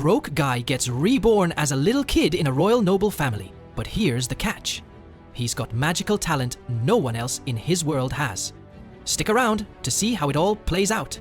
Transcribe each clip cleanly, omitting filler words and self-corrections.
broke guy gets reborn as a little kid in a royal noble family. But here's the catch. He's got magical talent no one else in his world has. Stick around to see how it all plays out.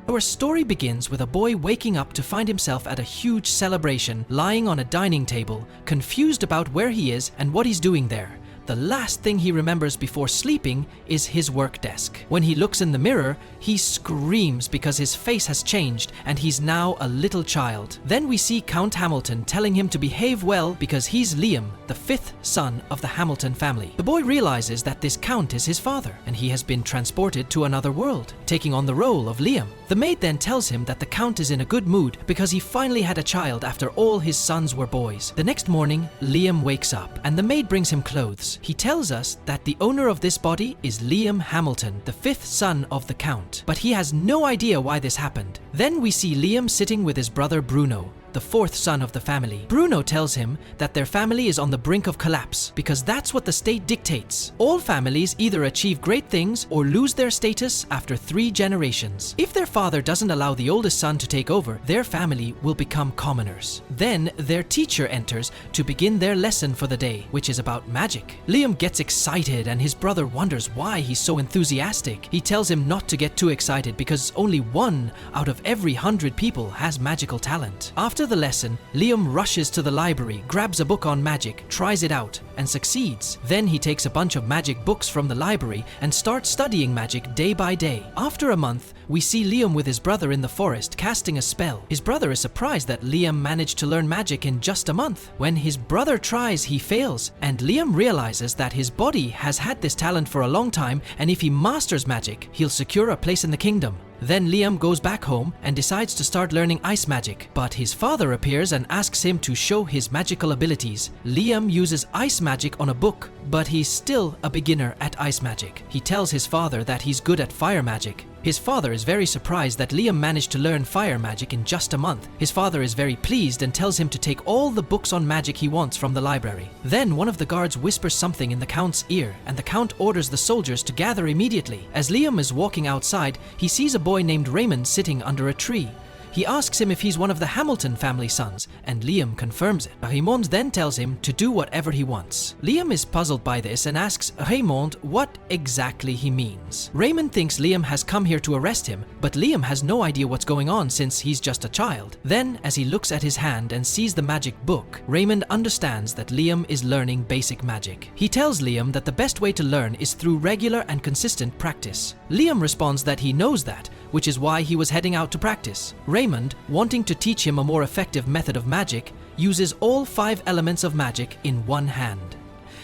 Our story begins with a boy waking up to find himself at a huge celebration, lying on a dining table, confused about where he is and what he's doing there. The last thing he remembers before sleeping is his work desk. When he looks in the mirror, he screams because his face has changed and he's now a little child. Then we see Count Hamilton telling him to behave well because he's Liam, the 5th son of the Hamilton family. The boy realizes that this count is his father and he has been transported to another world, taking on the role of Liam. The maid then tells him that the count is in a good mood because he finally had a child after all his sons were boys. The next morning, Liam wakes up and the maid brings him clothes. He tells us that the owner of this body is Liam Hamilton, the 5th son of the Count, but he has no idea why this happened. Then we see Liam sitting with his brother Bruno, the 4th son of the family. Bruno tells him that their family is on the brink of collapse because that's what the state dictates. All families either achieve great things or lose their status after 3 generations. If their father doesn't allow the oldest son to take over, their family will become commoners. Then their teacher enters to begin their lesson for the day, which is about magic. Liam gets excited and his brother wonders why he's so enthusiastic. He tells him not to get too excited because only 1 out of every 100 people has magical talent. After the lesson, Liam rushes to the library, grabs a book on magic, tries it out, and succeeds. Then he takes a bunch of magic books from the library and starts studying magic day by day. After a month, we see Liam with his brother in the forest casting a spell. His brother is surprised that Liam managed to learn magic in just a month. When his brother tries, he fails, and Liam realizes that his body has had this talent for a long time, and if he masters magic, he'll secure a place in the kingdom. Then Liam goes back home and decides to start learning ice magic, but his father appears and asks him to show his magical abilities. Liam uses ice magic on a book, but he's still a beginner at ice magic. He tells his father that he's good at fire magic. His father is very surprised that Liam managed to learn fire magic in just a month. His father is very pleased and tells him to take all the books on magic he wants from the library. Then one of the guards whispers something in the Count's ear, and the Count orders the soldiers to gather immediately. As Liam is walking outside, he sees a boy named Raymond sitting under a tree. He asks him if he's one of the Hamilton family sons, and Liam confirms it. Raymond then tells him to do whatever he wants. Liam is puzzled by this and asks Raymond what exactly he means. Raymond thinks Liam has come here to arrest him, but Liam has no idea what's going on since he's just a child. Then, as he looks at his hand and sees the magic book, Raymond understands that Liam is learning basic magic. He tells Liam that the best way to learn is through regular and consistent practice. Liam responds that he knows that, which is why he was heading out to practice. Raymond, wanting to teach him a more effective method of magic, uses all 5 elements of magic in one hand.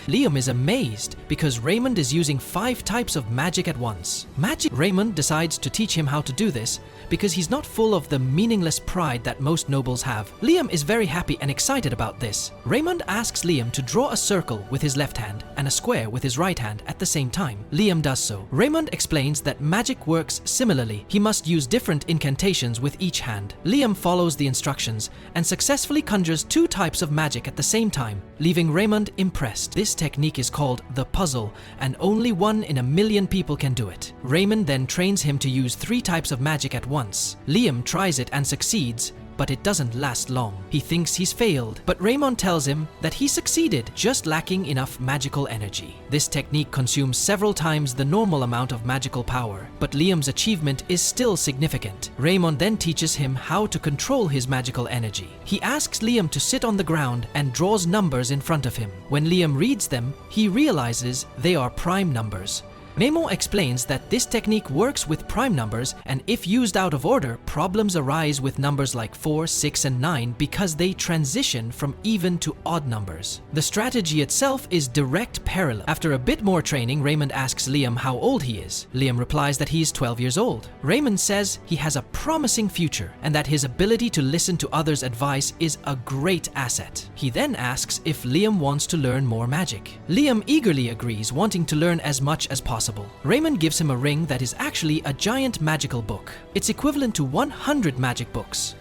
Liam is amazed because Raymond is using 5 types of magic at once. Raymond decides to teach him how to do this because he's not full of the meaningless pride that most nobles have. Liam is very happy and excited about this. Raymond asks Liam to draw a circle with his left hand and a square with his right hand at the same time. Liam does so. Raymond explains that magic works similarly. He must use different incantations with each hand. Liam follows the instructions and successfully conjures 2 types of magic at the same time, leaving Raymond impressed. This technique is called the puzzle, and only 1 in a million people can do it. Raymond then trains him to use 3 types of magic at once. Liam tries it and succeeds, but it doesn't last long. He thinks he's failed, but Raymond tells him that he succeeded, just lacking enough magical energy. This technique consumes several times the normal amount of magical power, but Liam's achievement is still significant. Raymond then teaches him how to control his magical energy. He asks Liam to sit on the ground and draws numbers in front of him. When Liam reads them, he realizes they are prime numbers. Nemo explains that this technique works with prime numbers, and if used out of order, problems arise with numbers like 4, 6, and 9 because they transition from even to odd numbers. The strategy itself is direct parallel. After a bit more training, Raymond asks Liam how old he is. Liam replies that he is 12 years old. Raymond says he has a promising future and that his ability to listen to others' advice is a great asset. He then asks if Liam wants to learn more magic. Liam eagerly agrees, wanting to learn as much as possible. Raymond gives him a ring that is actually a giant magical book. It's equivalent to 100 magic books.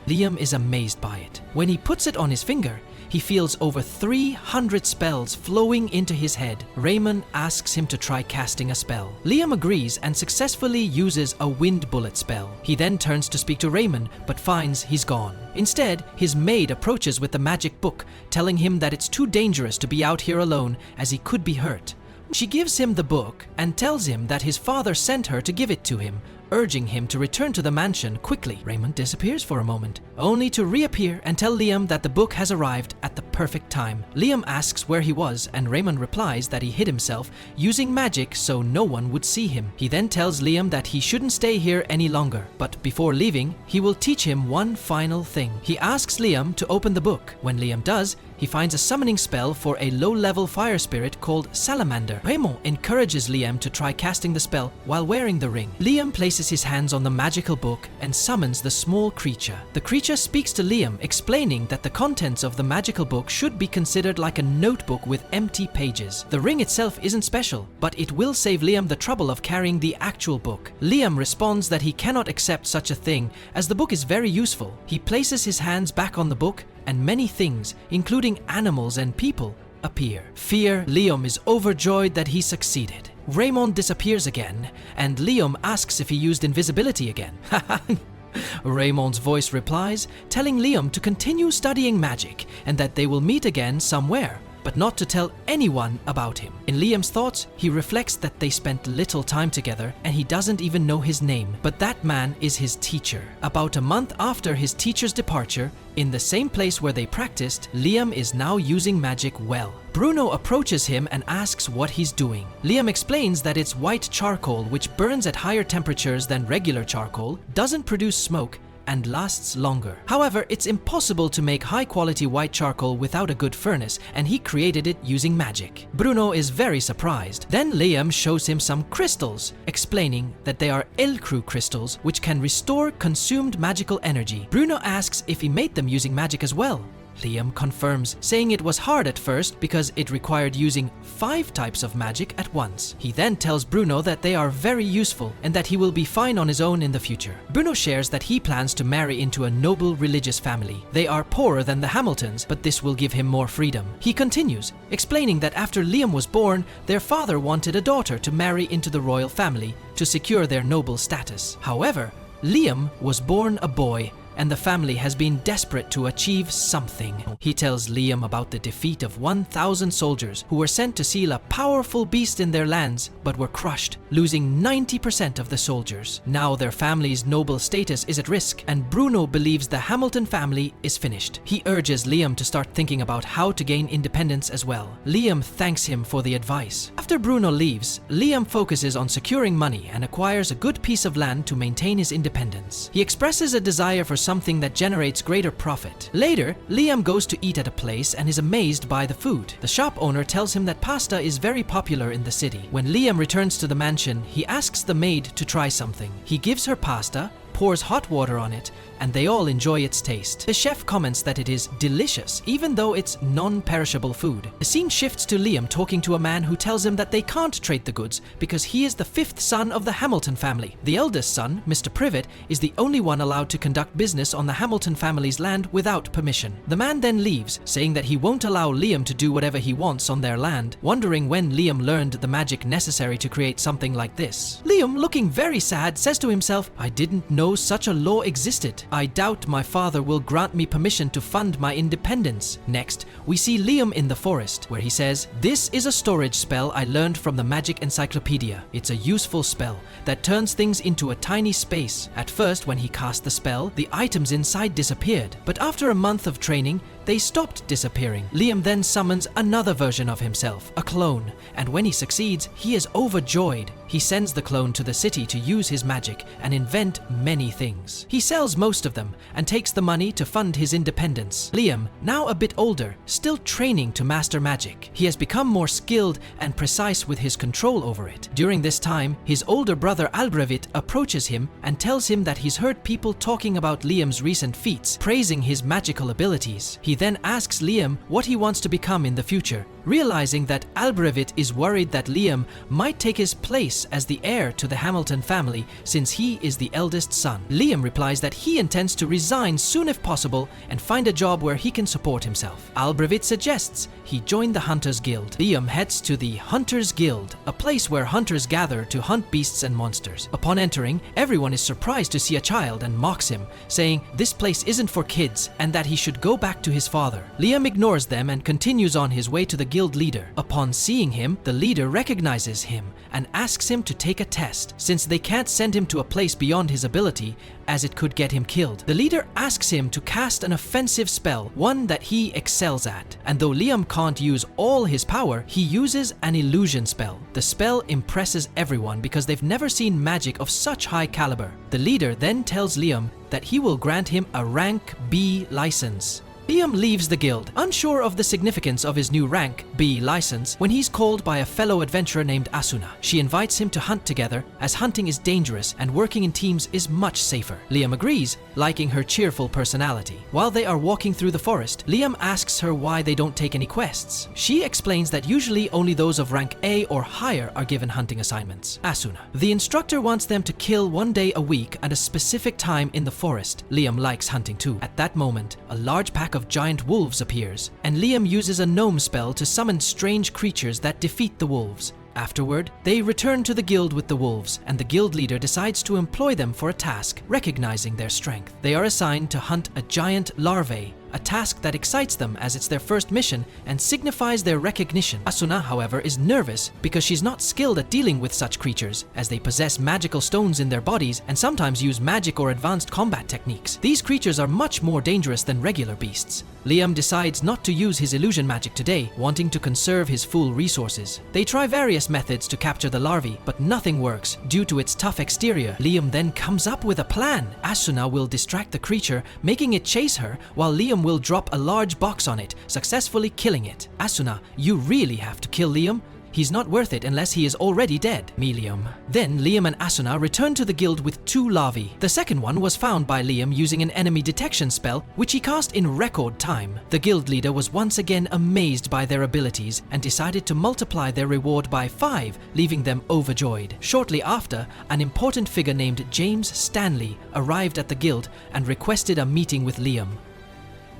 Liam is amazed by it. When he puts it on his finger, he feels over 300 spells flowing into his head. Raymond asks him to try casting a spell. Liam agrees and successfully uses a wind bullet spell. He then turns to speak to Raymond, but finds he's gone. Instead, his maid approaches with the magic book, telling him that it's too dangerous to be out here alone as he could be hurt. She gives him the book and tells him that his father sent her to give it to him, urging him to return to the mansion quickly. Raymond disappears for a moment, only to reappear and tell Liam that the book has arrived at the perfect time. Liam asks where he was, and Raymond replies that he hid himself using magic so no one would see him. He then tells Liam that he shouldn't stay here any longer, but before leaving, he will teach him one final thing. He asks Liam to open the book. When Liam does, he finds a summoning spell for a low-level fire spirit called Salamander. Raymond encourages Liam to try casting the spell while wearing the ring. Liam places his hands on the magical book and summons the small creature. The creature speaks to Liam, explaining that the contents of the magical book should be considered like a notebook with empty pages. The ring itself isn't special, but it will save Liam the trouble of carrying the actual book. Liam responds that he cannot accept such a thing, as the book is very useful. He places his hands back on the book, and many things, including animals and people, appear. Liam is overjoyed that he succeeded. Raymond disappears again, and Liam asks if he used invisibility again. Raymond's voice replies, telling Liam to continue studying magic and that they will meet again somewhere, but not to tell anyone about him. In Liam's thoughts, he reflects that they spent little time together and he doesn't even know his name, but that man is his teacher. About a month after his teacher's departure, in the same place where they practiced, Liam is now using magic well. Bruno approaches him and asks what he's doing. Liam explains that it's white charcoal, which burns at higher temperatures than regular charcoal, doesn't produce smoke, and lasts longer. However, it's impossible to make high-quality white charcoal without a good furnace, and he created it using magic. Bruno is very surprised. Then Liam shows him some crystals, explaining that they are Elcru crystals, which can restore consumed magical energy. Bruno asks if he made them using magic as well. Liam confirms, saying it was hard at first because it required using 5 types of magic at once. He then tells Bruno that they are very useful and that he will be fine on his own in the future. Bruno shares that he plans to marry into a noble religious family. They are poorer than the Hamiltons, but this will give him more freedom. He continues, explaining that after Liam was born, their father wanted a daughter to marry into the royal family to secure their noble status. However, Liam was born a boy, and the family has been desperate to achieve something. He tells Liam about the defeat of 1,000 soldiers who were sent to seal a powerful beast in their lands, but were crushed, losing 90% of the soldiers. Now their family's noble status is at risk, and Bruno believes the Hamilton family is finished. He urges Liam to start thinking about how to gain independence as well. Liam thanks him for the advice. After Bruno leaves, Liam focuses on securing money and acquires a good piece of land to maintain his independence. He expresses a desire for something that generates greater profit. Later, Liam goes to eat at a place and is amazed by the food. The shop owner tells him that pasta is very popular in the city. When Liam returns to the mansion, he asks the maid to try something. He gives her pasta, pours hot water on it, and they all enjoy its taste. The chef comments that it is delicious, even though it's non-perishable food. The scene shifts to Liam talking to a man who tells him that they can't trade the goods because he is the 5th son of the Hamilton family. The eldest son, Mr. Privet, is the only one allowed to conduct business on the Hamilton family's land without permission. The man then leaves, saying that he won't allow Liam to do whatever he wants on their land, wondering when Liam learned the magic necessary to create something like this. Liam, looking very sad, says to himself, "I didn't know such a law existed. I doubt my father will grant me permission to fund my independence." Next, we see Liam in the forest, where he says, "This is a storage spell I learned from the Magic Encyclopedia. It's a useful spell that turns things into a tiny space." At first, when he cast the spell, the items inside disappeared, but after a month of training, they stopped disappearing. Liam then summons another version of himself, a clone, and when he succeeds, he is overjoyed. He sends the clone to the city to use his magic and invent many things. He sells most of them and takes the money to fund his independence. Liam, now a bit older, still training to master magic. He has become more skilled and precise with his control over it. During this time, his older brother Albrevit approaches him and tells him that he's heard people talking about Liam's recent feats, praising his magical abilities. He then asks Liam what he wants to become in the future, realizing that Albrevit is worried that Liam might take his place as the heir to the Hamilton family since he is the eldest son. Liam replies that he intends to resign soon if possible and find a job where he can support himself. Albrevit suggests he join the Hunters Guild. Liam heads to the Hunters Guild, a place where hunters gather to hunt beasts and monsters. Upon entering, everyone is surprised to see a child and mocks him, saying this place isn't for kids and that he should go back to his father. Liam ignores them and continues on his way to the guild leader. Upon seeing him, the leader recognizes him and asks him to take a test, since they can't send him to a place beyond his ability as it could get him killed. The leader asks him to cast an offensive spell, one that he excels at, and though Liam can't use all his power, he uses an illusion spell. The spell impresses everyone because they've never seen magic of such high caliber. The leader then tells Liam that he will grant him a rank B license. Liam leaves the guild, unsure of the significance of his new rank B license, when he's called by a fellow adventurer named Asuna. She invites him to hunt together, as hunting is dangerous and working in teams is much safer. Liam agrees, liking her cheerful personality. While they are walking through the forest, Liam asks her why they don't take any quests. She explains that usually only those of rank A or higher are given hunting assignments. Asuna: the instructor wants them to kill one day a week at a specific time in the forest. Liam likes hunting too. At that moment, a large pack of giant wolves appears, and Liam uses a gnome spell to summon strange creatures that defeat the wolves. Afterward, they return to the guild with the wolves, and the guild leader decides to employ them for a task, recognizing their strength. They are assigned to hunt a giant larvae, a task that excites them as it's their first mission and signifies their recognition. Asuna, however, is nervous because she's not skilled at dealing with such creatures, as they possess magical stones in their bodies and sometimes use magic or advanced combat techniques. These creatures are much more dangerous than regular beasts. Liam decides not to use his illusion magic today, wanting to conserve his full resources. They try various methods to capture the larvae, but nothing works due to its tough exterior. Liam then comes up with a plan. Asuna will distract the creature, making it chase her, while Liam will drop a large box on it, successfully killing it. Asuna: you really have to kill Liam. He's not worth it unless he is already dead. Liam. Then Liam and Asuna return to the guild with 2 larvae. The second one was found by Liam using an enemy detection spell, which he cast in record time. The guild leader was once again amazed by their abilities and decided to multiply their reward by 5, leaving them overjoyed. Shortly after, an important figure named James Stanley arrived at the guild and requested a meeting with Liam.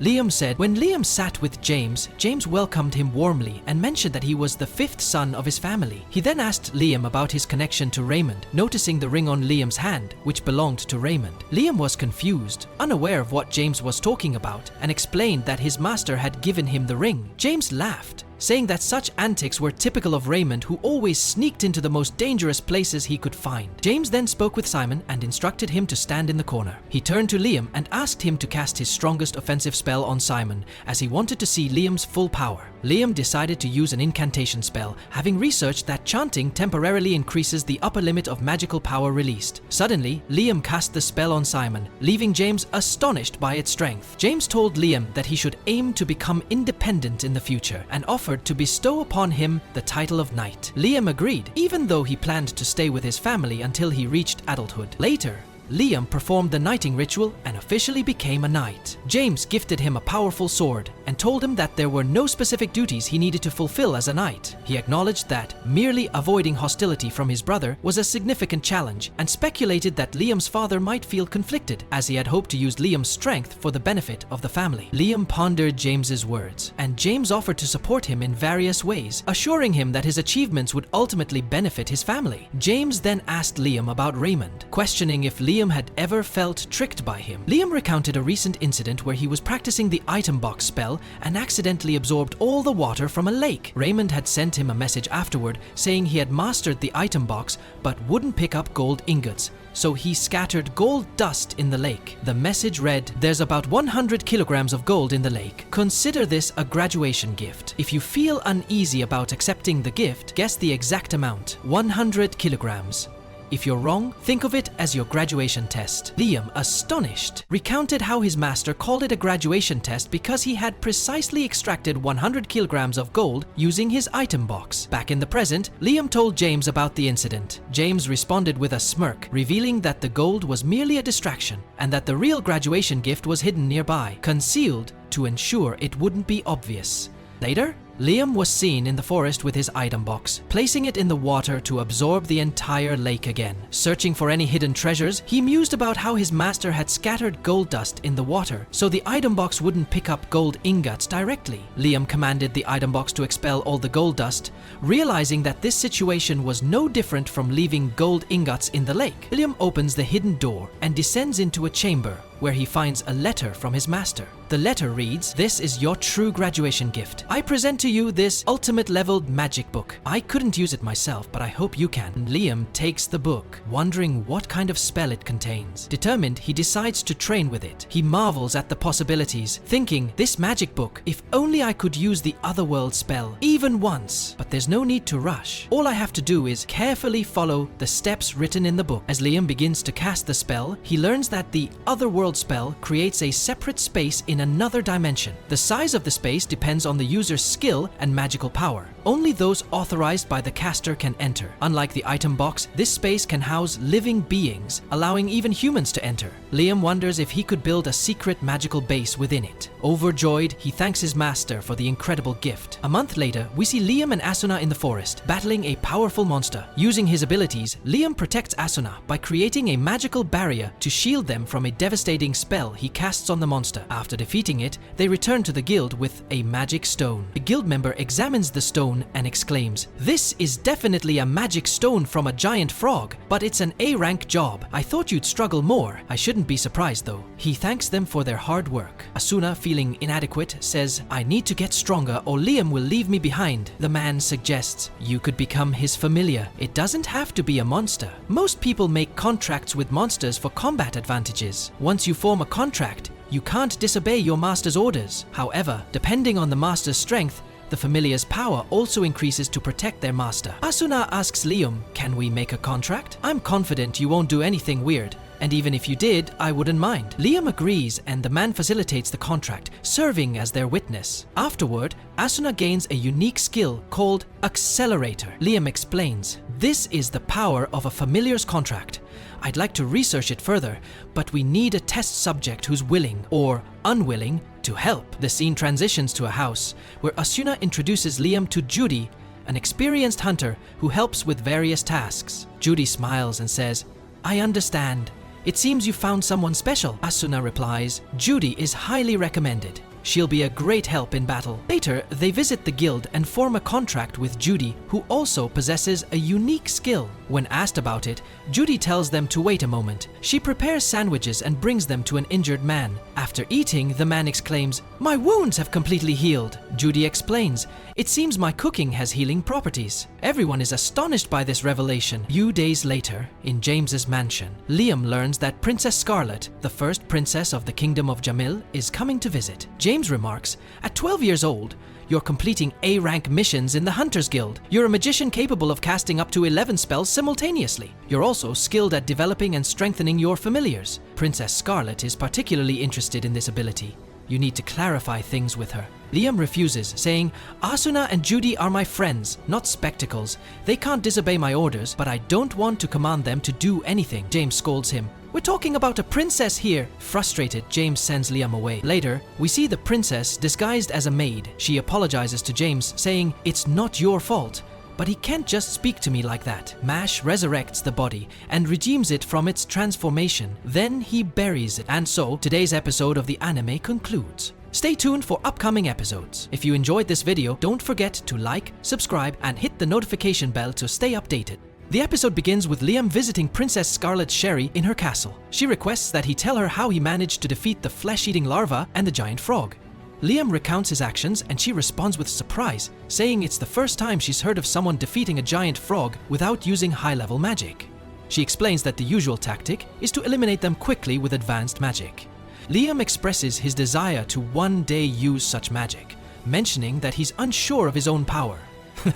Liam said when Liam sat with James, James welcomed him warmly and mentioned that he was the 5th son of his family. He then asked Liam about his connection to Raymond, noticing the ring on Liam's hand, which belonged to Raymond. Liam was confused, unaware of what James was talking about, and explained that his master had given him the ring. James laughed, saying that such antics were typical of Raymond, who always sneaked into the most dangerous places he could find. James then spoke with Simon and instructed him to stand in the corner. He turned to Liam and asked him to cast his strongest offensive spell on Simon, as he wanted to see Liam's full power. Liam decided to use an incantation spell, having researched that chanting temporarily increases the upper limit of magical power released. Suddenly, Liam cast the spell on Simon, leaving James astonished by its strength. James told Liam that he should aim to become independent in the future and offered to bestow upon him the title of knight. Liam agreed, even though he planned to stay with his family until he reached adulthood. Later, Liam performed the knighting ritual and officially became a knight. James gifted him a powerful sword and told him that there were no specific duties he needed to fulfill as a knight. He acknowledged that merely avoiding hostility from his brother was a significant challenge and speculated that Liam's father might feel conflicted, as he had hoped to use Liam's strength for the benefit of the family. Liam pondered James's words, and James offered to support him in various ways, assuring him that his achievements would ultimately benefit his family. James then asked Liam about Raymond, questioning if Liam had ever felt tricked by him. Liam recounted a recent incident where he was practicing the item box spell and accidentally absorbed all the water from a lake. Raymond had sent him a message afterward saying he had mastered the item box but wouldn't pick up gold ingots, so he scattered gold dust in the lake. The message read, "There's about 100 kilograms of gold in the lake. Consider this a graduation gift. If you feel uneasy about accepting the gift, guess the exact amount, 100 kilograms. If you're wrong, think of it as your graduation test." Liam, astonished, recounted how his master called it a graduation test because he had precisely extracted 100 kilograms of gold using his item box. Back in the present, Liam told James about the incident. James responded with a smirk, revealing that the gold was merely a distraction and that the real graduation gift was hidden nearby, concealed to ensure it wouldn't be obvious. Later, Liam was seen in the forest with his item box, placing it in the water to absorb the entire lake again. Searching for any hidden treasures, he mused about how his master had scattered gold dust in the water, so the item box wouldn't pick up gold ingots directly. Liam commanded the item box to expel all the gold dust, realizing that this situation was no different from leaving gold ingots in the lake. Liam opens the hidden door and descends into a chamber where he finds a letter from his master. The letter reads, "This is your true graduation gift. I present to you this ultimate leveled magic book. I couldn't use it myself, but I hope you can." Liam takes the book, wondering what kind of spell it contains. Determined, he decides to train with it. He marvels at the possibilities, thinking, this magic book, if only I could use the otherworld spell, even once. But there's no need to rush. All I have to do is carefully follow the steps written in the book. As Liam begins to cast the spell, he learns that the otherworld spell creates a separate space in another dimension. The size of the space depends on the user's skill and magical power. Only those authorized by the caster can enter. Unlike the item box, this space can house living beings, allowing even humans to enter. Liam wonders if he could build a secret magical base within it. Overjoyed, he thanks his master for the incredible gift. A month later, we see Liam and Asuna in the forest, battling a powerful monster. Using his abilities, Liam protects Asuna by creating a magical barrier to shield them from a devastating spell he casts on the monster. After defeating it, they return to the guild with a magic stone. A guild member examines the stone and exclaims, "This is definitely a magic stone from a giant frog, but it's an A-rank job. I thought you'd struggle more. I shouldn't be surprised though." He thanks them for their hard work. Asuna, feeling inadequate, says, "I need to get stronger or Liam will leave me behind." The man suggests, "You could become his familiar. It doesn't have to be a monster. Most people make contracts with monsters for combat advantages. Once you form a contract, you can't disobey your master's orders. However, depending on the master's strength, the familiar's power also increases to protect their master." Asuna asks Liam, "Can we make a contract? I'm confident you won't do anything weird, and even if you did, I wouldn't mind." Liam agrees and the man facilitates the contract, serving as their witness. Afterward, Asuna gains a unique skill called Accelerator. Liam explains, "This is the power of a familiar's contract. I'd like to research it further, but we need a test subject who's willing or unwilling to help." The scene transitions to a house where Asuna introduces Liam to Judy, an experienced hunter who helps with various tasks. Judy smiles and says, "I understand. It seems you found someone special." Asuna replies, "Judy is highly recommended. She'll be a great help in battle." Later, they visit the guild and form a contract with Judy, who also possesses a unique skill. When asked about it, Judy tells them to wait a moment. She prepares sandwiches and brings them to an injured man. After eating, the man exclaims, "My wounds have completely healed." Judy explains, "It seems my cooking has healing properties." Everyone is astonished by this revelation. A few days later, in James's mansion, Liam learns that Princess Scarlet, the first princess of the Kingdom of Jamil, is coming to visit. James remarks, "At 12 years old, you're completing A-rank missions in the Hunters Guild. You're a magician capable of casting up to 11 spells simultaneously. You're also skilled at developing and strengthening your familiars. Princess Scarlet is particularly interested in this ability. You need to clarify things with her." Liam refuses, saying, "Asuna and Judy are my friends, not spectacles. They can't disobey my orders, but I don't want to command them to do anything." James scolds him, "We're talking about a princess here." Frustrated, James sends Liam away. Later, we see the princess disguised as a maid. She apologizes to James, saying, "It's not your fault, but he can't just speak to me like that." Mash resurrects the body and redeems it from its transformation. Then he buries it. And so, today's episode of the anime concludes. Stay tuned for upcoming episodes. If you enjoyed this video, don't forget to like, subscribe, and hit the notification bell to stay updated. The episode begins with Liam visiting Princess Scarlet Sherry in her castle. She requests that he tell her how he managed to defeat the flesh-eating larva and the giant frog. Liam recounts his actions and she responds with surprise, saying it's the first time she's heard of someone defeating a giant frog without using high-level magic. She explains that the usual tactic is to eliminate them quickly with advanced magic. Liam expresses his desire to one day use such magic, mentioning that he's unsure of his own power.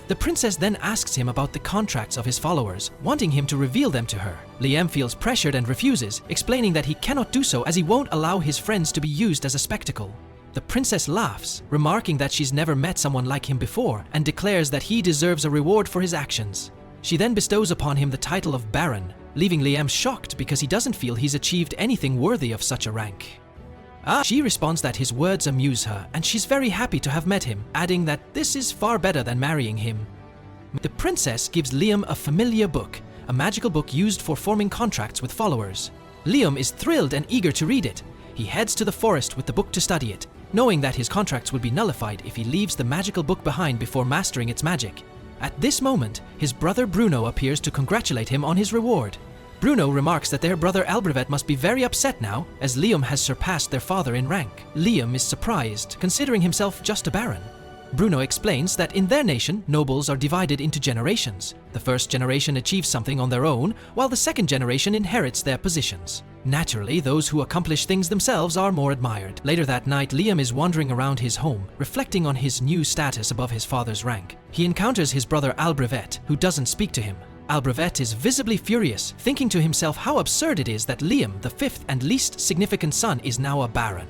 The princess then asks him about the contracts of his followers, wanting him to reveal them to her. Liam feels pressured and refuses, explaining that he cannot do so as he won't allow his friends to be used as a spectacle. The princess laughs, remarking that she's never met someone like him before, and declares that he deserves a reward for his actions. She then bestows upon him the title of Baron, leaving Liam shocked because he doesn't feel he's achieved anything worthy of such a rank. She responds that his words amuse her, and she's very happy to have met him, adding that this is far better than marrying him. The princess gives Liam a familiar book, a magical book used for forming contracts with followers. Liam is thrilled and eager to read it. He heads to the forest with the book to study it, knowing that his contracts would be nullified if he leaves the magical book behind before mastering its magic. At this moment, his brother Bruno appears to congratulate him on his reward. Bruno remarks that their brother Albrevet must be very upset now, as Liam has surpassed their father in rank. Liam is surprised, considering himself just a baron. Bruno explains that in their nation, nobles are divided into generations. The first generation achieves something on their own, while the second generation inherits their positions. Naturally, those who accomplish things themselves are more admired. Later that night, Liam is wandering around his home, reflecting on his new status above his father's rank. He encounters his brother Albrevet, who doesn't speak to him. Albrevet is visibly furious, thinking to himself how absurd it is that Liam, the fifth and least significant son, is now a baron.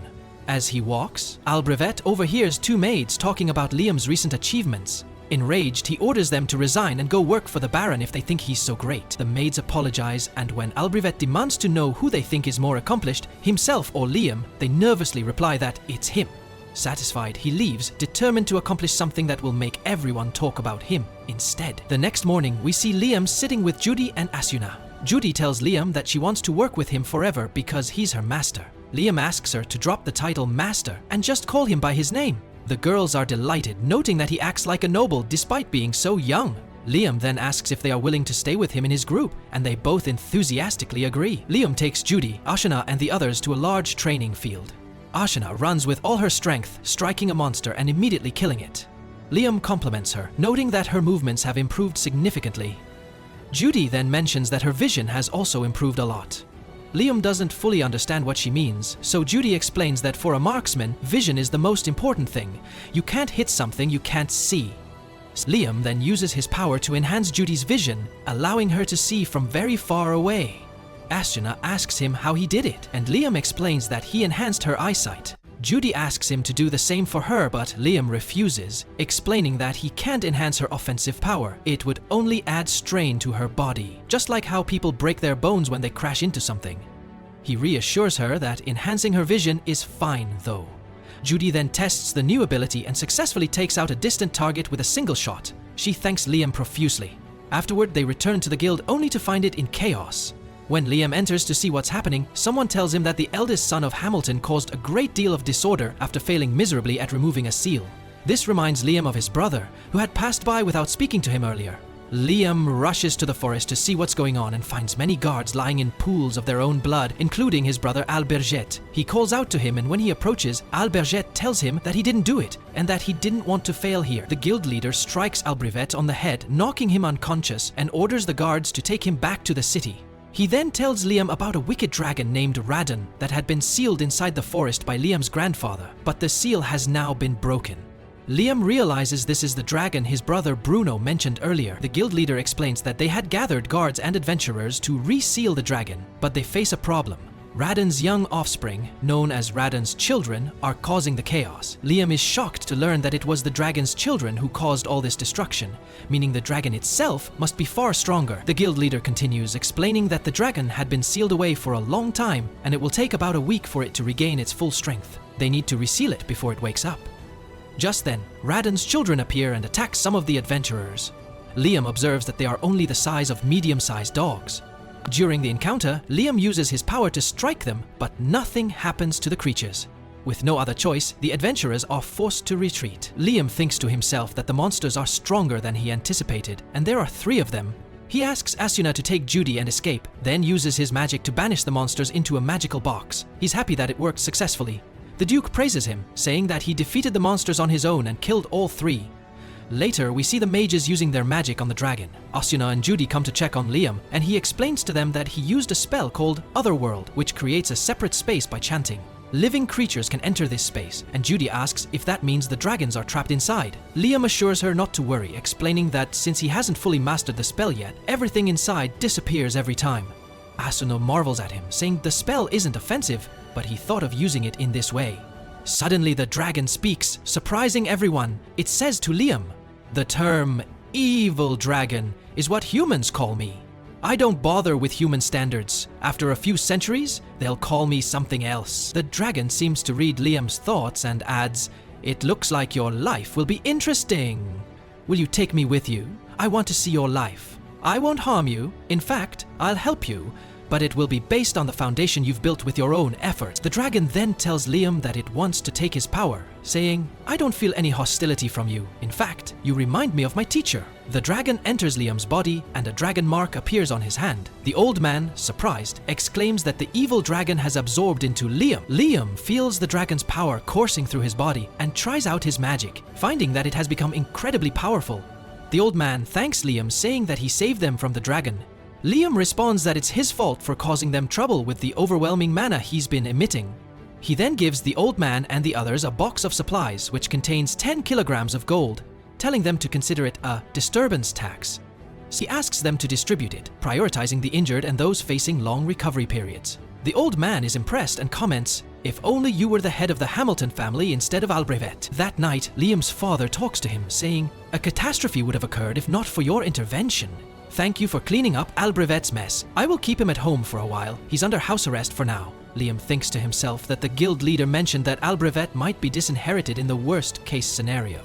As he walks, Albrevet overhears two maids talking about Liam's recent achievements. Enraged, he orders them to resign and go work for the baron if they think he's so great. The maids apologize, and when Albrevet demands to know who they think is more accomplished, himself or Liam, they nervously reply that it's him. Satisfied, he leaves, determined to accomplish something that will make everyone talk about him instead. The next morning, we see Liam sitting with Judy and Asuna. Judy tells Liam that she wants to work with him forever because he's her master. Liam asks her to drop the title Master and just call him by his name. The girls are delighted, noting that he acts like a noble despite being so young. Liam then asks if they are willing to stay with him in his group, and they both enthusiastically agree. Liam takes Judy, Asuna, and the others to a large training field. Asuna runs with all her strength, striking a monster and immediately killing it. Liam compliments her, noting that her movements have improved significantly. Judy then mentions that her vision has also improved a lot. Liam doesn't fully understand what she means, so Judy explains that for a marksman, vision is the most important thing. You can't hit something you can't see. Liam then uses his power to enhance Judy's vision, allowing her to see from very far away. Asuna asks him how he did it, and Liam explains that he enhanced her eyesight. Judy asks him to do the same for her, but Liam refuses, explaining that he can't enhance her offensive power. It would only add strain to her body, just like how people break their bones when they crash into something. He reassures her that enhancing her vision is fine, though. Judy then tests the new ability and successfully takes out a distant target with a single shot. She thanks Liam profusely. Afterward, they return to the guild only to find it in chaos. When Liam enters to see what's happening, someone tells him that the eldest son of Hamilton caused a great deal of disorder after failing miserably at removing a seal. This reminds Liam of his brother, who had passed by without speaking to him earlier. Liam rushes to the forest to see what's going on and finds many guards lying in pools of their own blood, including his brother Alberget. He calls out to him, and when he approaches, Alberget tells him that he didn't do it and that he didn't want to fail here. The guild leader strikes Albrevet on the head, knocking him unconscious, and orders the guards to take him back to the city. He then tells Liam about a wicked dragon named Radon that had been sealed inside the forest by Liam's grandfather, but the seal has now been broken. Liam realizes this is the dragon his brother Bruno mentioned earlier. The guild leader explains that they had gathered guards and adventurers to reseal the dragon, but they face a problem. Radon's young offspring, known as Radon's children, are causing the chaos. Liam is shocked to learn that it was the dragon's children who caused all this destruction, meaning the dragon itself must be far stronger. The guild leader continues, explaining that the dragon had been sealed away for a long time, and it will take about a week for it to regain its full strength. They need to reseal it before it wakes up. Just then, Radon's children appear and attack some of the adventurers. Liam observes that they are only the size of medium-sized dogs. During the encounter, Liam uses his power to strike them, but nothing happens to the creatures. With no other choice, the adventurers are forced to retreat. Liam thinks to himself that the monsters are stronger than he anticipated, and there are 3 of them. He asks Asuna to take Judy and escape, then uses his magic to banish the monsters into a magical box. He's happy that it worked successfully. The Duke praises him, saying that he defeated the monsters on his own and killed all 3. Later, we see the mages using their magic on the dragon. Asuna and Judy come to check on Liam, and he explains to them that he used a spell called Otherworld, which creates a separate space by chanting. Living creatures can enter this space, and Judy asks if that means the dragons are trapped inside. Liam assures her not to worry, explaining that since he hasn't fully mastered the spell yet, everything inside disappears every time. Asuna marvels at him, saying the spell isn't offensive, but he thought of using it in this way. Suddenly the dragon speaks, surprising everyone. It says to Liam, "The term evil dragon is what humans call me." I don't bother with human standards. After a few centuries, they'll call me something else. The dragon seems to read Liam's thoughts and adds, "It looks like your life will be interesting. Will you take me with you? I want to see your life. I won't harm you. In fact, I'll help you. But it will be based on the foundation you've built with your own efforts." The dragon then tells Liam that it wants to take his power, saying, "I don't feel any hostility from you. In fact, you remind me of my teacher." The dragon enters Liam's body and a dragon mark appears on his hand. The old man, surprised, exclaims that the evil dragon has absorbed into Liam. Liam feels the dragon's power coursing through his body and tries out his magic, finding that it has become incredibly powerful. The old man thanks Liam, saying that he saved them from the dragon. Liam responds that it's his fault for causing them trouble with the overwhelming mana he's been emitting. He then gives the old man and the others a box of supplies which contains 10 kilograms of gold, telling them to consider it a disturbance tax. He asks them to distribute it, prioritizing the injured and those facing long recovery periods. The old man is impressed and comments, "If only you were the head of the Hamilton family instead of Albrevet." That night, Liam's father talks to him, saying, "A catastrophe would have occurred if not for your intervention. Thank you for cleaning up Albrevet's mess. I will keep him at home for a while. He's under house arrest for now." Liam thinks to himself that the guild leader mentioned that Albrevet might be disinherited in the worst case scenario.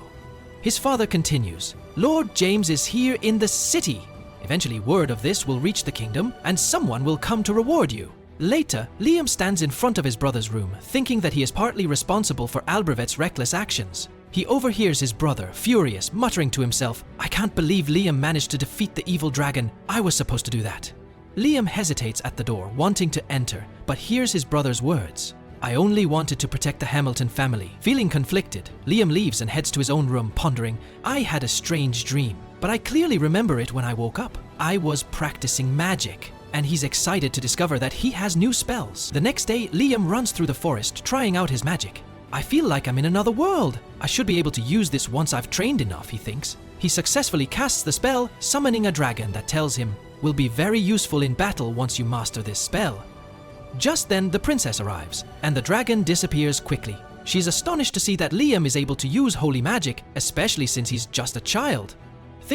His father continues, "Lord James is here in the city. Eventually word of this will reach the kingdom and someone will come to reward you." Later, Liam stands in front of his brother's room, thinking that he is partly responsible for Albrevet's reckless actions. He overhears his brother, furious, muttering to himself, "I can't believe Liam managed to defeat the evil dragon. I was supposed to do that." Liam hesitates at the door, wanting to enter, but hears his brother's words. "I only wanted to protect the Hamilton family." Feeling conflicted, Liam leaves and heads to his own room, pondering, "I had a strange dream, but I clearly remember it when I woke up. I was practicing magic." And he's excited to discover that he has new spells. The next day, Liam runs through the forest, trying out his magic. "I feel like I'm in another world. I should be able to use this once I've trained enough," he thinks. He successfully casts the spell, summoning a dragon that tells him, "Will be very useful in battle once you master this spell." Just then, the princess arrives, and the dragon disappears quickly. She's astonished to see that Liam is able to use holy magic, especially since he's just a child.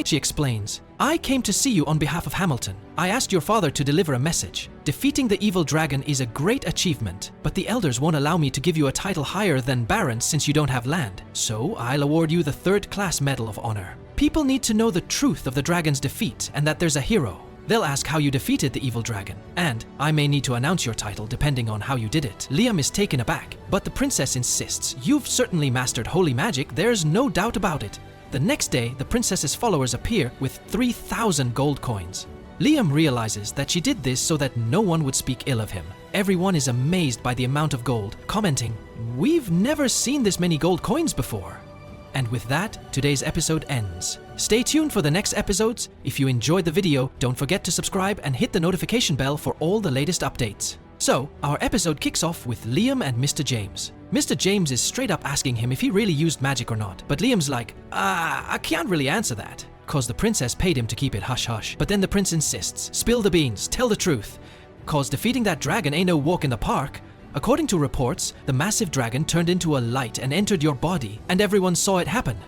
She explains, "I came to see you on behalf of Hamilton. I asked your father to deliver a message. Defeating the evil dragon is a great achievement, but the elders won't allow me to give you a title higher than Baron since you don't have land. So I'll award you the 3rd-class Medal of Honor. People need to know the truth of the dragon's defeat and that there's a hero. They'll ask how you defeated the evil dragon, and I may need to announce your title depending on how you did it." Liam is taken aback, but the princess insists, "You've certainly mastered holy magic, there's no doubt about it." The next day, the princess's followers appear with 3,000 gold coins. Liam realizes that she did this so that no one would speak ill of him. Everyone is amazed by the amount of gold, commenting, "We've never seen this many gold coins before." And with that, today's episode ends. Stay tuned for the next episodes. If you enjoyed the video, don't forget to subscribe and hit the notification bell for all the latest updates. So, our episode kicks off with Liam and Mr. James. Mr. James is straight up asking him if he really used magic or not, but Liam's like, I can't really answer that, cause the princess paid him to keep it hush-hush. But then the prince insists, "Spill the beans, tell the truth, cause defeating that dragon ain't no walk in the park. According to reports, the massive dragon turned into a light and entered your body, and everyone saw it happen."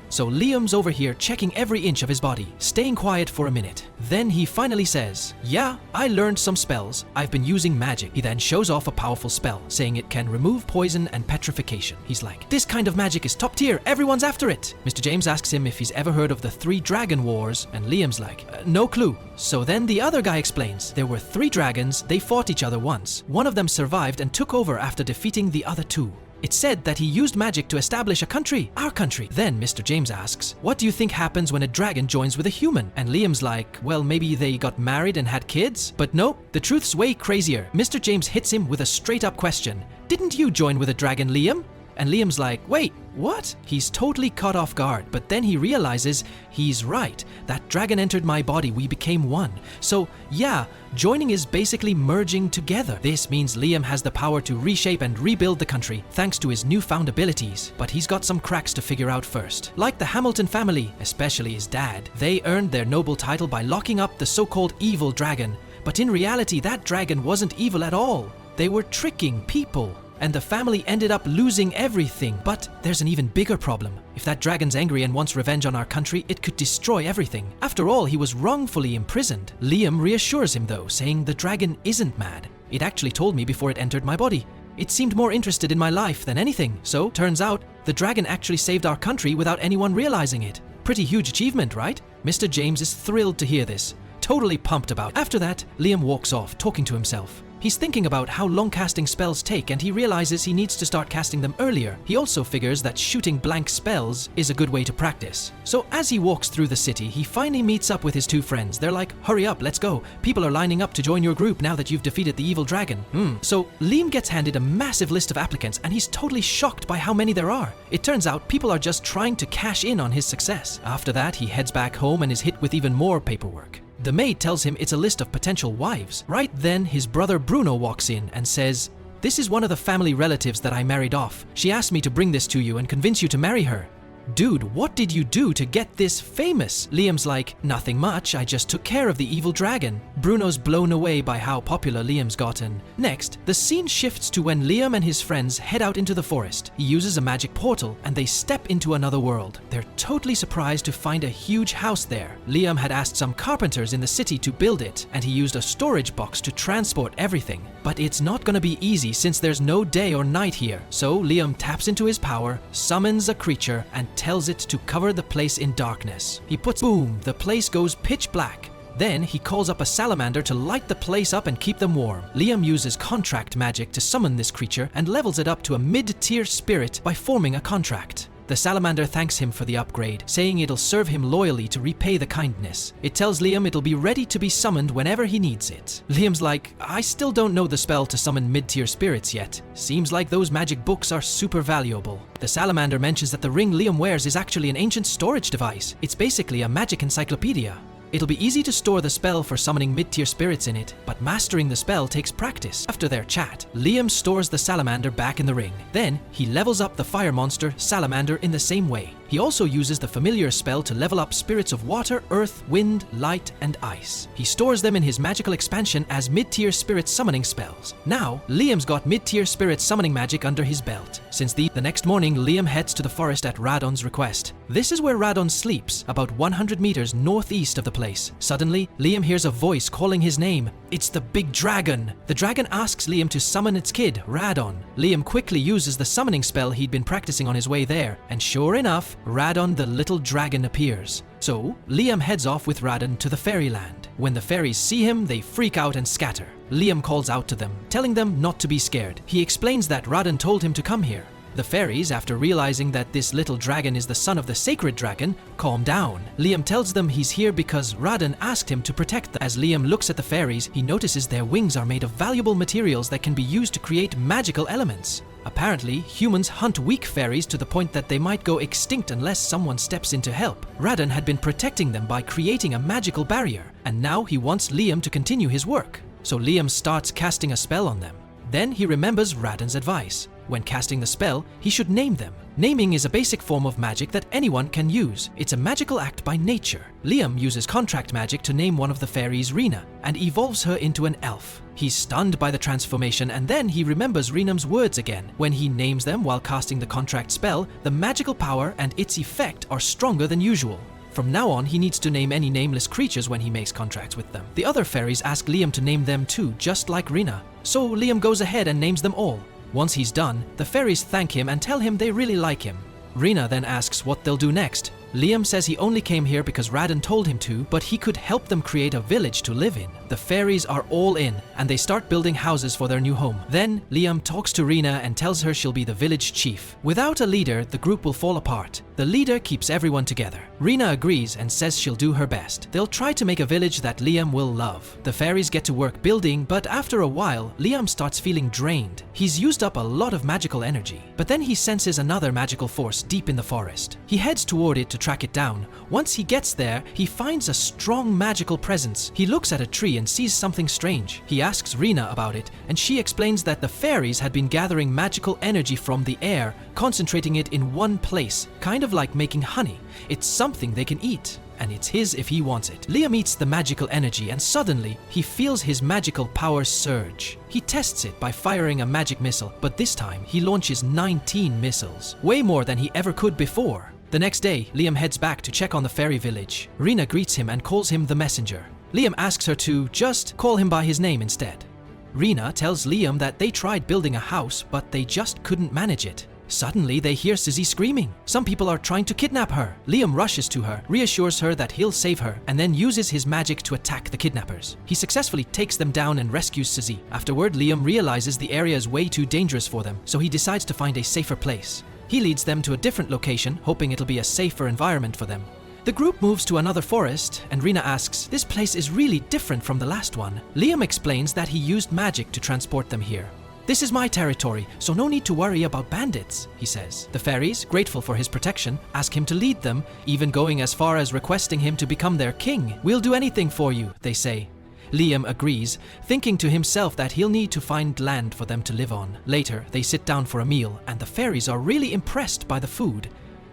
So Liam's over here checking every inch of his body, staying quiet for a minute. Then he finally says, "Yeah, I learned some spells. I've been using magic." He then shows off a powerful spell, saying it can remove poison and petrification. He's like, "This kind of magic is top tier, everyone's after it." Mr. James asks him if he's ever heard of the 3 Dragon Wars, and Liam's like, "No clue." So then the other guy explains, there were 3 dragons, they fought each other once. One of them survived and took over after defeating the other 2. It's said that he used magic to establish a country, our country. Then Mr. James asks, "What do you think happens when a dragon joins with a human?" And Liam's like, "Well, maybe they got married and had kids?" But no, the truth's way crazier. Mr. James hits him with a straight up question. "Didn't you join with a dragon, Liam?" And Liam's like, "Wait, what?" He's totally caught off guard, but then he realizes he's right. That dragon entered my body, we became one. So yeah, joining is basically merging together. This means Liam has the power to reshape and rebuild the country thanks to his newfound abilities. But he's got some cracks to figure out first. Like the Hamilton family, especially his dad, they earned their noble title by locking up the so-called evil dragon. But in reality, that dragon wasn't evil at all. They were tricking people. and the family ended up losing everything. But there's an even bigger problem. If that dragon's angry and wants revenge on our country, it could destroy everything. After all, he was wrongfully imprisoned. Liam reassures him though, saying the dragon isn't mad. It actually told me before it entered my body. It seemed more interested in my life than anything. So, turns out, the dragon actually saved our country without anyone realizing it. Pretty huge achievement, right? Mr. James is thrilled to hear this. Totally pumped about. After that, Liam walks off, talking to himself. He's thinking about how long casting spells take, and he realizes he needs to start casting them earlier. He also figures that shooting blank spells is a good way to practice. So as he walks through the city, he finally meets up with his two friends. They're like, hurry up, let's go. People are lining up to join your group now that you've defeated the evil dragon. So Liam gets handed a massive list of applicants, and he's totally shocked by how many there are. It turns out people are just trying to cash in on his success. After that, he heads back home and is hit with even more paperwork. The maid tells him it's a list of potential wives. Right then, his brother Bruno walks in and says, "This is one of the family relatives that I married off. She asked me to bring this to you and convince you to marry her." Dude, what did you do to get this famous? Liam's like, nothing much, I just took care of the evil dragon. Bruno's blown away by how popular Liam's gotten. Next, the scene shifts to when Liam and his friends head out into the forest. He uses a magic portal and they step into another world. They're totally surprised to find a huge house there. Liam had asked some carpenters in the city to build it, and he used a storage box to transport everything. But it's not gonna be easy since there's no day or night here. So Liam taps into his power, summons a creature, and tells it to cover the place in darkness. He puts boom, the place goes pitch black. Then he calls up a salamander to light the place up and keep them warm. Liam uses contract magic to summon this creature and levels it up to a mid-tier spirit by forming a contract. The salamander thanks him for the upgrade, saying it'll serve him loyally to repay the kindness. It tells Liam it'll be ready to be summoned whenever he needs it. Liam's like, I still don't know the spell to summon mid-tier spirits yet. Seems like those magic books are super valuable. The salamander mentions that the ring Liam wears is actually an ancient storage device. It's basically a magic encyclopedia. It'll be easy to store the spell for summoning mid-tier spirits in it, but mastering the spell takes practice. After their chat, Liam stores the salamander back in the ring. Then, he levels up the fire monster, Salamander, in the same way. He also uses the familiar spell to level up spirits of water, earth, wind, light, and ice. He stores them in his magical expansion as mid-tier spirit summoning spells. Now, Liam's got mid-tier spirit summoning magic under his belt. Since the next morning, Liam heads to the forest at Radon's request. This is where Radon sleeps, about 100 meters northeast of the place. Suddenly, Liam hears a voice calling his name. It's the big dragon! The dragon asks Liam to summon its kid, Radon. Liam quickly uses the summoning spell he'd been practicing on his way there, and sure enough, Radon the little dragon appears. So, Liam heads off with Radon to the fairyland. When the fairies see him, they freak out and scatter. Liam calls out to them, telling them not to be scared. He explains that Radon told him to come here. The fairies, after realizing that this little dragon is the son of the sacred dragon, calm down. Liam tells them he's here because Radon asked him to protect them. As Liam looks at the fairies, he notices their wings are made of valuable materials that can be used to create magical elements. Apparently, humans hunt weak fairies to the point that they might go extinct unless someone steps in to help. Radon had been protecting them by creating a magical barrier, and now he wants Liam to continue his work. So Liam starts casting a spell on them. Then he remembers Radon's advice. When casting the spell, he should name them. Naming is a basic form of magic that anyone can use. It's a magical act by nature. Liam uses contract magic to name one of the fairies Rena, and evolves her into an elf. He's stunned by the transformation, and then he remembers Renam's words again. When he names them while casting the contract spell, the magical power and its effect are stronger than usual. From now on, he needs to name any nameless creatures when he makes contracts with them. The other fairies ask Liam to name them too, just like Rena. So Liam goes ahead and names them all. Once he's done, the fairies thank him and tell him they really like him. Rena then asks what they'll do next. Liam says he only came here because Radon told him to, but he could help them create a village to live in. The fairies are all in, and they start building houses for their new home. Then, Liam talks to Rena and tells her she'll be the village chief. Without a leader, the group will fall apart. The leader keeps everyone together. Rena agrees and says she'll do her best. They'll try to make a village that Liam will love. The fairies get to work building, but after a while, Liam starts feeling drained. He's used up a lot of magical energy. But then he senses another magical force deep in the forest. He heads toward it to track it down. Once he gets there, he finds a strong magical presence. He looks at a tree and sees something strange. He asks Rena about it, and she explains that the fairies had been gathering magical energy from the air, concentrating it in one place, kind of like making honey. It's something they can eat. and it's his if he wants it. Liam meets the magical energy and suddenly he feels his magical power surge. He tests it by firing a magic missile, but this time he launches 19 missiles, way more than he ever could before. The next day, Liam heads back to check on the fairy village. Rina greets him and calls him the messenger. Liam asks her to just call him by his name instead. Rina tells Liam that they tried building a house, but they just couldn't manage it. Suddenly, they hear Suzy screaming. Some people are trying to kidnap her. Liam rushes to her, reassures her that he'll save her, and then uses his magic to attack the kidnappers. He successfully takes them down and rescues Suzy. Afterward, Liam realizes the area is way too dangerous for them, so he decides to find a safer place. He leads them to a different location, hoping it'll be a safer environment for them. The group moves to another forest, and Rina asks, "This place is really different from the last one." Liam explains that he used magic to transport them here. "This is my territory, so no need to worry about bandits," he says. The fairies, grateful for his protection, ask him to lead them, even going as far as requesting him to become their king. "We'll do anything for you," they say. Liam agrees, thinking to himself that he'll need to find land for them to live on. Later, they sit down for a meal, and the fairies are really impressed by the food.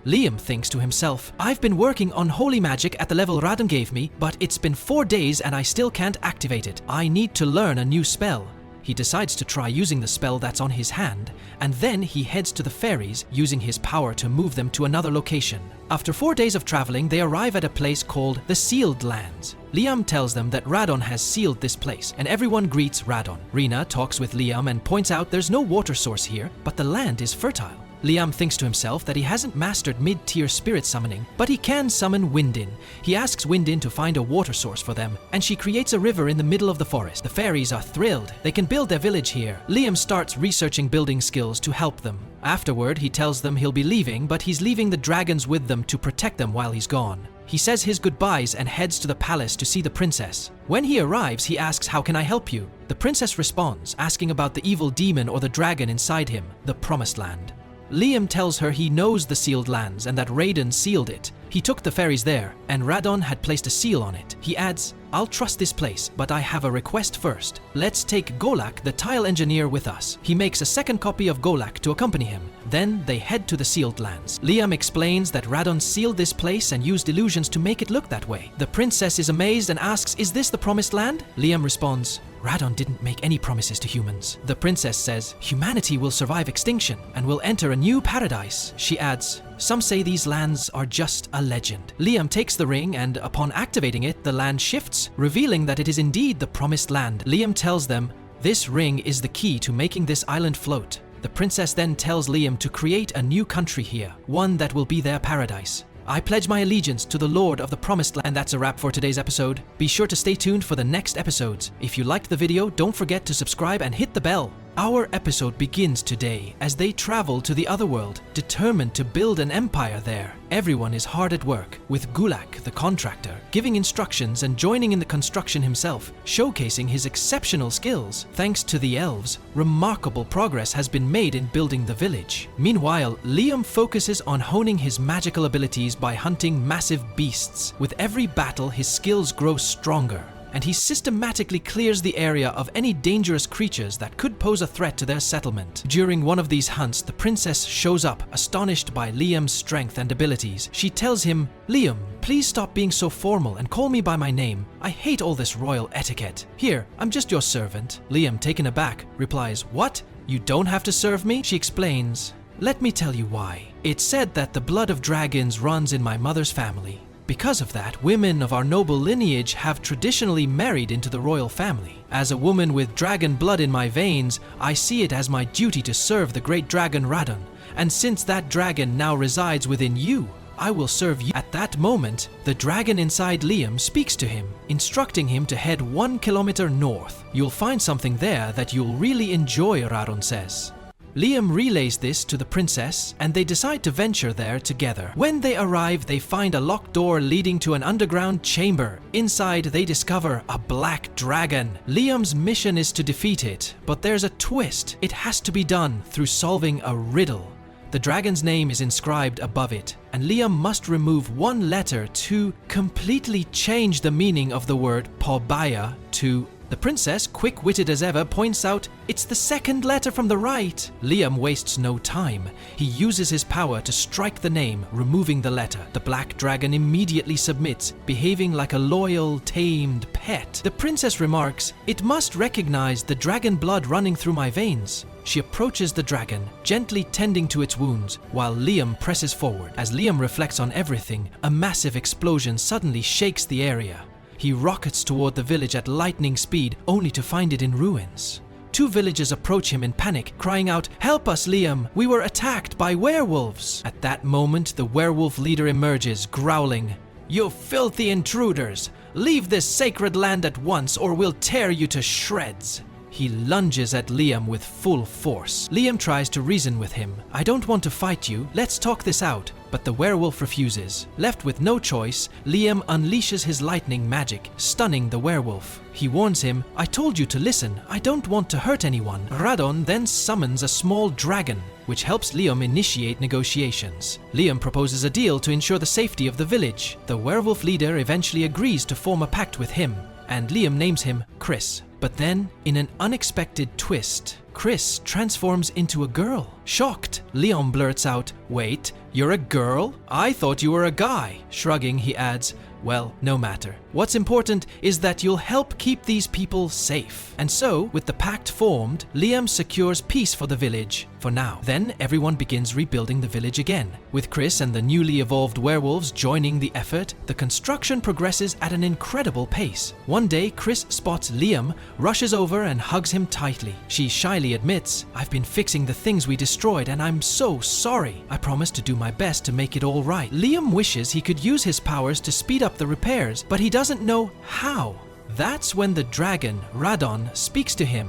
Liam thinks to himself, "I've been working on holy magic at the level Radon gave me, but it's been 4 days and I still can't activate it. I need to learn a new spell." He decides to try using the spell that's on his hand, and then he heads to the fairies, using his power to move them to another location. After 4 days of traveling, they arrive at a place called the Sealed Lands. Liam tells them that Radon has sealed this place, and everyone greets Radon. Rina talks with Liam and points out there's no water source here, but the land is fertile. Liam thinks to himself that he hasn't mastered mid-tier spirit summoning, but he can summon Windin. He asks Windin to find a water source for them, and she creates a river in the middle of the forest. The fairies are thrilled. They can build their village here. Liam starts researching building skills to help them. Afterward, he tells them he'll be leaving, but he's leaving the dragons with them to protect them while he's gone. He says his goodbyes and heads to the palace to see the princess. When he arrives, he asks, "How can I help you?" The princess responds, asking about the evil demon or the dragon inside him, the Promised Land. Liam tells her he knows the Sealed Lands and that Raiden sealed it. He took the fairies there, and Radon had placed a seal on it. He adds, "I'll trust this place, but I have a request first. Let's take Golak, the tile engineer, with us." He makes a second copy of Golak to accompany him. Then they head to the Sealed Lands. Liam explains that Radon sealed this place and used illusions to make it look that way. The princess is amazed and asks, "Is this the Promised Land?" Liam responds, "Radon didn't make any promises to humans." The princess says, "Humanity will survive extinction and will enter a new paradise." She adds, "Some say these lands are just a legend." Liam takes the ring and upon activating it, the land shifts, revealing that it is indeed the Promised Land. Liam tells them, "This ring is the key to making this island float." The princess then tells Liam to create a new country here, one that will be their paradise. I pledge my allegiance to the Lord of the Promised Land. And that's a wrap for today's episode. Be sure to stay tuned for the next episodes. If you liked the video, don't forget to subscribe and hit the bell. Our episode begins today as they travel to the otherworld, determined to build an empire there. Everyone is hard at work, with Gulak, the contractor, giving instructions and joining in the construction himself, showcasing his exceptional skills. Thanks to the elves, remarkable progress has been made in building the village. Meanwhile, Liam focuses on honing his magical abilities by hunting massive beasts. With every battle, his skills grow stronger, and he systematically clears the area of any dangerous creatures that could pose a threat to their settlement. During one of these hunts, the princess shows up, astonished by Liam's strength and abilities. She tells him, "Liam, please stop being so formal and call me by my name. I hate all this royal etiquette. Here, I'm just your servant." Liam, taken aback, replies, "What? You don't have to serve me?" She explains, "Let me tell you why. It's said that the blood of dragons runs in my mother's family. Because of that, women of our noble lineage have traditionally married into the royal family. As a woman with dragon blood in my veins, I see it as my duty to serve the great dragon Radon. And since that dragon now resides within you, I will serve you." At that moment, the dragon inside Liam speaks to him, instructing him to head 1 kilometer north. "You'll find something there that you'll really enjoy," Radon says. Liam relays this to the princess, and they decide to venture there together. When they arrive, they find a locked door leading to an underground chamber. Inside, they discover a black dragon. Liam's mission is to defeat it, but there's a twist. It has to be done through solving a riddle. The dragon's name is inscribed above it, and Liam must remove one letter to completely change the meaning of the word Pobaya to The princess, quick-witted as ever, points out it's the second letter from the right. Liam wastes no time. He uses his power to strike the name, removing the letter. The black dragon immediately submits, behaving like a loyal, tamed pet. The princess remarks, "It must recognize the dragon blood running through my veins." She approaches the dragon, gently tending to its wounds, while Liam presses forward. As Liam reflects on everything, a massive explosion suddenly shakes the area. He rockets toward the village at lightning speed, only to find it in ruins. 2 villagers approach him in panic, crying out, "Help us, Liam! We were attacked by werewolves!" At that moment, the werewolf leader emerges, growling, "You filthy intruders! Leave this sacred land at once, or we'll tear you to shreds!" He lunges at Liam with full force. Liam tries to reason with him. "I don't want to fight you, let's talk this out." But the werewolf refuses. Left with no choice, Liam unleashes his lightning magic, stunning the werewolf. He warns him, "I told you to listen, I don't want to hurt anyone." Radon then summons a small dragon, which helps Liam initiate negotiations. Liam proposes a deal to ensure the safety of the village. The werewolf leader eventually agrees to form a pact with him, and Liam names him Chris. But then, in an unexpected twist, Chris transforms into a girl. Shocked, Liam blurts out, "Wait, you're a girl? I thought you were a guy." Shrugging, he adds, "Well, no matter. What's important is that you'll help keep these people safe." And so, with the pact formed, Liam secures peace for the village, for now. Then everyone begins rebuilding the village again. With Chris and the newly evolved werewolves joining the effort, the construction progresses at an incredible pace. One day, Chris spots Liam, rushes over and hugs him tightly. She shyly admits, "I've been fixing the things we destroyed and I'm so sorry. I promise to do my best to make it all right." Liam wishes he could use his powers to speed up the repairs, but he doesn't know how. That's when the dragon, Radon, speaks to him.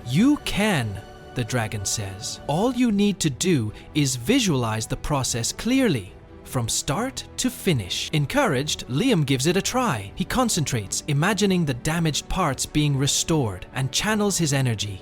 "You can," the dragon says. "All you need to do is visualize the process clearly, from start to finish." Encouraged, Liam gives it a try. He concentrates, imagining the damaged parts being restored, and channels his energy.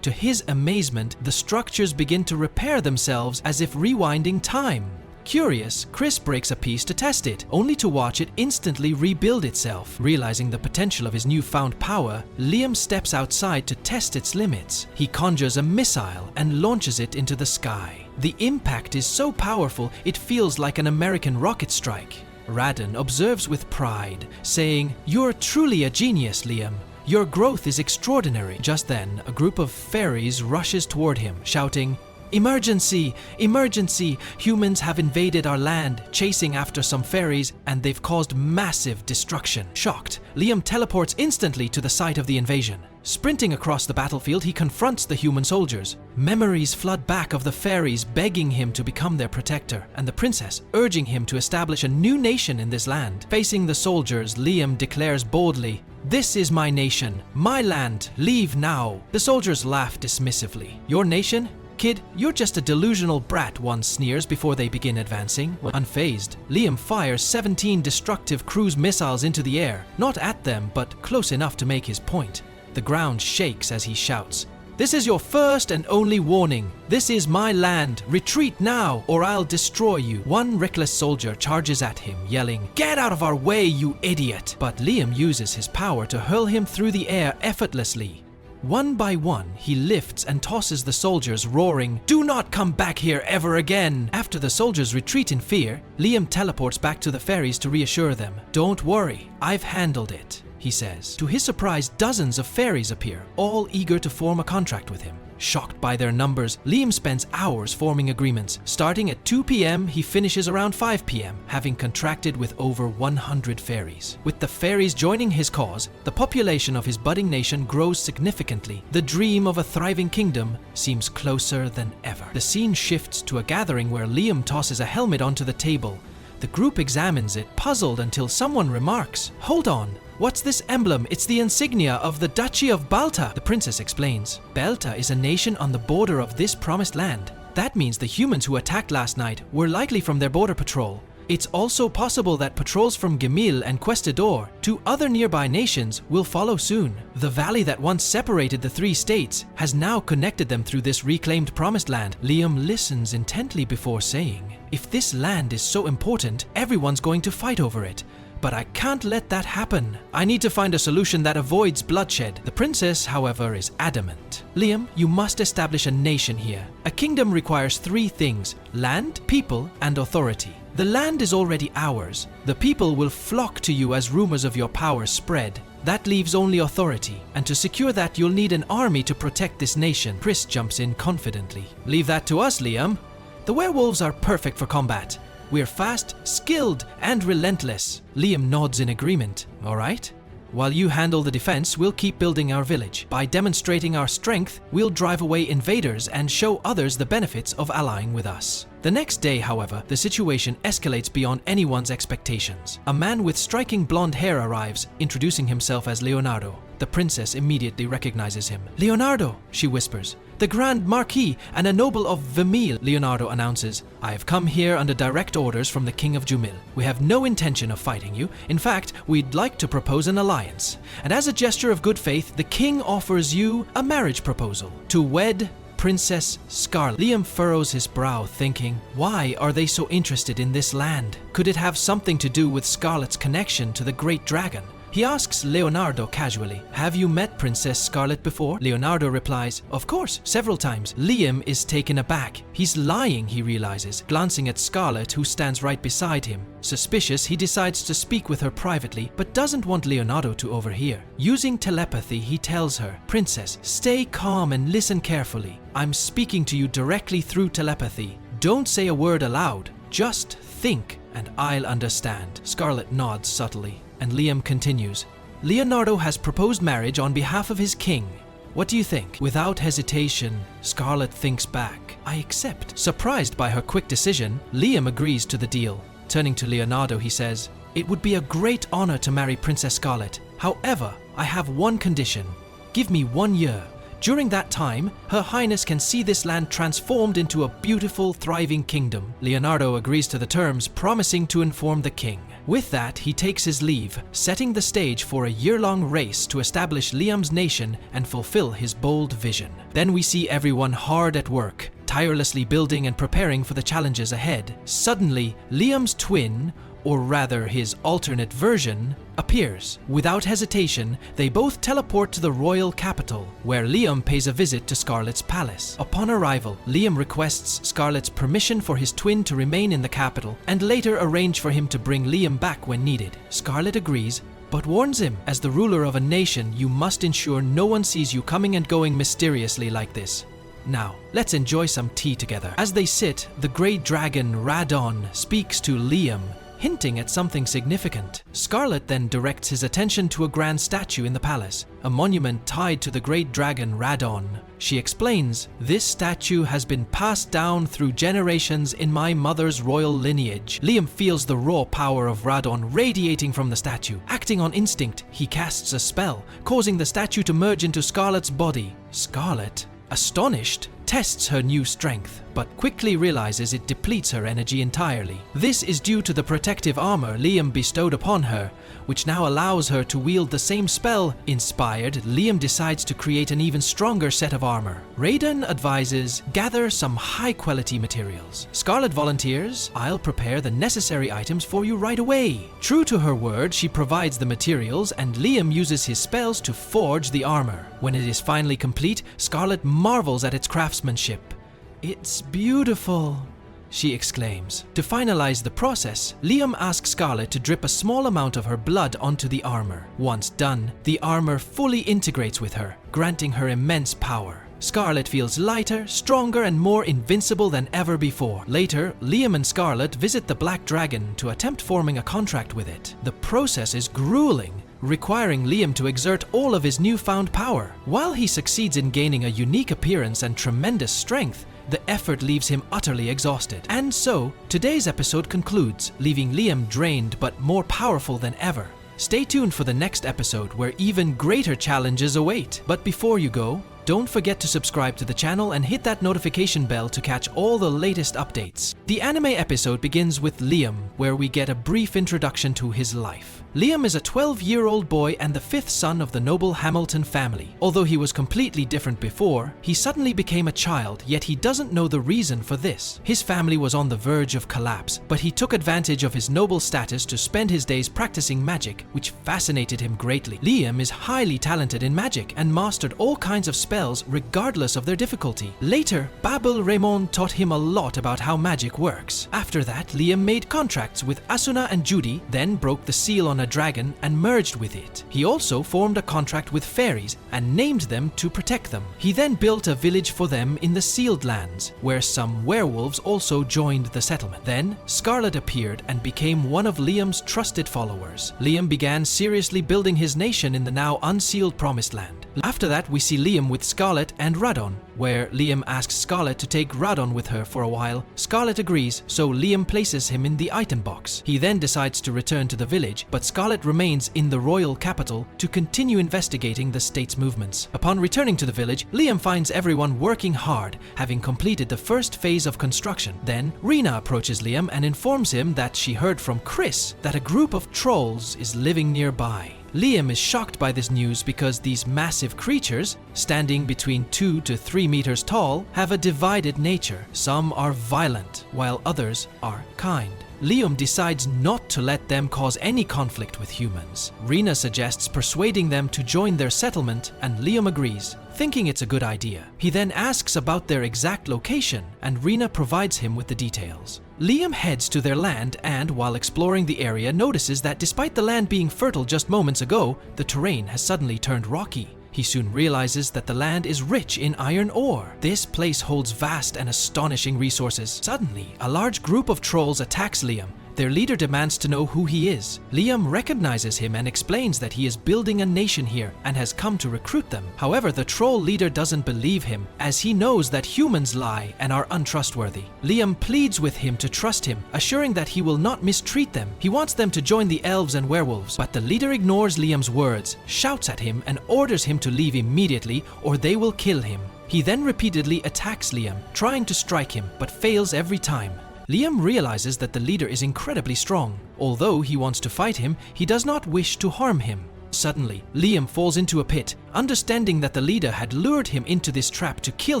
To his amazement, the structures begin to repair themselves as if rewinding time. Curious, Chris breaks a piece to test it, only to watch it instantly rebuild itself. Realizing the potential of his newfound power, Liam steps outside to test its limits. He conjures a missile and launches it into the sky. The impact is so powerful, it feels like an American rocket strike. Radon observes with pride, saying, "You're truly a genius, Liam. Your growth is extraordinary." Just then, a group of fairies rushes toward him, shouting, "Emergency! Emergency! Humans have invaded our land, chasing after some fairies, and they've caused massive destruction." Shocked, Liam teleports instantly to the site of the invasion. Sprinting across the battlefield, he confronts the human soldiers. Memories flood back of the fairies begging him to become their protector, and the princess urging him to establish a new nation in this land. Facing the soldiers, Liam declares boldly, "This is my nation, my land, leave now." The soldiers laugh dismissively. "Your nation? Kid, you're just a delusional brat," one sneers before they begin advancing. Unfazed, Liam fires 17 destructive cruise missiles into the air, not at them, but close enough to make his point. The ground shakes as he shouts, "This is your first and only warning. This is my land. Retreat now, or I'll destroy you." One reckless soldier charges at him, yelling, "Get out of our way, you idiot!" But Liam uses his power to hurl him through the air effortlessly. One by one, he lifts and tosses the soldiers, roaring, "Do not come back here ever again!" After the soldiers retreat in fear, Liam teleports back to the fairies to reassure them. "Don't worry, I've handled it," he says. To his surprise, dozens of fairies appear, all eager to form a contract with him. Shocked by their numbers, Liam spends hours forming agreements. Starting at 2 p.m, he finishes around 5 p.m, having contracted with over 100 fairies. With the fairies joining his cause, the population of his budding nation grows significantly. The dream of a thriving kingdom seems closer than ever. The scene shifts to a gathering where Liam tosses a helmet onto the table. The group examines it, puzzled, until someone remarks, "Hold on, what's this emblem? It's the insignia of the Duchy of Balta." The princess explains, "Balta is a nation on the border of this promised land. That means the humans who attacked last night were likely from their border patrol. It's also possible that patrols from Gemil and Cuestador, 2 other nearby nations, will follow soon. The valley that once separated the 3 states has now connected them through this reclaimed promised land." Liam listens intently before saying, "If this land is so important, everyone's going to fight over it. but I can't let that happen. I need to find a solution that avoids bloodshed. The princess, however, is adamant. Liam, you must establish a nation here. A kingdom requires 3 things: land, people, and authority. The land is already ours. The people will flock to you as rumors of your power spread. That leaves only authority, and to secure that you'll need an army to protect this nation. Chris jumps in confidently. Leave that to us, Liam. The werewolves are perfect for combat. We're fast, skilled, and relentless. Liam nods in agreement. All right. While you handle the defense, we'll keep building our village. By demonstrating our strength, we'll drive away invaders and show others the benefits of allying with us. The next day, however, the situation escalates beyond anyone's expectations. A man with striking blonde hair arrives, introducing himself as Leonardo. The princess immediately recognizes him. "Leonardo," she whispers. "The Grand Marquis and a noble of Vimil," Leonardo announces. "I have come here under direct orders from the King of Jumil. We have no intention of fighting you. In fact, we'd like to propose an alliance. And as a gesture of good faith, the king offers you a marriage proposal to wed Princess Scarlet." Liam furrows his brow, thinking, why are they so interested in this land? Could it have something to do with Scarlet's connection to the Great Dragon? He asks Leonardo casually, "Have you met Princess Scarlet before?" Leonardo replies, "Of course, several times." Liam is taken aback. He's lying, he realizes, glancing at Scarlet, who stands right beside him. Suspicious, he decides to speak with her privately, but doesn't want Leonardo to overhear. Using telepathy, he tells her, "Princess, stay calm and listen carefully. I'm speaking to you directly through telepathy. Don't say a word aloud. Just think, and I'll understand." Scarlet nods subtly, and Liam continues, "Leonardo has proposed marriage on behalf of his king. What do you think?" Without hesitation, Scarlet thinks back. "I accept." Surprised by her quick decision, Liam agrees to the deal. Turning to Leonardo, he says, "It would be a great honor to marry Princess Scarlet. However, I have one condition. Give me 1 year. During that time, Her Highness can see this land transformed into a beautiful, thriving kingdom." Leonardo agrees to the terms, promising to inform the king. With that, he takes his leave, setting the stage for a year-long race to establish Liam's nation and fulfill his bold vision. Then we see everyone hard at work, tirelessly building and preparing for the challenges ahead. Suddenly, Liam's twin, or rather his alternate version, appears. Without hesitation, they both teleport to the royal capital, where Liam pays a visit to Scarlet's palace. Upon arrival, Liam requests Scarlet's permission for his twin to remain in the capital, and later arrange for him to bring Liam back when needed. Scarlet agrees, but warns him, as the ruler of a nation, you must ensure no one sees you coming and going mysteriously like this. Now, let's enjoy some tea together. As they sit, the great dragon Radon speaks to Liam, hinting at something significant. Scarlet then directs his attention to a grand statue in the palace, a monument tied to the great dragon Radon. She explains, "This statue has been passed down through generations in my mother's royal lineage." Liam feels the raw power of Radon radiating from the statue. Acting on instinct, he casts a spell, causing the statue to merge into Scarlet's body. Scarlet, astonished, tests her new strength, but quickly realizes it depletes her energy entirely. This is due to the protective armor Liam bestowed upon her, which now allows her to wield the same spell. Inspired, Liam decides to create an even stronger set of armor. Raiden advises, "Gather some high-quality materials." Scarlet volunteers, "I'll prepare the necessary items for you right away." True to her word, she provides the materials, and Liam uses his spells to forge the armor. When it is finally complete, Scarlet marvels at its craftsmanship. "It's beautiful," she exclaims. To finalize the process, Liam asks Scarlet to drip a small amount of her blood onto the armor. Once done, the armor fully integrates with her, granting her immense power. Scarlet feels lighter, stronger, and more invincible than ever before. Later, Liam and Scarlet visit the Black Dragon to attempt forming a contract with it. The process is grueling, requiring Liam to exert all of his newfound power. While he succeeds in gaining a unique appearance and tremendous strength, the effort leaves him utterly exhausted. And so, today's episode concludes, leaving Liam drained but more powerful than ever. Stay tuned for the next episode where even greater challenges await. But before you go, don't forget to subscribe to the channel and hit that notification bell to catch all the latest updates. The anime episode begins with Liam, where we get a brief introduction to his life. Liam is a 12-year-old boy and the fifth son of the noble Hamilton family. Although he was completely different before, he suddenly became a child, yet he doesn't know the reason for this. His family was on the verge of collapse, but he took advantage of his noble status to spend his days practicing magic, which fascinated him greatly. Liam is highly talented in magic and mastered all kinds of spells regardless of their difficulty. Later, Babel Raymond taught him a lot about how magic works. After that, Liam made contracts with Asuna and Judy, then broke the seal on a dragon and merged with it. He also formed a contract with fairies and named them to protect them. He then built a village for them in the Sealed Lands, where some werewolves also joined the settlement. Then, Scarlet appeared and became one of Liam's trusted followers. Liam began seriously building his nation in the now unsealed Promised Land. After that, we see Liam with Scarlet and Radon, where Liam asks Scarlet to take Radon with her for a while. Scarlet agrees, so Liam places him in the item box. He then decides to return to the village, but Scarlet remains in the royal capital to continue investigating the state's movements. Upon returning to the village, Liam finds everyone working hard, having completed the first phase of construction. Then, Rena approaches Liam and informs him that she heard from Chris that a group of trolls is living nearby. Liam is shocked by this news because these massive creatures, standing between 2 to 3 meters tall, have a divided nature. Some are violent, while others are kind. Liam decides not to let them cause any conflict with humans. Rena suggests persuading them to join their settlement, and Liam agrees, thinking it's a good idea. He then asks about their exact location, and Rena provides him with the details. Liam heads to their land and, while exploring the area, notices that despite the land being fertile just moments ago, the terrain has suddenly turned rocky. He soon realizes that the land is rich in iron ore. This place holds vast and astonishing resources. Suddenly, a large group of trolls attacks Liam. Their leader demands to know who he is. Liam recognizes him and explains that he is building a nation here and has come to recruit them. However, the troll leader doesn't believe him, as he knows that humans lie and are untrustworthy. Liam pleads with him to trust him, assuring that he will not mistreat them. He wants them to join the elves and werewolves, but the leader ignores Liam's words, shouts at him, and orders him to leave immediately or they will kill him. He then repeatedly attacks Liam, trying to strike him, but fails every time. Liam realizes that the leader is incredibly strong. Although he wants to fight him, he does not wish to harm him. Suddenly, Liam falls into a pit, understanding that the leader had lured him into this trap to kill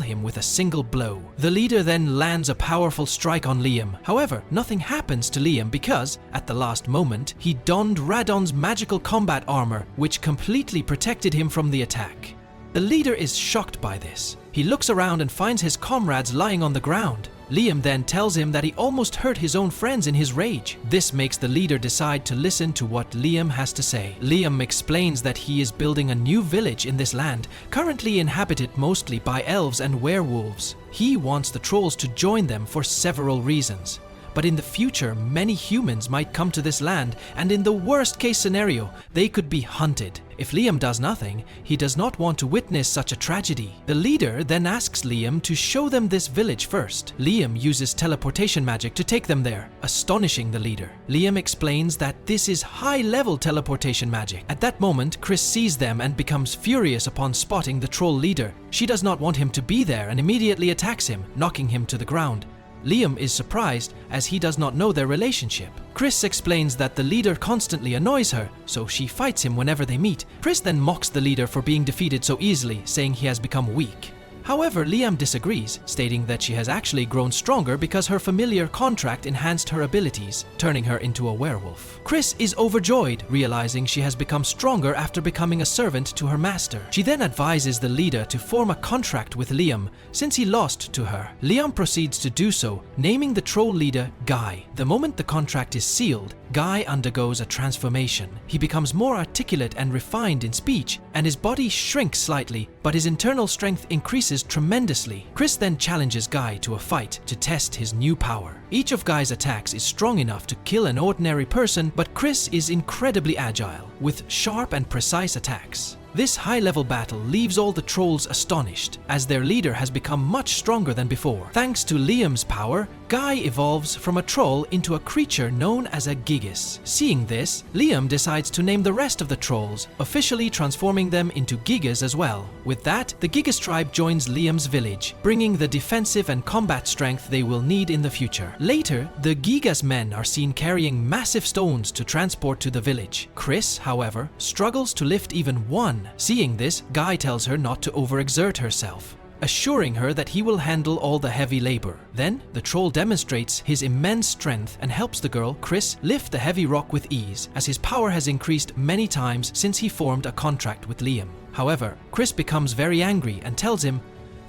him with a single blow. The leader then lands a powerful strike on Liam. However, nothing happens to Liam because, at the last moment, he donned Radon's magical combat armor, which completely protected him from the attack. The leader is shocked by this. He looks around and finds his comrades lying on the ground. Liam then tells him that he almost hurt his own friends in his rage. This makes the leader decide to listen to what Liam has to say. Liam explains that he is building a new village in this land, currently inhabited mostly by elves and werewolves. He wants the trolls to join them for several reasons. But in the future, many humans might come to this land, and in the worst case scenario, they could be hunted. If Liam does nothing, he does not want to witness such a tragedy. The leader then asks Liam to show them this village first. Liam uses teleportation magic to take them there, astonishing the leader. Liam explains that this is high-level teleportation magic. At that moment, Chris sees them and becomes furious upon spotting the troll leader. She does not want him to be there and immediately attacks him, knocking him to the ground. Liam is surprised as he does not know their relationship. Chris explains that the leader constantly annoys her, so she fights him whenever they meet. Chris then mocks the leader for being defeated so easily, saying he has become weak. However, Liam disagrees, stating that she has actually grown stronger because her familiar contract enhanced her abilities, turning her into a werewolf. Chris is overjoyed, realizing she has become stronger after becoming a servant to her master. She then advises the leader to form a contract with Liam, since he lost to her. Liam proceeds to do so, naming the troll leader Guy. The moment the contract is sealed, Guy undergoes a transformation. He becomes more articulate and refined in speech, and his body shrinks slightly, but his internal strength increases tremendously. Chris then challenges Guy to a fight to test his new power. Each of Guy's attacks is strong enough to kill an ordinary person, but Chris is incredibly agile, with sharp and precise attacks. This high-level battle leaves all the trolls astonished, as their leader has become much stronger than before. Thanks to Liam's power, Guy evolves from a troll into a creature known as a gigas. Seeing this, Liam decides to name the rest of the trolls, officially transforming them into gigas as well. With that, the Gigas tribe joins Liam's village, bringing the defensive and combat strength they will need in the future. Later, the Gigas men are seen carrying massive stones to transport to the village. Chris, however, struggles to lift even one. Seeing this, Guy tells her not to overexert herself, assuring her that he will handle all the heavy labor. Then, the troll demonstrates his immense strength and helps the girl, Chris, lift the heavy rock with ease, as his power has increased many times since he formed a contract with Liam. However, Chris becomes very angry and tells him,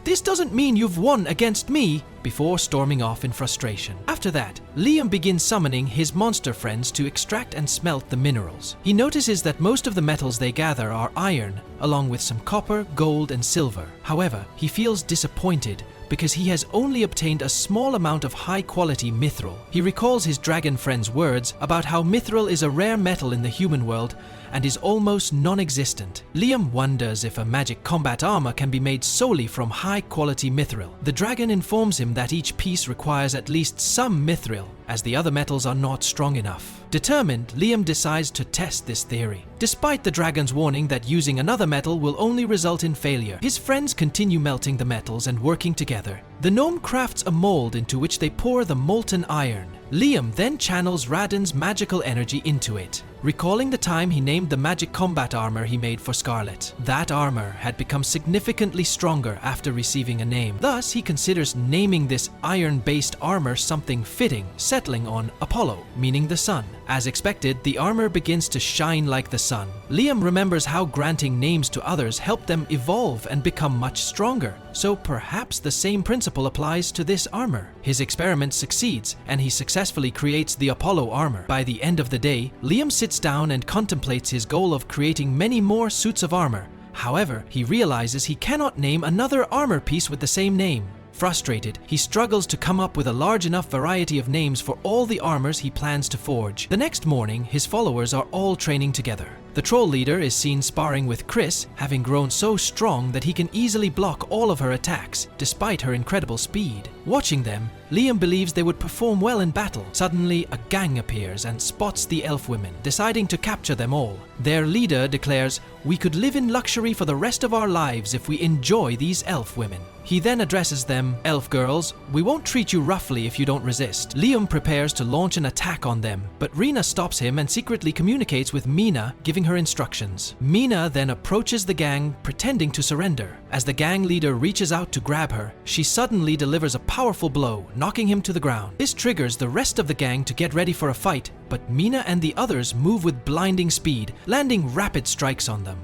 "This doesn't mean you've won against me," before storming off in frustration. After that, Liam begins summoning his monster friends to extract and smelt the minerals. He notices that most of the metals they gather are iron, along with some copper, gold, and silver. However, he feels disappointed because he has only obtained a small amount of high-quality mithril. He recalls his dragon friend's words about how mithril is a rare metal in the human world and is almost non-existent. Liam wonders if a magic combat armor can be made solely from high-quality mithril. The dragon informs him that each piece requires at least some mithril, as the other metals are not strong enough. Determined, Liam decides to test this theory. Despite the dragon's warning that using another metal will only result in failure, his friends continue melting the metals and working together. The gnome crafts a mold into which they pour the molten iron. Liam then channels Radon's magical energy into it, recalling the time he named the magic combat armor he made for Scarlet. That armor had become significantly stronger after receiving a name. Thus, he considers naming this iron-based armor something fitting, settling on Apollo, meaning the sun. As expected, the armor begins to shine like the sun. Liam remembers how granting names to others helped them evolve and become much stronger, so perhaps the same principle applies to this armor. His experiment succeeds, and he successfully creates the Apollo armor. By the end of the day, Liam sits down and contemplates his goal of creating many more suits of armor. However, he realizes he cannot name another armor piece with the same name. Frustrated, he struggles to come up with a large enough variety of names for all the armors he plans to forge. The next morning, his followers are all training together. The troll leader is seen sparring with Chris, having grown so strong that he can easily block all of her attacks, despite her incredible speed. Watching them, Liam believes they would perform well in battle. Suddenly, a gang appears and spots the elf women, deciding to capture them all. Their leader declares, "We could live in luxury for the rest of our lives if we enjoy these elf women." He then addresses them, "Elf girls, we won't treat you roughly if you don't resist." Liam prepares to launch an attack on them, but Rena stops him and secretly communicates with Mina, giving her instructions. Mina then approaches the gang, pretending to surrender. As the gang leader reaches out to grab her, she suddenly delivers a powerful blow, knocking him to the ground. This triggers the rest of the gang to get ready for a fight, but Mina and the others move with blinding speed, landing rapid strikes on them.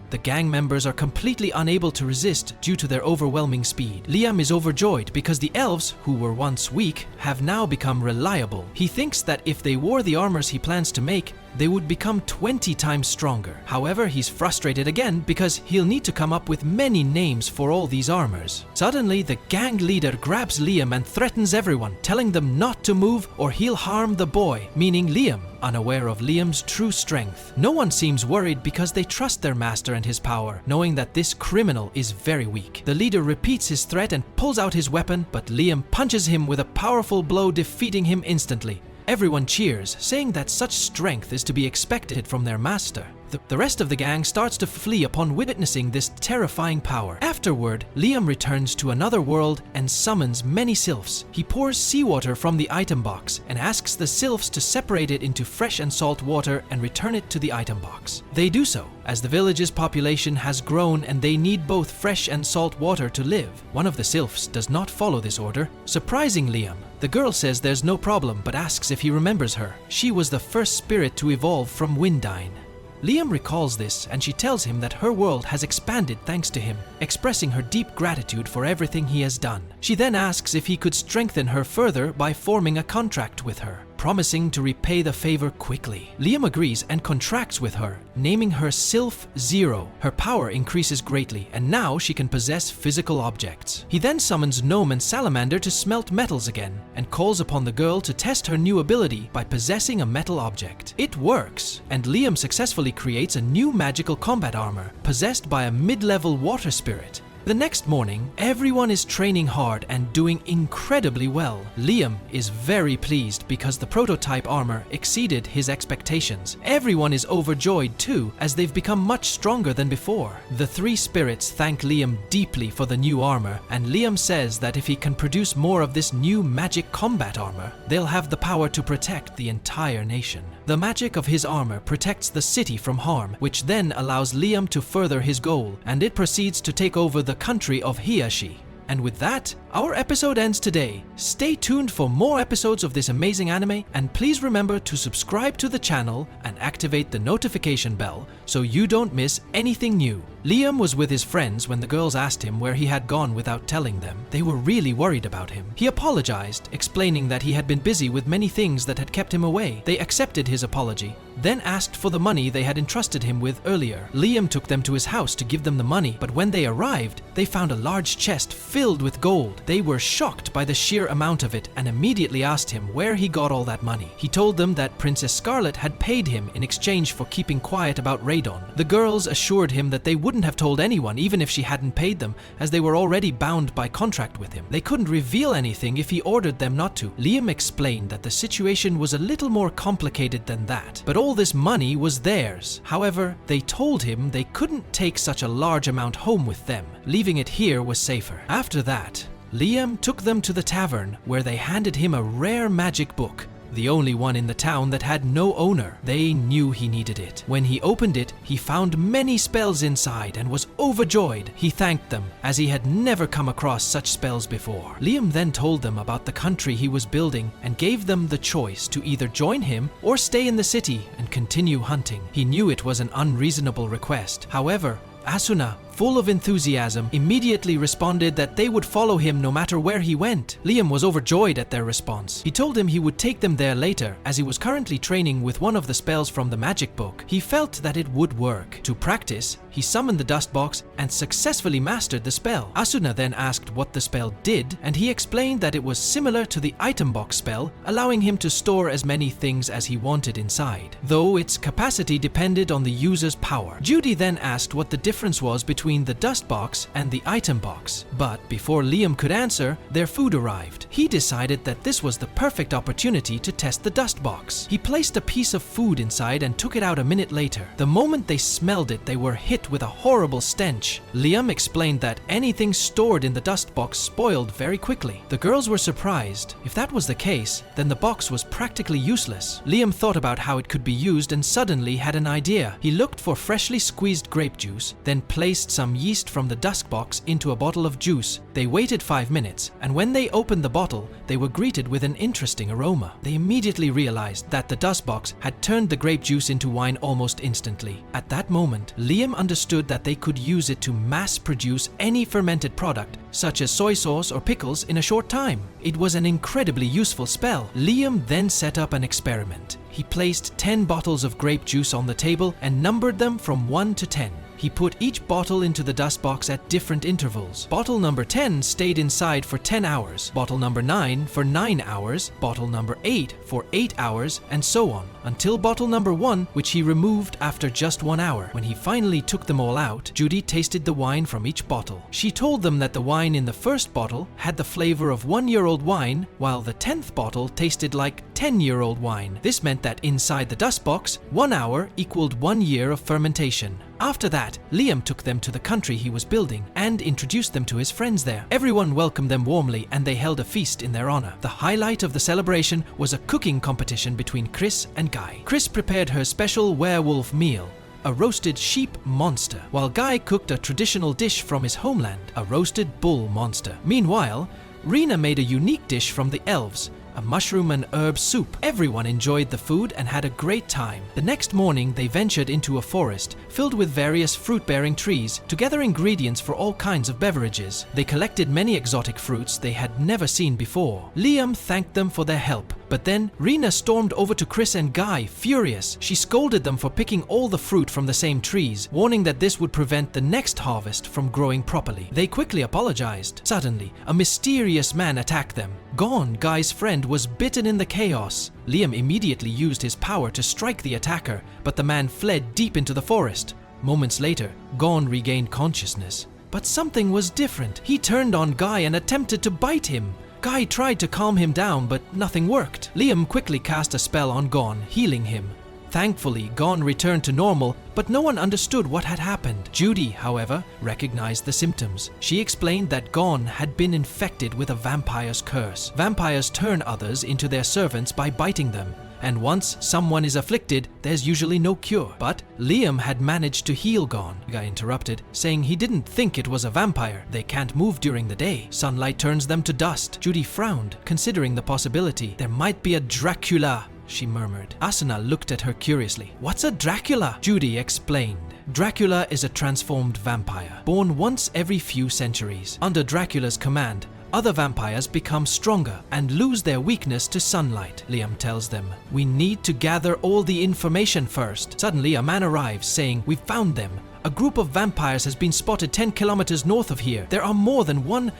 The gang members are completely unable to resist due to their overwhelming speed. Liam is overjoyed because the elves, who were once weak, have now become reliable. He thinks that if they wore the armors he plans to make, they would become 20 times stronger. However, he's frustrated again because he'll need to come up with many names for all these armors. Suddenly, the gang leader grabs Liam and threatens everyone, telling them not to move or he'll harm the boy, meaning Liam, unaware of Liam's true strength. No one seems worried because they trust their master and his power, knowing that this criminal is very weak. The leader repeats his threat and pulls out his weapon, but Liam punches him with a powerful blow, defeating him instantly. Everyone cheers, saying that such strength is to be expected from their master. The rest of the gang starts to flee upon witnessing this terrifying power. Afterward, Liam returns to another world and summons many sylphs. He pours seawater from the item box and asks the sylphs to separate it into fresh and salt water and return it to the item box. They do so, as the village's population has grown and they need both fresh and salt water to live. One of the sylphs does not follow this order, surprising Liam. The girl says there's no problem but asks if he remembers her. She was the first spirit to evolve from Windine. Liam recalls this and she tells him that her world has expanded thanks to him, expressing her deep gratitude for everything he has done. She then asks if he could strengthen her further by forming a contract with her, promising to repay the favor quickly. Liam agrees and contracts with her, naming her Sylph Zero. Her power increases greatly, and now she can possess physical objects. He then summons Gnome and Salamander to smelt metals again, and calls upon the girl to test her new ability by possessing a metal object. It works, and Liam successfully creates a new magical combat armor, possessed by a mid-level water spirit. The next morning, everyone is training hard and doing incredibly well. Liam is very pleased because the prototype armor exceeded his expectations. Everyone is overjoyed too, as they've become much stronger than before. The three spirits thank Liam deeply for the new armor, and Liam says that if he can produce more of this new magic combat armor, they'll have the power to protect the entire nation. The magic of his armor protects the city from harm, which then allows Liam to further his goal, and it proceeds to take over the country of Hiyashi. And with that, our episode ends today. Stay tuned for more episodes of this amazing anime, and please remember to subscribe to the channel and activate the notification bell so you don't miss anything new. Liam was with his friends when the girls asked him where he had gone without telling them. They were really worried about him. He apologized, explaining that he had been busy with many things that had kept him away. They accepted his apology, then asked for the money they had entrusted him with earlier. Liam took them to his house to give them the money, but when they arrived, they found a large chest filled with gold. They were shocked by the sheer amount of it and immediately asked him where he got all that money. He told them that Princess Scarlet had paid him in exchange for keeping quiet about Radon. The girls assured him that they wouldn't have told anyone even if she hadn't paid them, as they were already bound by contract with him. They couldn't reveal anything if he ordered them not to. Liam explained that the situation was a little more complicated than that, but all this money was theirs. However, they told him they couldn't take such a large amount home with them. Leaving it here was safer. After that, Liam took them to the tavern, where they handed him a rare magic book, the only one in the town that had no owner. They knew he needed it. When he opened it, he found many spells inside and was overjoyed. He thanked them, as he had never come across such spells before. Liam then told them about the country he was building and gave them the choice to either join him or stay in the city and continue hunting. He knew it was an unreasonable request. However, Asuna, full of enthusiasm, immediately responded that they would follow him no matter where he went. Liam was overjoyed at their response. He told him he would take them there later, as he was currently training with one of the spells from the magic book. He felt that it would work. To practice, he summoned the dust box and successfully mastered the spell. Asuna then asked what the spell did, and he explained that it was similar to the item box spell, allowing him to store as many things as he wanted inside, though its capacity depended on the user's power. Judy then asked what the difference was between the dust box and the item box, but before Liam could answer, their food arrived. He decided that this was the perfect opportunity to test the dust box. He placed a piece of food inside and took it out a minute later. The moment they smelled it, they were hit with a horrible stench. Liam explained that anything stored in the dust box spoiled very quickly. The girls were surprised. If that was the case, then the box was practically useless. Liam thought about how it could be used and suddenly had an idea. He looked for freshly squeezed grape juice, then placed some yeast from the dust box into a bottle of juice. They waited 5 minutes, and when they opened the bottle, they were greeted with an interesting aroma. They immediately realized that the dust box had turned the grape juice into wine almost instantly. At that moment, Liam understood that they could use it to mass produce any fermented product, such as soy sauce or pickles, in a short time. It was an incredibly useful spell. Liam then set up an experiment. He placed 10 bottles of grape juice on the table and numbered them from 1 to 10. He put each bottle into the dust box at different intervals. Bottle number 10 stayed inside for 10 hours, bottle number 9 for 9 hours, bottle number 8 for 8 hours, and so on, until bottle number 1, which he removed after just 1 hour. When he finally took them all out, Judy tasted the wine from each bottle. She told them that the wine in the first bottle had the flavor of 1-year-old wine, while the 10th bottle tasted like 10-year-old wine. This meant that inside the dust box, 1 hour equaled 1 year of fermentation. After that, Liam took them to the country he was building and introduced them to his friends there. Everyone welcomed them warmly and they held a feast in their honor. The highlight of the celebration was a cooking competition between Chris and Guy. Chris prepared her special werewolf meal, a roasted sheep monster, while Guy cooked a traditional dish from his homeland, a roasted bull monster. Meanwhile, Rena made a unique dish from the elves, a mushroom and herb soup. Everyone enjoyed the food and had a great time. The next morning, they ventured into a forest filled with various fruit-bearing trees to gather ingredients for all kinds of beverages. They collected many exotic fruits they had never seen before. Liam thanked them for their help, but then Rena stormed over to Chris and Guy, furious. She scolded them for picking all the fruit from the same trees, warning that this would prevent the next harvest from growing properly. They quickly apologized. Suddenly, a mysterious man attacked them. Gon, Guy's friend, was bitten in the chaos. Liam immediately used his power to strike the attacker, but the man fled deep into the forest. Moments later, Gon regained consciousness. But something was different. He turned on Guy and attempted to bite him. Guy tried to calm him down, but nothing worked. Liam quickly cast a spell on Gon, healing him. Thankfully, Gon returned to normal, but no one understood what had happened. Judy, however, recognized the symptoms. She explained that Gon had been infected with a vampire's curse. Vampires turn others into their servants by biting them, and once someone is afflicted, there's usually no cure. But Liam had managed to heal Gon. Guy interrupted, saying he didn't think it was a vampire. They can't move during the day. Sunlight turns them to dust. Judy frowned, considering the possibility. There might be a Dracula, she murmured. Asuna looked at her curiously. What's a Dracula? Judy explained. Dracula is a transformed vampire, born once every few centuries. Under Dracula's command, other vampires become stronger and lose their weakness to sunlight. Liam tells them, we need to gather all the information first. Suddenly, a man arrives saying, we've found them. A group of vampires has been spotted 10 kilometers north of here. There are more than 1,000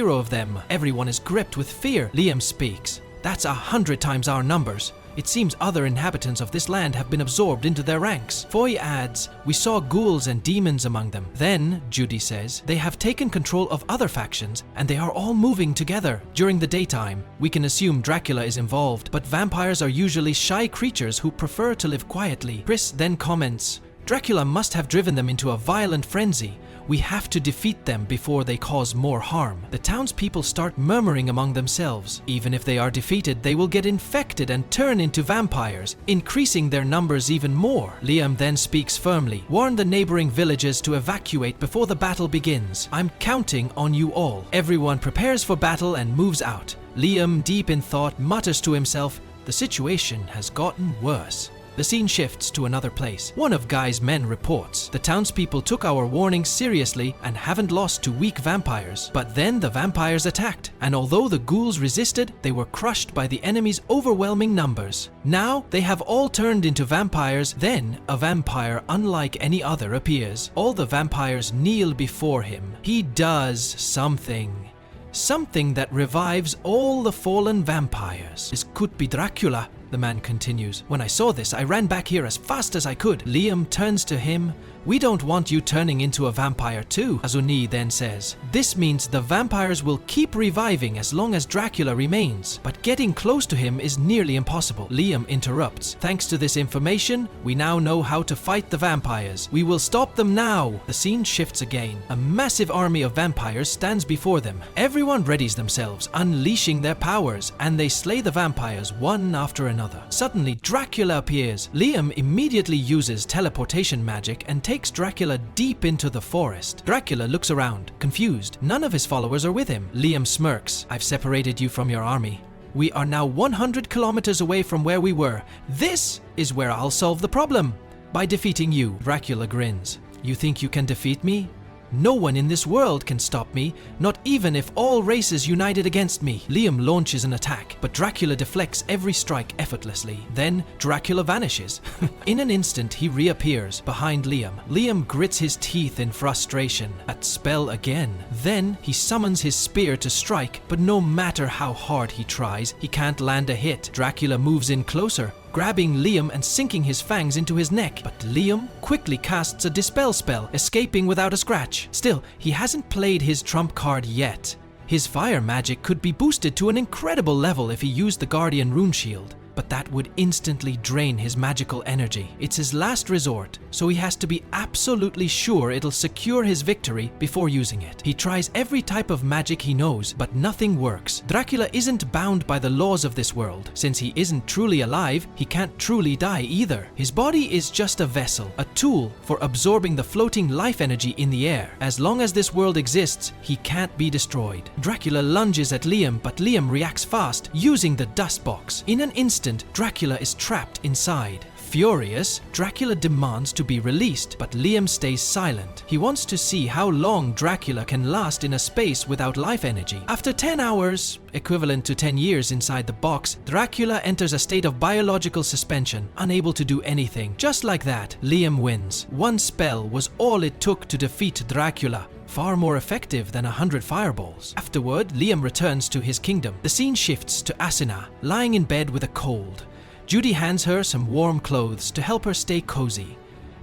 of them. Everyone is gripped with fear. Liam speaks. That's 100 times our numbers. It seems other inhabitants of this land have been absorbed into their ranks. Foy adds, we saw ghouls and demons among them. Then, Judy says, they have taken control of other factions and they are all moving together. During the daytime, we can assume Dracula is involved, but vampires are usually shy creatures who prefer to live quietly. Chris then comments, Dracula must have driven them into a violent frenzy. We have to defeat them before they cause more harm. The townspeople start murmuring among themselves. Even if they are defeated, they will get infected and turn into vampires, increasing their numbers even more. Liam then speaks firmly. Warn the neighboring villages to evacuate before the battle begins. I'm counting on you all. Everyone prepares for battle and moves out. Liam, deep in thought, mutters to himself, the situation has gotten worse. The scene shifts to another place. One of Guy's men reports, the townspeople took our warnings seriously and haven't lost to weak vampires. But then the vampires attacked, and although the ghouls resisted, they were crushed by the enemy's overwhelming numbers. Now they have all turned into vampires. Then a vampire unlike any other appears. All the vampires kneel before him. He does something. Something that revives all the fallen vampires. This could be Dracula, the man continues. When I saw this, I ran back here as fast as I could. Liam turns to him. We don't want you turning into a vampire too, Azuni then says. This means the vampires will keep reviving as long as Dracula remains, but getting close to him is nearly impossible. Liam interrupts. Thanks to this information, we now know how to fight the vampires. We will stop them now. The scene shifts again. A massive army of vampires stands before them. Everyone readies themselves, unleashing their powers, and they slay the vampires one after another. Suddenly, Dracula appears. Liam immediately uses teleportation magic and takes Dracula deep into the forest. Dracula looks around, confused. None of his followers are with him. Liam smirks. I've separated you from your army. We are now 100 kilometers away from where we were. This is where I'll solve the problem. By defeating you. Dracula grins. You think you can defeat me? No one in this world can stop me, not even if all races united against me. Liam launches an attack, but Dracula deflects every strike effortlessly. Then Dracula vanishes. In an instant, he reappears behind Liam. Liam grits his teeth in frustration. That spell again. Then he summons his spear to strike, but no matter how hard he tries, he can't land a hit. Dracula moves in closer, grabbing Liam and sinking his fangs into his neck. But Liam quickly casts a dispel spell, escaping without a scratch. Still, he hasn't played his trump card yet. His fire magic could be boosted to an incredible level if he used the Guardian Rune Shield, but that would instantly drain his magical energy. It's his last resort, so he has to be absolutely sure it'll secure his victory before using it. He tries every type of magic he knows, but nothing works. Dracula isn't bound by the laws of this world. Since he isn't truly alive, he can't truly die either. His body is just a vessel, a tool for absorbing the floating life energy in the air. As long as this world exists, he can't be destroyed. Dracula lunges at Liam, but Liam reacts fast, using the dust box. In an instant, Dracula is trapped inside. Furious, Dracula demands to be released, but Liam stays silent. He wants to see how long Dracula can last in a space without life energy. After 10 hours, equivalent to 10 years inside the box, Dracula enters a state of biological suspension, unable to do anything. Just like that, Liam wins. One spell was all it took to defeat Dracula. Far more effective than 100 fireballs. Afterward, Liam returns to his kingdom. The scene shifts to Asuna, lying in bed with a cold. Judy hands her some warm clothes to help her stay cozy.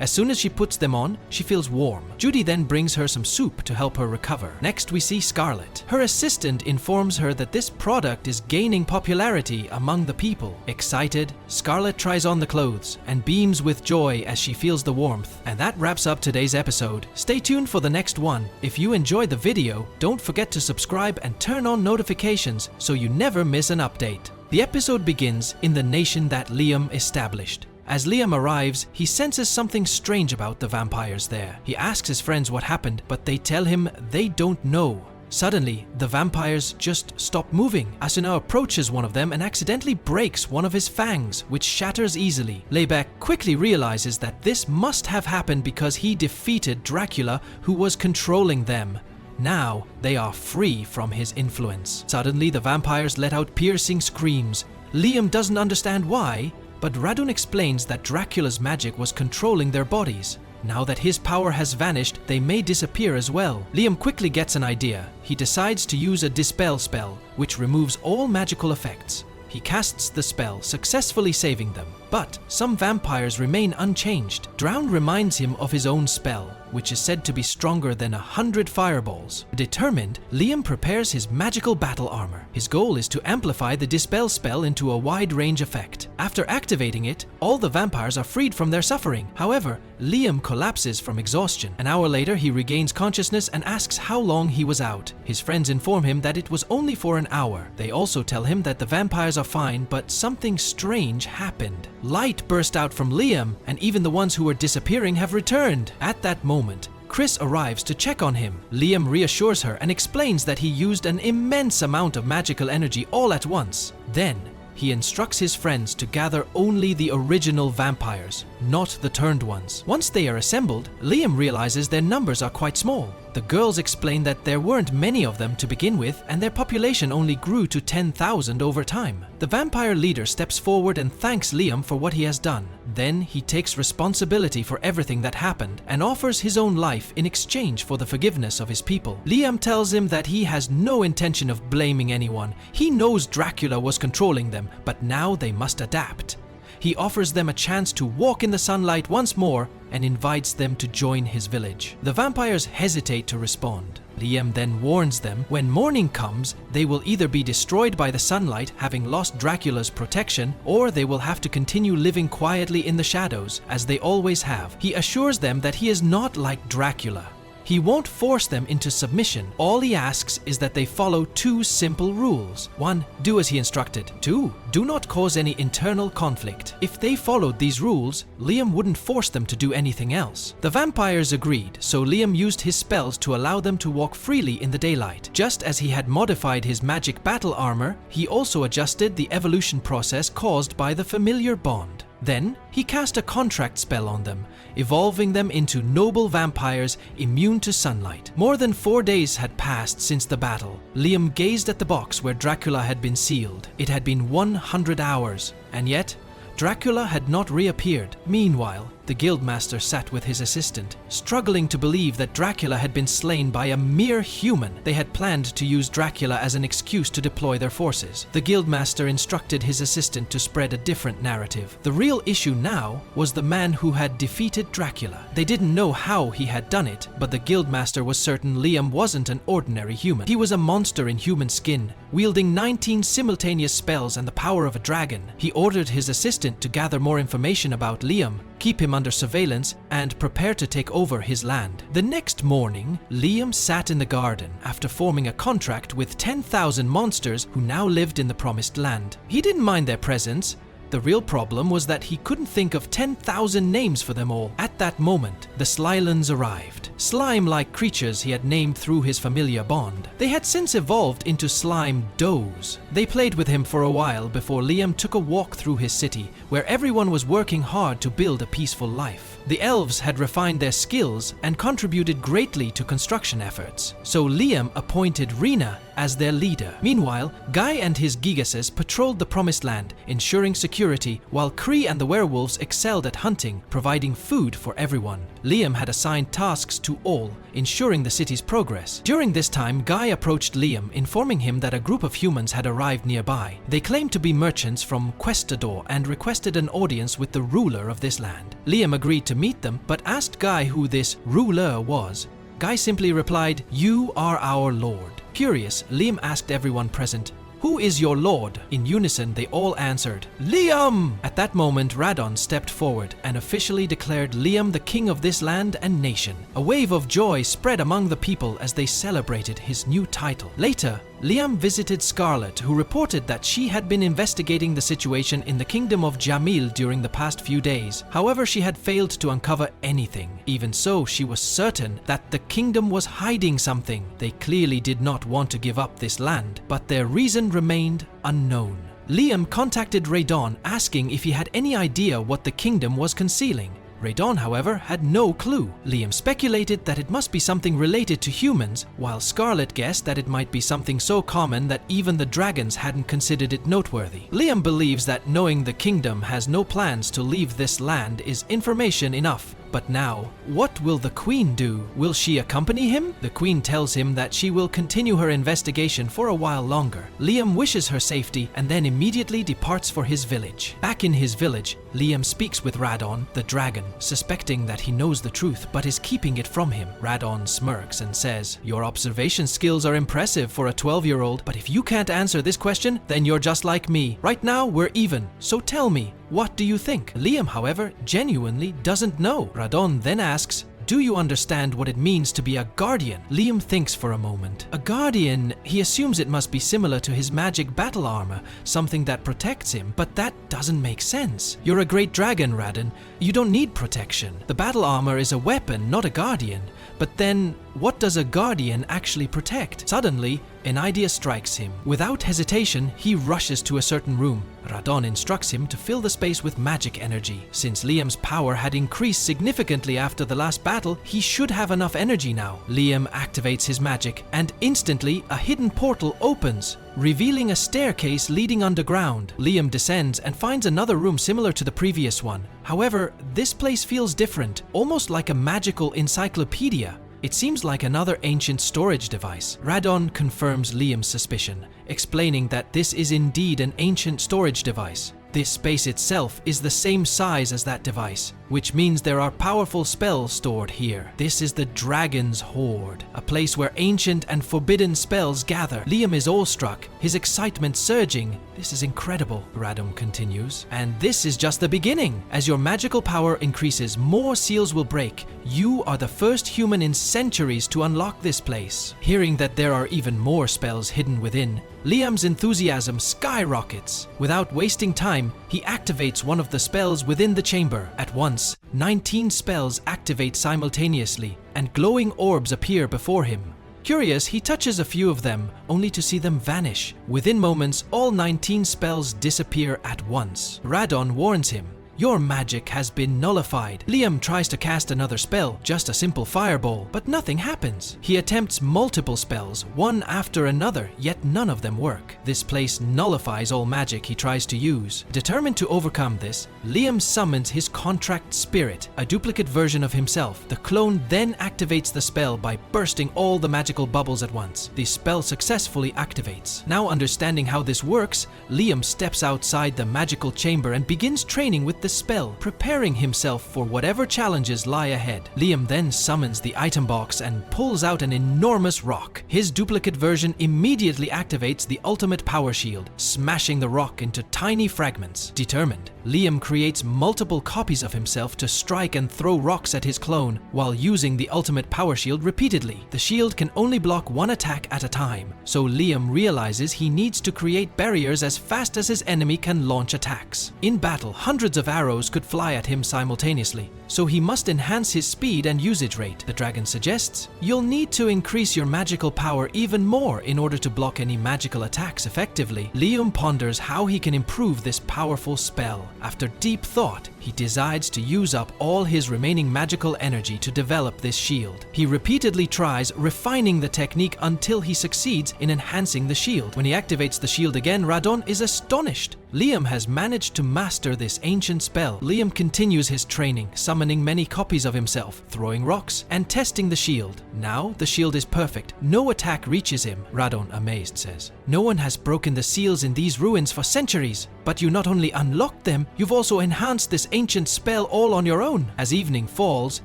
As soon as she puts them on, she feels warm. Judy then brings her some soup to help her recover. Next we see Scarlett. Her assistant informs her that this product is gaining popularity among the people. Excited, Scarlett tries on the clothes and beams with joy as she feels the warmth. And that wraps up today's episode. Stay tuned for the next one. If you enjoyed the video, don't forget to subscribe and turn on notifications so you never miss an update. The episode begins in the nation that Liam established. As Liam arrives, he senses something strange about the vampires there. He asks his friends what happened, but they tell him they don't know. Suddenly, the vampires just stop moving. Asuna approaches one of them and accidentally breaks one of his fangs, which shatters easily. Lebeck quickly realizes that this must have happened because he defeated Dracula, who was controlling them. Now, they are free from his influence. Suddenly, the vampires let out piercing screams. Liam doesn't understand why, but Radun explains that Dracula's magic was controlling their bodies. Now that his power has vanished, they may disappear as well. Liam quickly gets an idea. He decides to use a dispel spell, which removes all magical effects. He casts the spell, successfully saving them. But some vampires remain unchanged. Drown reminds him of his own spell, which is said to be stronger than 100 fireballs. Determined, Liam prepares his magical battle armor. His goal is to amplify the dispel spell into a wide-range effect. After activating it, all the vampires are freed from their suffering. However, Liam collapses from exhaustion. An hour later, he regains consciousness and asks how long he was out. His friends inform him that it was only for an hour. They also tell him that the vampires are fine, but something strange happened. Light burst out from Liam, and even the ones who were disappearing have returned. At that moment, Chris arrives to check on him. Liam reassures her and explains that he used an immense amount of magical energy all at once. Then, he instructs his friends to gather only the original vampires, not the turned ones. Once they are assembled, Liam realizes their numbers are quite small. The girls explain that there weren't many of them to begin with, and their population only grew to 10,000 over time. The vampire leader steps forward and thanks Liam for what he has done. Then he takes responsibility for everything that happened and offers his own life in exchange for the forgiveness of his people. Liam tells him that he has no intention of blaming anyone. He knows Dracula was controlling them, but now they must adapt. He offers them a chance to walk in the sunlight once more and invites them to join his village. The vampires hesitate to respond. Liam then warns them when morning comes, they will either be destroyed by the sunlight, having lost Dracula's protection, or they will have to continue living quietly in the shadows, as they always have. He assures them that he is not like Dracula. He won't force them into submission. All he asks is that they follow two simple rules. 1. Do as he instructed. 2. Do not cause any internal conflict. If they followed these rules, Liam wouldn't force them to do anything else. The vampires agreed, so Liam used his spells to allow them to walk freely in the daylight. Just as he had modified his magic battle armor, he also adjusted the evolution process caused by the familiar bond. Then, he cast a contract spell on them, evolving them into noble vampires immune to sunlight. More than 4 days had passed since the battle. Liam gazed at the box where Dracula had been sealed. It had been 100 hours, and yet, Dracula had not reappeared. Meanwhile, the guildmaster sat with his assistant, struggling to believe that Dracula had been slain by a mere human. They had planned to use Dracula as an excuse to deploy their forces. The guildmaster instructed his assistant to spread a different narrative. The real issue now was the man who had defeated Dracula. They didn't know how he had done it, but the guildmaster was certain Liam wasn't an ordinary human. He was a monster in human skin, wielding 19 simultaneous spells and the power of a dragon. He ordered his assistant to gather more information about Liam, keep him under surveillance, and prepare to take over his land. The next morning, Liam sat in the garden after forming a contract with 10,000 monsters who now lived in the promised land. He didn't mind their presence. The real problem was that he couldn't think of 10,000 names for them all. At that moment, the Slylans arrived. Slime-like creatures he had named through his familiar bond. They had since evolved into slime does. They played with him for a while before Liam took a walk through his city, where everyone was working hard to build a peaceful life. The elves had refined their skills and contributed greatly to construction efforts, so Liam appointed Rena as their leader. Meanwhile, Guy and his Gigases patrolled the Promised Land, ensuring security, while Kree and the werewolves excelled at hunting, providing food for everyone. Liam had assigned tasks to all, ensuring the city's progress. During this time, Guy approached Liam, informing him that a group of humans had arrived nearby. They claimed to be merchants from Questador and requested an audience with the ruler of this land. Liam agreed to meet them, but asked Guy who this ruler was. Guy simply replied, "You are our lord." Curious, Liam asked everyone present, "Who is your lord?" In unison, they all answered, "Liam!" At that moment, Radon stepped forward and officially declared Liam the king of this land and nation. A wave of joy spread among the people as they celebrated his new title. Later, Liam visited Scarlet, who reported that she had been investigating the situation in the kingdom of Jamil during the past few days. However, she had failed to uncover anything. Even so, she was certain that the kingdom was hiding something. They clearly did not want to give up this land, but their reason remained unknown. Liam contacted Radon, asking if he had any idea what the kingdom was concealing. Radon, however, had no clue. Liam speculated that it must be something related to humans, while Scarlet guessed that it might be something so common that even the dragons hadn't considered it noteworthy. Liam believes that knowing the kingdom has no plans to leave this land is information enough. But now, what will the queen do? Will she accompany him? The queen tells him that she will continue her investigation for a while longer. Liam wishes her safety and then immediately departs for his village. Back in his village, Liam speaks with Radon, the dragon, suspecting that he knows the truth but is keeping it from him. Radon smirks and says, "Your observation skills are impressive for a 12-year-old, but if you can't answer this question, then you're just like me. Right now, we're even. So tell me, what do you think?" Liam, however, genuinely doesn't know. Radon then asks, "Do you understand what it means to be a guardian?" Liam thinks for a moment. A guardian, he assumes it must be similar to his magic battle armor, something that protects him, but that doesn't make sense. You're a great dragon, Radon. You don't need protection. The battle armor is a weapon, not a guardian. But then, what does a guardian actually protect? Suddenly, an idea strikes him. Without hesitation, he rushes to a certain room. Radon instructs him to fill the space with magic energy. Since Liam's power had increased significantly after the last battle, he should have enough energy now. Liam activates his magic, and instantly a hidden portal opens, revealing a staircase leading underground. Liam descends and finds another room similar to the previous one. However, this place feels different, almost like a magical encyclopedia. It seems like another ancient storage device. Radon confirms Liam's suspicion, explaining that this is indeed an ancient storage device. This space itself is the same size as that device, which means there are powerful spells stored here. This is the Dragon's Hoard, a place where ancient and forbidden spells gather. Liam is awestruck, his excitement surging. "This is incredible," Radon continues. "And this is just the beginning. As your magical power increases, more seals will break. You are the first human in centuries to unlock this place." Hearing that there are even more spells hidden within, Liam's enthusiasm skyrockets. Without wasting time, he activates one of the spells within the chamber. At once, 19 spells activate simultaneously, and glowing orbs appear before him. Curious, he touches a few of them, only to see them vanish. Within moments, all 19 spells disappear at once. Radon warns him, "Your magic has been nullified." Liam tries to cast another spell, just a simple fireball, but nothing happens. He attempts multiple spells, one after another, yet none of them work. This place nullifies all magic he tries to use. Determined to overcome this, Liam summons his contract spirit, a duplicate version of himself. The clone then activates the spell by bursting all the magical bubbles at once. The spell successfully activates. Now understanding how this works, Liam steps outside the magical chamber and begins training with the spell, preparing himself for whatever challenges lie ahead. Liam then summons the item box and pulls out an enormous rock. His duplicate version immediately activates the ultimate power shield, smashing the rock into tiny fragments. Determined, Liam creates multiple copies of himself to strike and throw rocks at his clone while using the ultimate power shield repeatedly. The shield can only block one attack at a time, so Liam realizes he needs to create barriers as fast as his enemy can launch attacks. In battle, hundreds of arrows could fly at him simultaneously, so he must enhance his speed and usage rate. The dragon suggests, "You'll need to increase your magical power even more in order to block any magical attacks effectively." Liam ponders how he can improve this powerful spell. After deep thought, he decides to use up all his remaining magical energy to develop this shield. He repeatedly tries, refining the technique until he succeeds in enhancing the shield. When he activates the shield again, Radon is astonished. Liam has managed to master this ancient spell. Liam continues his training, summoning many copies of himself, throwing rocks, and testing the shield. Now the shield is perfect. No attack reaches him, Radon, amazed, says. No one has broken the seals in these ruins for centuries. But you not only unlocked them, you've also enhanced this ancient spell all on your own. As evening falls,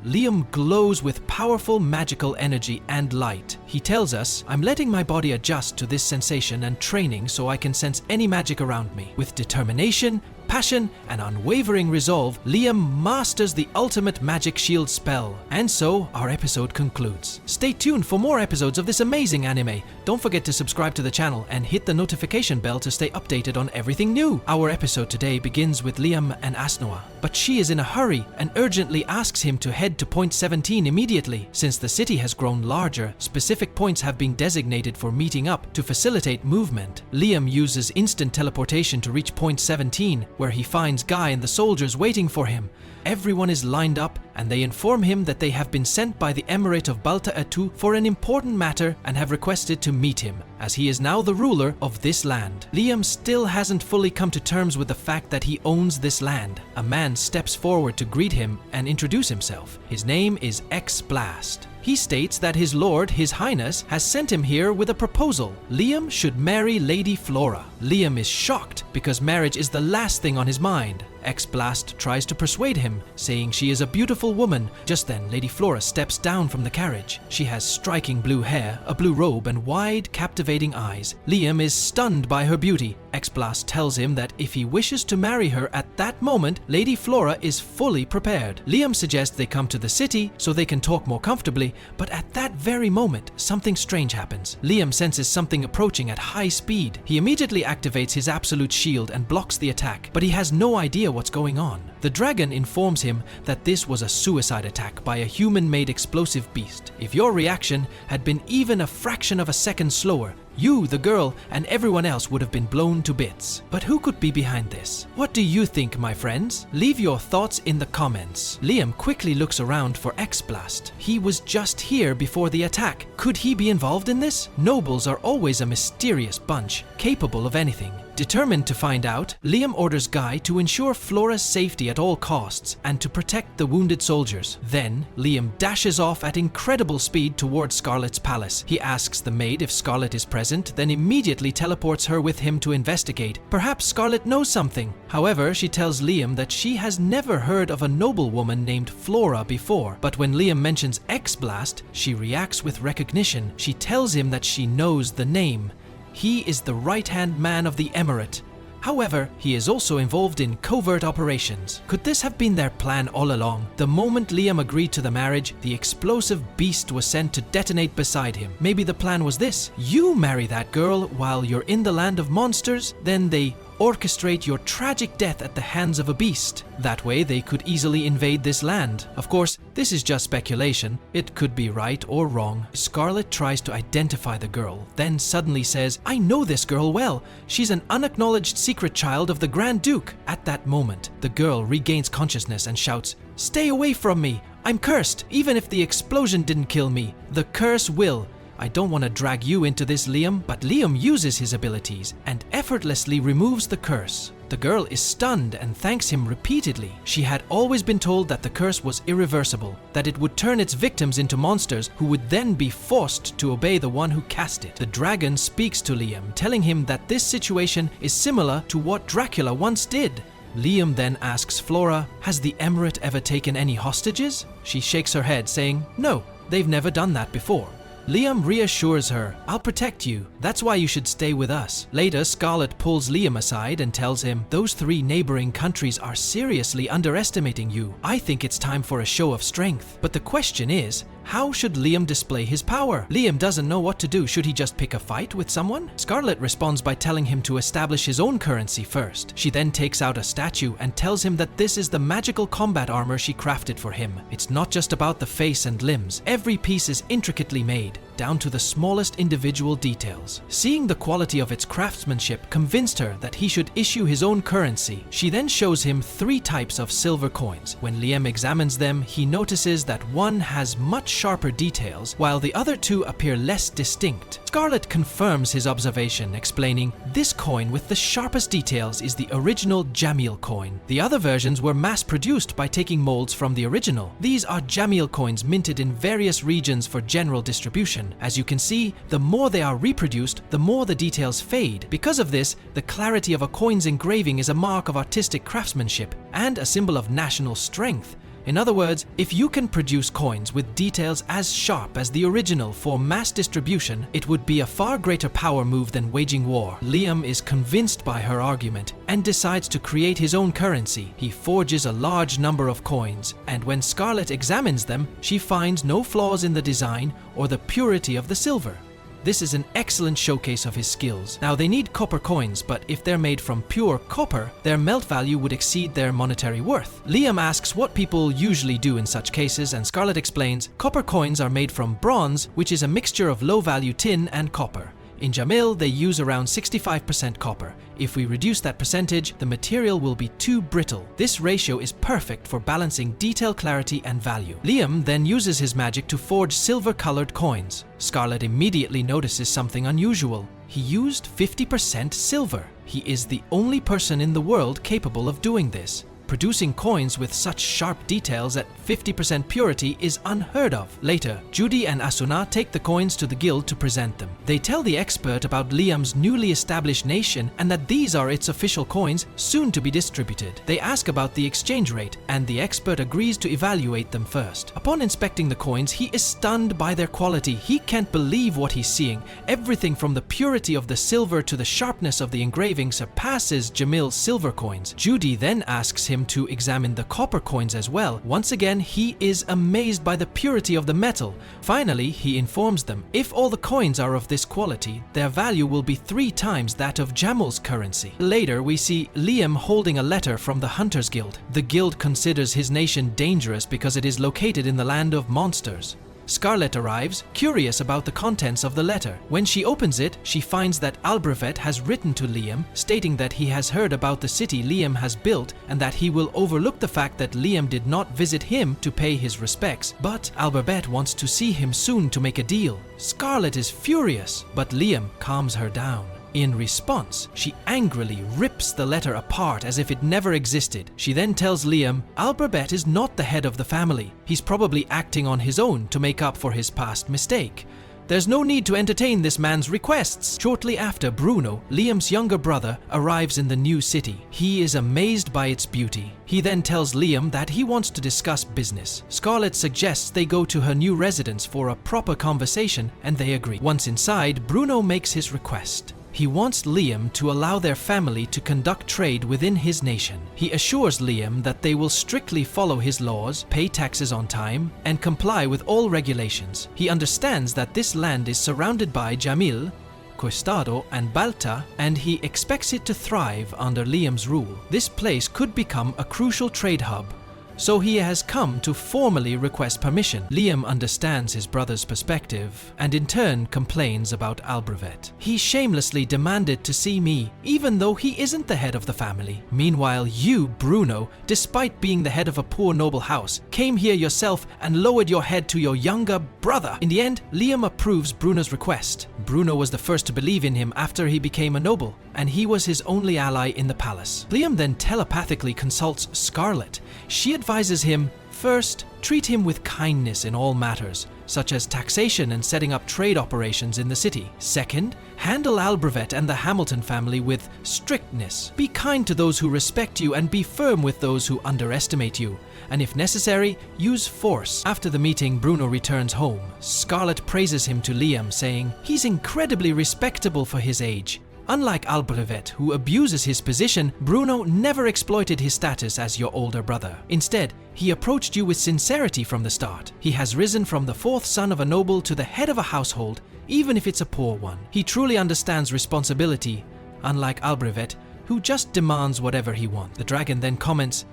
Liam glows with powerful magical energy and light. He tells us, I'm letting my body adjust to this sensation and training so I can sense any magic around me. With determination, passion, and unwavering resolve, Liam masters the ultimate magic shield spell. And so, our episode concludes. Stay tuned for more episodes of this amazing anime. Don't forget to subscribe to the channel and hit the notification bell to stay updated on everything new. Our episode today begins with Liam and Asnoa, but she is in a hurry and urgently asks him to head to point 17 immediately. Since the city has grown larger, specific points have been designated for meeting up to facilitate movement. Liam uses instant teleportation to reach point 17, where he finds Guy and the soldiers waiting for him. Everyone is lined up and they inform him that they have been sent by the Emirate of Botsuraku for an important matter and have requested to meet him, as he is now the ruler of this land. Liam still hasn't fully come to terms with the fact that he owns this land. A man steps forward to greet him and introduce himself. His name is X-Blast. He states that his lord, His Highness, has sent him here with a proposal. Liam should marry Lady Flora. Liam is shocked because marriage is the last thing on his mind. X-Blast tries to persuade him, saying she is a beautiful woman. Just then, Lady Flora steps down from the carriage. She has striking blue hair, a blue robe, and wide, captivating eyes. Liam is stunned by her beauty. X-Blast tells him that if he wishes to marry her at that moment, Lady Flora is fully prepared. Liam suggests they come to the city so they can talk more comfortably, but at that very moment, something strange happens. Liam senses something approaching at high speed. He immediately activates his absolute shield and blocks the attack, but he has no idea what's going on. The dragon informs him that this was a suicide attack by a human-made explosive beast. If your reaction had been even a fraction of a second slower, you, the girl, and everyone else would have been blown to bits. But who could be behind this? What do you think, my friends? Leave your thoughts in the comments. Liam quickly looks around for X-Blast. He was just here before the attack. Could he be involved in this? Nobles are always a mysterious bunch, capable of anything. Determined to find out, Liam orders Guy to ensure Flora's safety at all costs and to protect the wounded soldiers. Then, Liam dashes off at incredible speed towards Scarlet's palace. He asks the maid if Scarlet is present, then immediately teleports her with him to investigate. Perhaps Scarlet knows something. However, she tells Liam that she has never heard of a noblewoman named Flora before. But when Liam mentions X-Blast, she reacts with recognition. She tells him that she knows the name. He is the right-hand man of the Emirate. However, he is also involved in covert operations. Could this have been their plan all along? The moment Liam agreed to the marriage, the explosive beast was sent to detonate beside him. Maybe the plan was this: you marry that girl while you're in the land of monsters, then they orchestrate your tragic death at the hands of a beast. That way they could easily invade this land. Of course, this is just speculation. It could be right or wrong. Scarlet tries to identify the girl, then suddenly says, I know this girl well. She's an unacknowledged secret child of the Grand Duke. At that moment, the girl regains consciousness and shouts, Stay away from me! I'm cursed! Even if the explosion didn't kill me, the curse will. I don't want to drag you into this, Liam, but Liam uses his abilities and effortlessly removes the curse. The girl is stunned and thanks him repeatedly. She had always been told that the curse was irreversible, that it would turn its victims into monsters who would then be forced to obey the one who cast it. The dragon speaks to Liam, telling him that this situation is similar to what Dracula once did. Liam then asks Flora, has the Emirate ever taken any hostages? She shakes her head, saying, no, they've never done that before. Liam reassures her, I'll protect you. That's why you should stay with us. Later, Scarlet pulls Liam aside and tells him, those 3 neighboring countries are seriously underestimating you. I think it's time for a show of strength. But the question is, how should Liam display his power? Liam doesn't know what to do. Should he just pick a fight with someone? Scarlet responds by telling him to establish his own currency first. She then takes out a statue and tells him that this is the magical combat armor she crafted for him. It's not just about the face and limbs. Every piece is intricately made. down to the smallest individual details. Seeing the quality of its craftsmanship convinced her that he should issue his own currency. She then shows him 3 types of silver coins. When Liam examines them, he notices that one has much sharper details, while the other 2 appear less distinct. Scarlet confirms his observation, explaining, "This coin with the sharpest details is the original Jamil coin. The other versions were mass-produced by taking molds from the original. These are Jamil coins minted in various regions for general distribution. As you can see, the more they are reproduced, the more the details fade. Because of this, the clarity of a coin's engraving is a mark of artistic craftsmanship and a symbol of national strength. In other words, if you can produce coins with details as sharp as the original for mass distribution, it would be a far greater power move than waging war." Liam is convinced by her argument and decides to create his own currency. He forges a large number of coins, and when Scarlet examines them, she finds no flaws in the design or the purity of the silver. This is an excellent showcase of his skills. Now, they need copper coins, but if they're made from pure copper, their melt value would exceed their monetary worth. Liam asks what people usually do in such cases, and Scarlet explains, "Copper coins are made from bronze, which is a mixture of low-value tin and copper. In Jamil, they use around 65% copper. If we reduce that percentage, the material will be too brittle. This ratio is perfect for balancing detail, clarity, and value." Liam then uses his magic to forge silver-colored coins. Scarlet immediately notices something unusual. He used 50% silver. He is the only person in the world capable of doing this. Producing coins with such sharp details at 50% purity is unheard of. Later, Judy and Asuna take the coins to the guild to present them. They tell the expert about Liam's newly established nation and that these are its official coins, soon to be distributed. They ask about the exchange rate, and the expert agrees to evaluate them first. Upon inspecting the coins, he is stunned by their quality. He can't believe what he's seeing. Everything from the purity of the silver to the sharpness of the engraving surpasses Jamil's silver coins. Judy then asks him to examine the copper coins as well. Once again, he is amazed by the purity of the metal. Finally, he informs them, if all the coins are of this quality, their value will be 3 times that of Jamil's currency. Later, we see Liam holding a letter from the Hunters Guild. The guild considers his nation dangerous because it is located in the land of monsters. Scarlet arrives, curious about the contents of the letter. When she opens it, she finds that Albrevet has written to Liam, stating that he has heard about the city Liam has built and that he will overlook the fact that Liam did not visit him to pay his respects. But Albrevet wants to see him soon to make a deal. Scarlet is furious, but Liam calms her down. In response, she angrily rips the letter apart as if it never existed. She then tells Liam, Albrevet is not the head of the family. He's probably acting on his own to make up for his past mistake. There's no need to entertain this man's requests. Shortly after, Bruno, Liam's younger brother, arrives in the new city. He is amazed by its beauty. He then tells Liam that he wants to discuss business. Scarlet suggests they go to her new residence for a proper conversation, and they agree. Once inside, Bruno makes his request. He wants Liam to allow their family to conduct trade within his nation. He assures Liam that they will strictly follow his laws, pay taxes on time, and comply with all regulations. He understands that this land is surrounded by Jamil, Costado, and Balta, and he expects it to thrive under Liam's rule. This place could become a crucial trade hub, so he has come to formally request permission. Liam understands his brother's perspective and in turn complains about Albrevet. He shamelessly demanded to see me, even though he isn't the head of the family. Meanwhile, you, Bruno, despite being the head of a poor noble house, came here yourself and lowered your head to your younger brother. In the end, Liam approves Bruno's request. Bruno was the first to believe in him after he became a noble, and he was his only ally in the palace. Liam then telepathically consults Scarlet. She advises him, first, treat him with kindness in all matters, such as taxation and setting up trade operations in the city. Second, handle Albrevet and the Hamilton family with strictness. Be kind to those who respect you and be firm with those who underestimate you. And if necessary, use force. After the meeting, Bruno returns home. Scarlet praises him to Liam, saying, he's incredibly respectable for his age. Unlike Albrevet, who abuses his position, Bruno never exploited his status as your older brother. Instead, he approached you with sincerity from the start. He has risen from the 4th son of a noble to the head of a household, even if it's a poor one. He truly understands responsibility, unlike Albrevet, who just demands whatever he wants. The dragon then comments,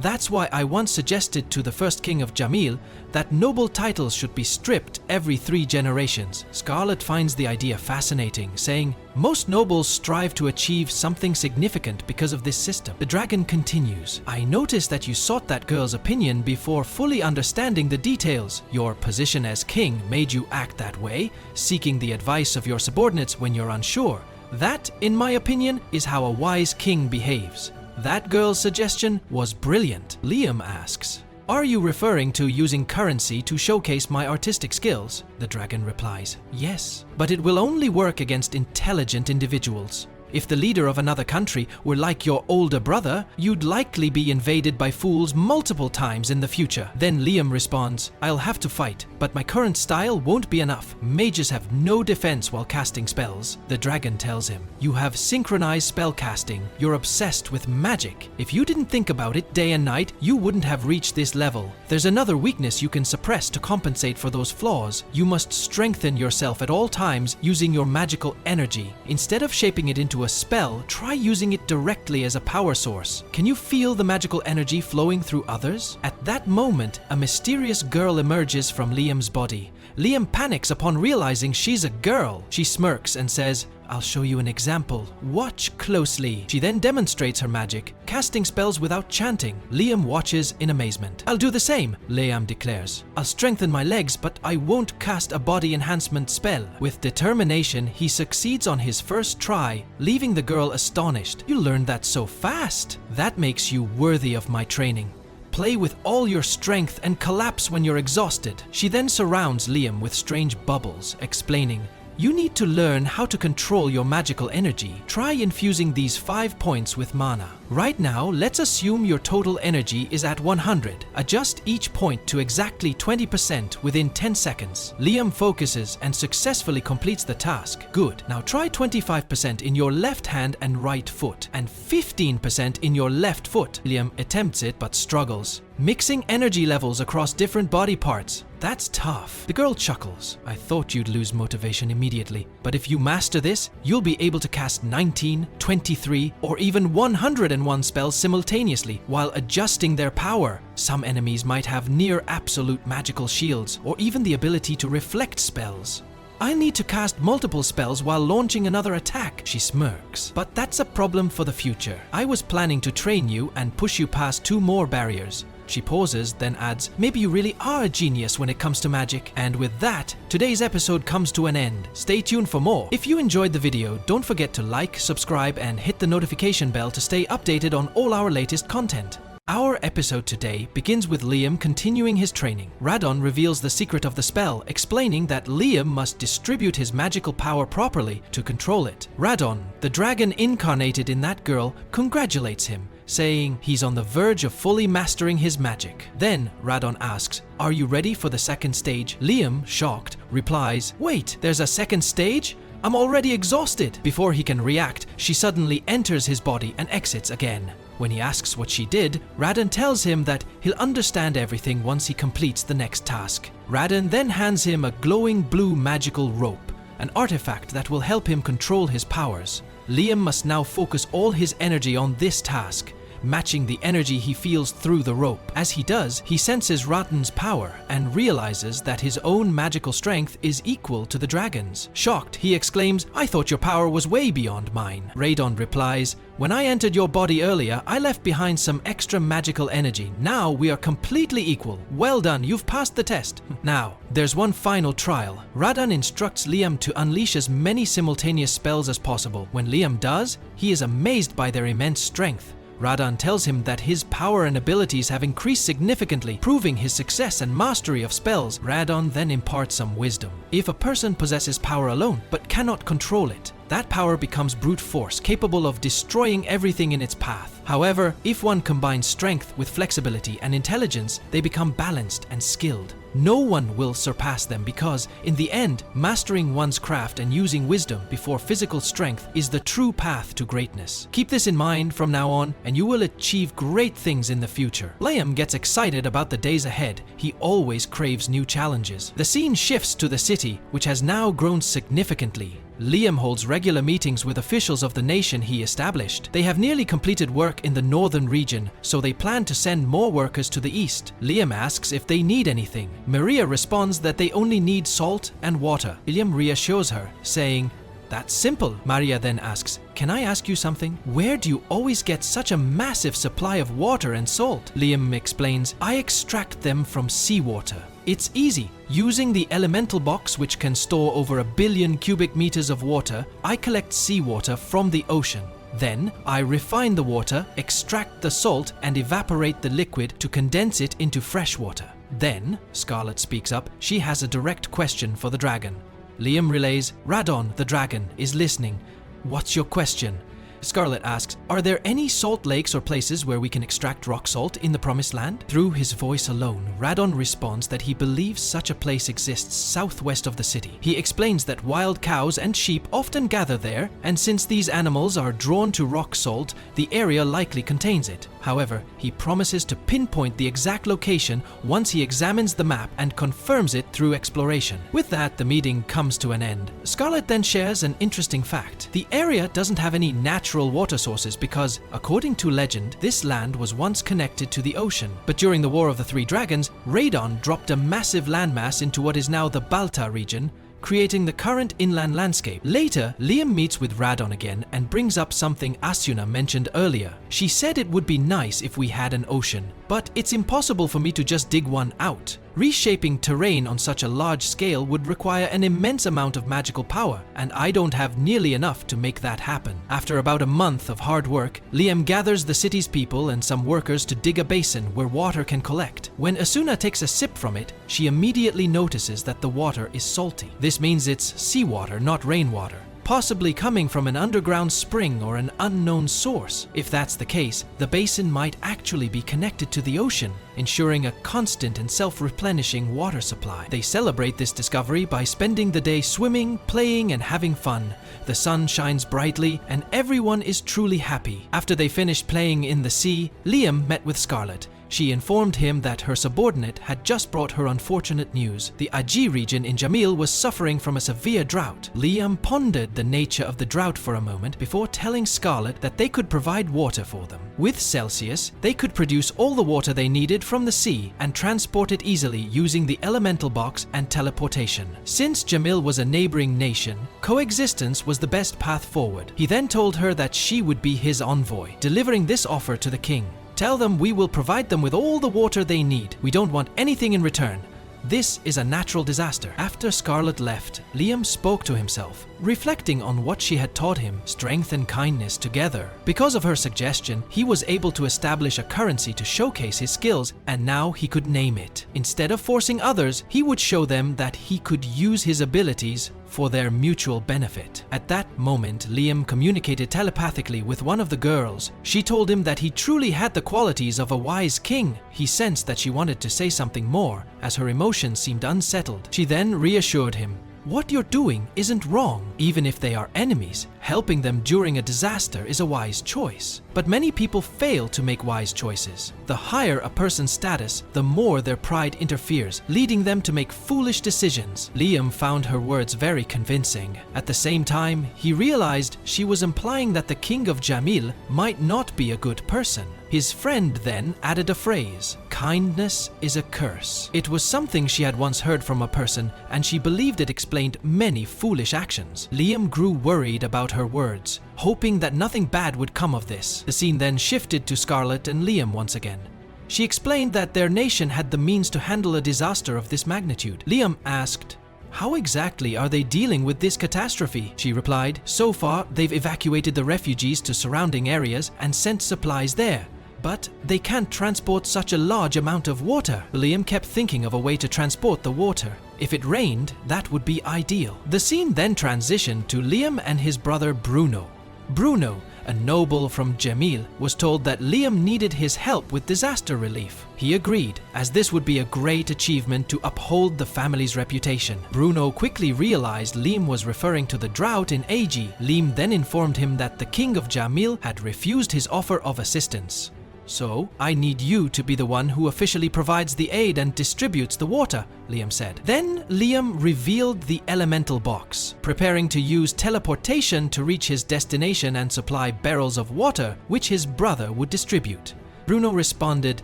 That's why I once suggested to the first king of Jamil that noble titles should be stripped every 3 generations. Scarlet finds the idea fascinating, saying, "Most nobles strive to achieve something significant because of this system." The dragon continues, "I noticed that you sought that girl's opinion before fully understanding the details. Your position as king made you act that way, seeking the advice of your subordinates when you're unsure. That, in my opinion, is how a wise king behaves." That girl's suggestion was brilliant. Liam asks, "Are you referring to using currency to showcase my artistic skills?" The dragon replies, "Yes, but it will only work against intelligent individuals. If the leader of another country were like your older brother, you'd likely be invaded by fools multiple times in the future." Then Liam responds, "I'll have to fight, but my current style won't be enough. Mages have no defense while casting spells." The dragon tells him, "You have synchronized spell casting. You're obsessed with magic. If you didn't think about it day and night, you wouldn't have reached this level. There's another weakness you can suppress to compensate for those flaws. You must strengthen yourself at all times using your magical energy. Instead of shaping it into a spell, try using it directly as a power source. Can you feel the magical energy flowing through others?" At that moment, a mysterious girl emerges from Liam's body. Liam panics upon realizing she's a girl. She smirks and says, "I'll show you an example. Watch closely." She then demonstrates her magic, casting spells without chanting. Liam watches in amazement. "I'll do the same," Liam declares. "I'll strengthen my legs, but I won't cast a body enhancement spell." With determination, he succeeds on his first try, leaving the girl astonished. "You learned that so fast. That makes you worthy of my training. Play with all your strength and collapse when you're exhausted." She then surrounds Liam with strange bubbles, explaining, "You need to learn how to control your magical energy. Try infusing these 5 points with mana. Right now, let's assume your total energy is at 100. Adjust each point to exactly 20% within 10 seconds. Liam focuses and successfully completes the task. Good. Now try 25% in your left hand and right foot, and 15% in your left foot. Liam attempts it but struggles. Mixing energy levels across different body parts. That's tough. The girl chuckles. "I thought you'd lose motivation immediately, but if you master this, you'll be able to cast 19, 23, or even 101 spells simultaneously while adjusting their power. Some enemies might have near absolute magical shields, or even the ability to reflect spells. I need to cast multiple spells while launching another attack." She smirks. "But that's a problem for the future. I was planning to train you and push you past 2 more barriers." She pauses, then adds, "Maybe you really are a genius when it comes to magic." And with that, today's episode comes to an end. Stay tuned for more. If you enjoyed the video, don't forget to like, subscribe, and hit the notification bell to stay updated on all our latest content. Our episode today begins with Liam continuing his training. Radon reveals the secret of the spell, explaining that Liam must distribute his magical power properly to control it. Radon, the dragon incarnated in that girl, congratulates him, saying he's on the verge of fully mastering his magic. Then Radon asks, "Are you ready for the second stage?" Liam, shocked, replies, "Wait, there's a second stage? I'm already exhausted." Before he can react, she suddenly enters his body and exits again. When he asks what she did, Radon tells him that he'll understand everything once he completes the next task. Radon then hands him a glowing blue magical rope, an artifact that will help him control his powers. Liam must now focus all his energy on this task, matching the energy he feels through the rope. As he does, he senses Radon's power and realizes that his own magical strength is equal to the dragon's. Shocked, he exclaims, "I thought your power was way beyond mine." Radon replies, "When I entered your body earlier, I left behind some extra magical energy. Now we are completely equal. Well done, you've passed the test. Now, there's one final trial." Radon instructs Liam to unleash as many simultaneous spells as possible. When Liam does, he is amazed by their immense strength. Radon tells him that his power and abilities have increased significantly, proving his success and mastery of spells. Radon then imparts some wisdom. If a person possesses power alone, but cannot control it, that power becomes brute force, capable of destroying everything in its path. However, if one combines strength with flexibility and intelligence, they become balanced and skilled. No one will surpass them because, in the end, mastering one's craft and using wisdom before physical strength is the true path to greatness. Keep this in mind from now on, and you will achieve great things in the future. Liam gets excited about the days ahead. He always craves new challenges. The scene shifts to the city, which has now grown significantly. Liam holds regular meetings with officials of the nation he established. They have nearly completed work in the northern region, so they plan to send more workers to the east. Liam asks if they need anything. Maria responds that they only need salt and water. Liam reassures her, saying, "That's simple." Maria then asks, "Can I ask you something? Where do you always get such a massive supply of water and salt?" Liam explains, "I extract them from seawater. It's easy. Using the elemental box, which can store over 1 billion cubic meters of water, I collect seawater from the ocean. Then, I refine the water, extract the salt, and evaporate the liquid to condense it into fresh water." Then, Scarlet speaks up, she has a direct question for the dragon. Liam relays, "Radon, the dragon, is listening. What's your question?" Scarlet asks, "Are there any salt lakes or places where we can extract rock salt in the Promised Land?" Through his voice alone, Radon responds that he believes such a place exists southwest of the city. He explains that wild cows and sheep often gather there, and since these animals are drawn to rock salt, the area likely contains it. However, he promises to pinpoint the exact location once he examines the map and confirms it through exploration. With that, the meeting comes to an end. Scarlet then shares an interesting fact. The area doesn't have any natural water sources because, according to legend, this land was once connected to the ocean. But during the War of the Three Dragons, Radon dropped a massive landmass into what is now the Balta region, creating the current inland landscape. Later, Liam meets with Radon again and brings up something Asuna mentioned earlier. She said it would be nice if we had an ocean, but it's impossible for me to just dig one out. Reshaping terrain on such a large scale would require an immense amount of magical power, and I don't have nearly enough to make that happen. After about a month of hard work, Liam gathers the city's people and some workers to dig a basin where water can collect. When Asuna takes a sip from it, she immediately notices that the water is salty. This means it's seawater, not rainwater, possibly coming from an underground spring or an unknown source. If that's the case, the basin might actually be connected to the ocean, ensuring a constant and self-replenishing water supply. They celebrate this discovery by spending the day swimming, playing, and having fun. The sun shines brightly, and everyone is truly happy. After they finished playing in the sea, Liam met with Scarlet. She informed him that her subordinate had just brought her unfortunate news. The Aji region in Jamil was suffering from a severe drought. Liam pondered the nature of the drought for a moment before telling Scarlet that they could provide water for them. With Celsius, they could produce all the water they needed from the sea and transport it easily using the elemental box and teleportation. Since Jamil was a neighboring nation, coexistence was the best path forward. He then told her that she would be his envoy, delivering this offer to the king. "Tell them we will provide them with all the water they need. We don't want anything in return. This is a natural disaster." After Scarlet left, Liam spoke to himself, reflecting on what she had taught him, strength and kindness together. Because of her suggestion, he was able to establish a currency to showcase his skills, and now he could name it. Instead of forcing others, he would show them that he could use his abilities for their mutual benefit. At that moment, Liam communicated telepathically with one of the girls. She told him that he truly had the qualities of a wise king. He sensed that she wanted to say something more, as her emotions seemed unsettled. She then reassured him, "What you're doing isn't wrong. Even if they are enemies, helping them during a disaster is a wise choice." But many people fail to make wise choices. The higher a person's status, the more their pride interferes, leading them to make foolish decisions. Liam found her words very convincing. At the same time, he realized she was implying that the king of Jamil might not be a good person. His friend then added a phrase, "Kindness is a curse." It was something she had once heard from a person, and she believed it explained many foolish actions. Liam grew worried about her words, hoping that nothing bad would come of this. The scene then shifted to Scarlet and Liam once again. She explained that their nation had the means to handle a disaster of this magnitude. Liam asked, "How exactly are they dealing with this catastrophe?" She replied, "So far, they've evacuated the refugees to surrounding areas and sent supplies there. But they can't transport such a large amount of water." Liam kept thinking of a way to transport the water. If it rained, that would be ideal. The scene then transitioned to Liam and his brother Bruno. Bruno, a noble from Jamil, was told that Liam needed his help with disaster relief. He agreed, as this would be a great achievement to uphold the family's reputation. Bruno quickly realized Liam was referring to the drought in Aji. Liam then informed him that the king of Jamil had refused his offer of assistance. So, I need you to be the one who officially provides the aid and distributes the water, Liam said. Then Liam revealed the elemental box, preparing to use teleportation to reach his destination and supply barrels of water, which his brother would distribute. Bruno responded,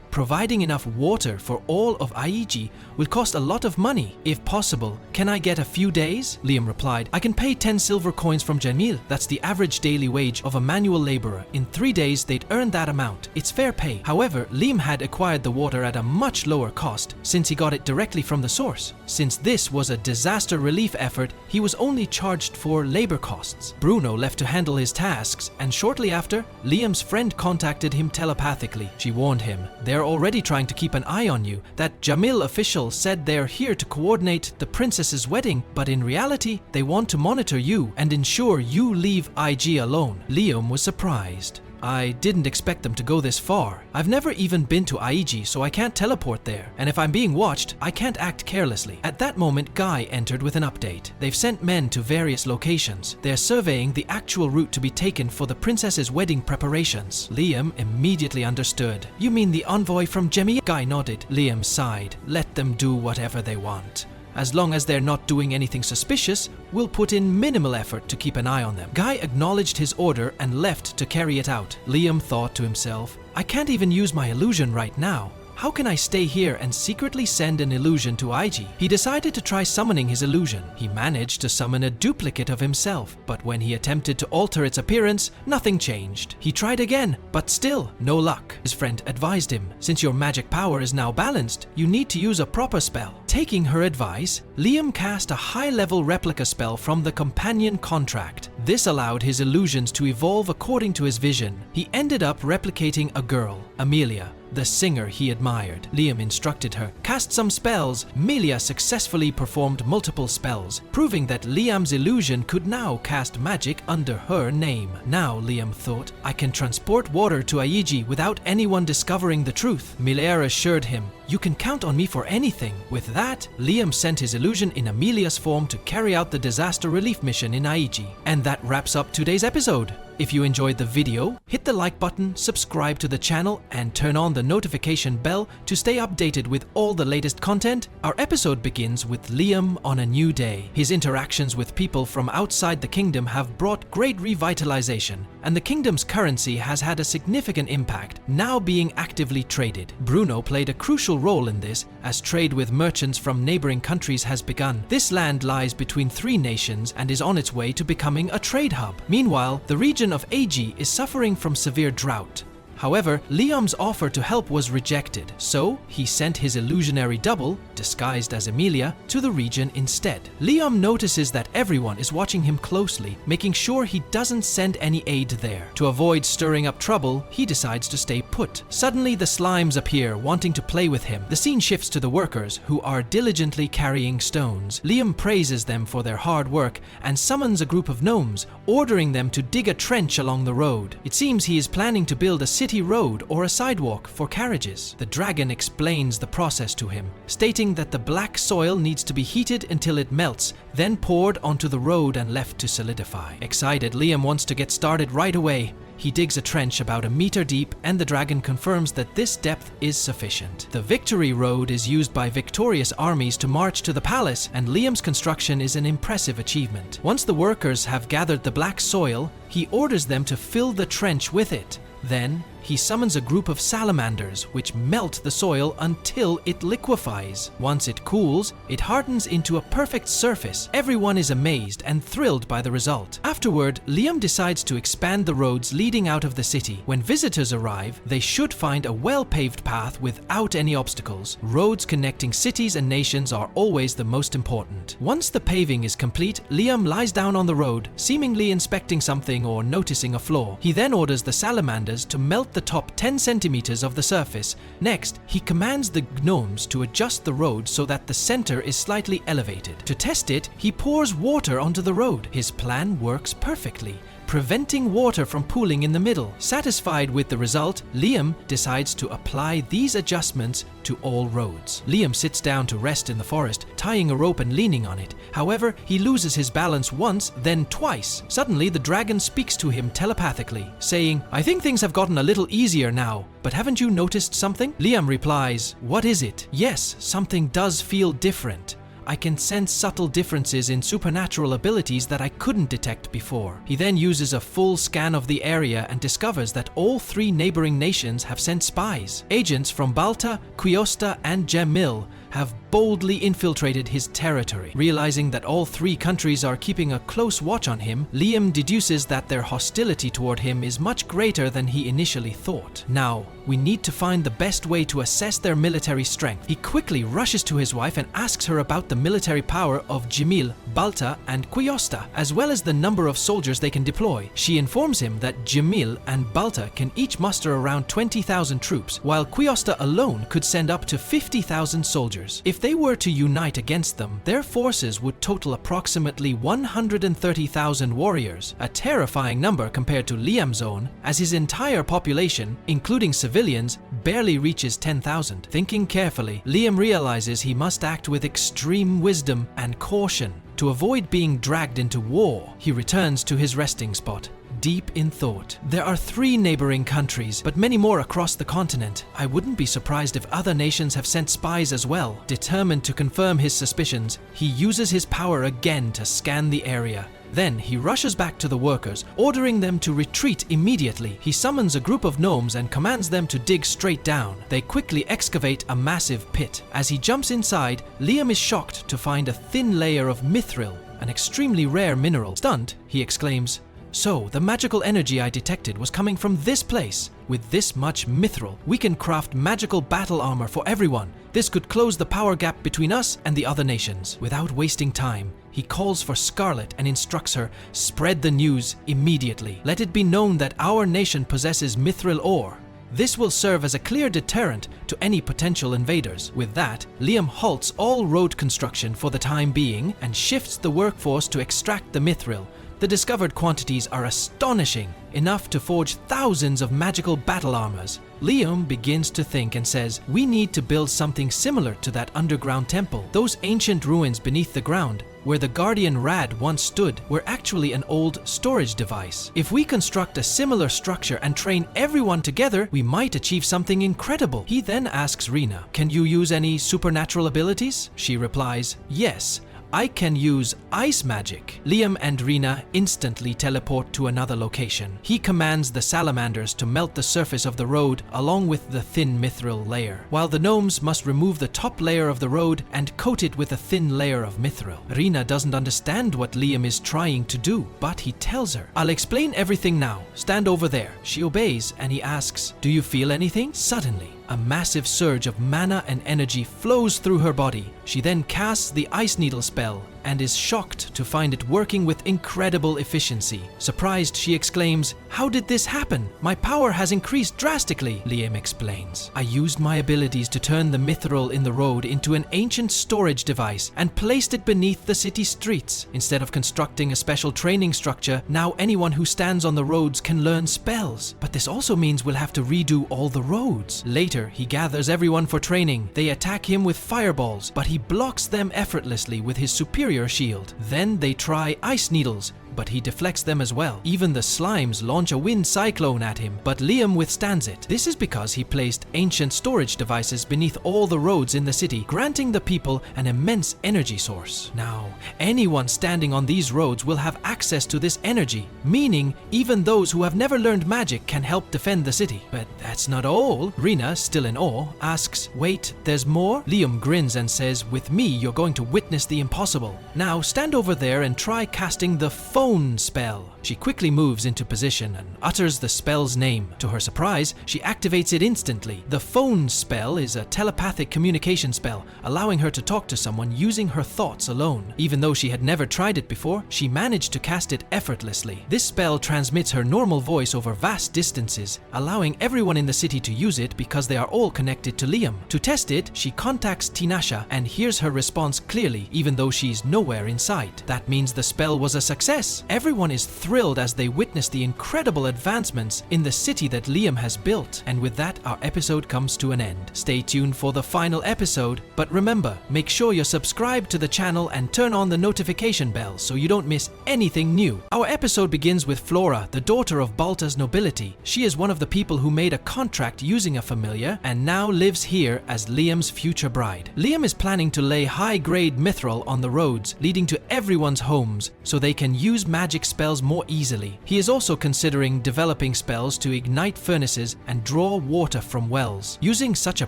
providing enough water for all of Aiji will cost a lot of money. If possible, can I get a few days? Liam replied, I can pay 10 silver coins from Jamil. That's the average daily wage of a manual laborer. In 3 days, they'd earn that amount. It's fair pay. However, Liam had acquired the water at a much lower cost since he got it directly from the source. Since this was a disaster relief effort, he was only charged for labor costs. Bruno left to handle his tasks, and shortly after, Liam's friend contacted him telepathically. She warned him, they're already trying to keep an eye on you. That Jamil official said they're here to coordinate the princess's wedding, but in reality, they want to monitor you and ensure you leave IG alone. Liam was surprised. I didn't expect them to go this far. I've never even been to Aiji, so I can't teleport there. And if I'm being watched, I can't act carelessly. At that moment, Guy entered with an update. They've sent men to various locations. They're surveying the actual route to be taken for the princess's wedding preparations. Liam immediately understood. You mean the envoy from Jemmy? Guy nodded. Liam sighed. Let them do whatever they want. As long as they're not doing anything suspicious, we'll put in minimal effort to keep an eye on them. Guy acknowledged his order and left to carry it out. Liam thought to himself, I can't even use my illusion right now. How can I stay here and secretly send an illusion to IG? He decided to try summoning his illusion. He managed to summon a duplicate of himself, but when he attempted to alter its appearance, nothing changed. He tried again, but still, no luck. His friend advised him, since your magic power is now balanced, you need to use a proper spell. Taking her advice, Liam cast a high-level replica spell from the companion contract. This allowed his illusions to evolve according to his vision. He ended up replicating a girl, Amelia, the singer he admired. Liam instructed her, cast some spells. Amelia successfully performed multiple spells, proving that Liam's illusion could now cast magic under her name. Now, Liam thought, I can transport water to Aiji without anyone discovering the truth. Amelia assured him, you can count on me for anything. With that, Liam sent his illusion in Amelia's form to carry out the disaster relief mission in Aiji. And that wraps up today's episode. If you enjoyed the video, hit the like button, subscribe to the channel, and turn on the notification bell to stay updated with all the latest content. Our episode begins with Liam on a new day. His interactions with people from outside the kingdom have brought great revitalization, and the kingdom's currency has had a significant impact, now being actively traded. Bruno played a crucial role in this, as trade with merchants from neighboring countries has begun. This land lies between 3 nations and is on its way to becoming a trade hub. Meanwhile, the region of Aiji is suffering from severe drought. However, Liam's offer to help was rejected, so he sent his illusionary double, disguised as Amelia, to the region instead. Liam notices that everyone is watching him closely, making sure he doesn't send any aid there. To avoid stirring up trouble, he decides to stay put. Suddenly, the slimes appear, wanting to play with him. The scene shifts to the workers, who are diligently carrying stones. Liam praises them for their hard work and summons a group of gnomes, ordering them to dig a trench along the road. It seems he is planning to build a city road or a sidewalk for carriages. The dragon explains the process to him, stating that the black soil needs to be heated until it melts, then poured onto the road and left to solidify. Excited, Liam wants to get started right away. He digs a trench about 1 meter deep, and the dragon confirms that this depth is sufficient. The Victory Road is used by victorious armies to march to the palace, and Liam's construction is an impressive achievement. Once the workers have gathered the black soil, he orders them to fill the trench with it. Then, he summons a group of salamanders which melt the soil until it liquefies. Once it cools, it hardens into a perfect surface. Everyone is amazed and thrilled by the result. Afterward, Liam decides to expand the roads leading out of the city. When visitors arrive, they should find a well-paved path without any obstacles. Roads connecting cities and nations are always the most important. Once the paving is complete, Liam lies down on the road, seemingly inspecting something or noticing a flaw. He then orders the salamanders to melt the top 10 centimeters of the surface. Next, he commands the gnomes to adjust the road so that the center is slightly elevated. To test it, he pours water onto the road. His plan works perfectly. preventing water from pooling in the middle. Satisfied with the result, Liam decides to apply these adjustments to all roads. Liam sits down to rest in the forest, tying a rope and leaning on it. However, he loses his balance once, then twice. Suddenly, the dragon speaks to him telepathically, saying, "I think things have gotten a little easier now, but haven't you noticed something?" Liam replies, "What is it?" "Yes, something does feel different. I can sense subtle differences in supernatural abilities that I couldn't detect before." He then uses a full scan of the area and discovers that all 3 neighboring nations have sent spies. Agents from Balta, Quiosta, and Jamil have boldly infiltrated his territory. Realizing that all 3 countries are keeping a close watch on him, Liam deduces that their hostility toward him is much greater than he initially thought. Now, we need to find the best way to assess their military strength. He quickly rushes to his wife and asks her about the military power of Jamil, Balta, and Quiosta, as well as the number of soldiers they can deploy. She informs him that Jamil and Balta can each muster around 20,000 troops, while Quiosta alone could send up to 50,000 soldiers. If they were to unite against them, their forces would total approximately 130,000 warriors, a terrifying number compared to Liam's own, as his entire population, including civilians, barely reaches 10,000. Thinking carefully, Liam realizes he must act with extreme wisdom and caution to avoid being dragged into war. He returns to his resting spot, deep in thought. There are 3 neighboring countries, but many more across the continent. I wouldn't be surprised if other nations have sent spies as well. Determined to confirm his suspicions, he uses his power again to scan the area. Then he rushes back to the workers, ordering them to retreat immediately. He summons a group of gnomes and commands them to dig straight down. They quickly excavate a massive pit. As he jumps inside, Liam is shocked to find a thin layer of mithril, an extremely rare mineral. Stunned, he exclaims, "So, the magical energy I detected was coming from this place. With this much mithril, we can craft magical battle armor for everyone. This could close the power gap between us and the other nations." Without wasting time, he calls for Scarlet and instructs her, "Spread the news immediately. Let it be known that our nation possesses mithril ore. This will serve as a clear deterrent to any potential invaders." With that, Liam halts all road construction for the time being and shifts the workforce to extract the mithril. The discovered quantities are astonishing, enough to forge thousands of magical battle armors. Liam begins to think and says, "We need to build something similar to that underground temple. Those ancient ruins beneath the ground, where the Guardian Rad once stood, were actually an old storage device. If we construct a similar structure and train everyone together, we might achieve something incredible." He then asks Rina, "Can you use any supernatural abilities?" She replies, "Yes. I can use ice magic." Liam and Rina instantly teleport to another location. He commands the salamanders to melt the surface of the road along with the thin mithril layer, while the gnomes must remove the top layer of the road and coat it with a thin layer of mithril. Rina doesn't understand what Liam is trying to do, but he tells her, "I'll explain everything now. Stand over there." She obeys and he asks, "Do you feel anything?" Suddenly, a massive surge of mana and energy flows through her body. She then casts the Ice Needle spell and is shocked to find it working with incredible efficiency. Surprised, she exclaims, "How did this happen? My power has increased drastically." Liam explains, "I used my abilities to turn the mithril in the road into an ancient storage device and placed it beneath the city streets. Instead of constructing a special training structure, now anyone who stands on the roads can learn spells. But this also means we'll have to redo all the roads." Later, he gathers everyone for training. They attack him with fireballs, but he blocks them effortlessly with his superior shield. Then they try ice needles, but he deflects them as well. Even the slimes launch a wind cyclone at him, but Liam withstands it. This is because he placed ancient storage devices beneath all the roads in the city, granting the people an immense energy source. Now, anyone standing on these roads will have access to this energy, meaning even those who have never learned magic can help defend the city. But that's not all. Rina, still in awe, asks, "Wait, there's more?" Liam grins and says, "With me, you're going to witness the impossible. Now stand over there and try casting the phone spell." She quickly moves into position and utters the spell's name. To her surprise, she activates it instantly. The phone spell is a telepathic communication spell, allowing her to talk to someone using her thoughts alone. Even though she had never tried it before, she managed to cast it effortlessly. This spell transmits her normal voice over vast distances, allowing everyone in the city to use it because they are all connected to Liam. To test it, she contacts Tinasha and hears her response clearly, even though she's nowhere in sight. That means the spell was a success. Yes, everyone is thrilled as they witness the incredible advancements in the city that Liam has built. And with that, our episode comes to an end. Stay tuned for the final episode, but remember, make sure you're subscribed to the channel and turn on the notification bell so you don't miss anything new. Our episode begins with Flora, the daughter of Balta's nobility. She is one of the people who made a contract using a familiar and now lives here as Liam's future bride. Liam is planning to lay high-grade mithril on the roads leading to everyone's homes so they can use magic spells more easily. He is also considering developing spells to ignite furnaces and draw water from wells. Using such a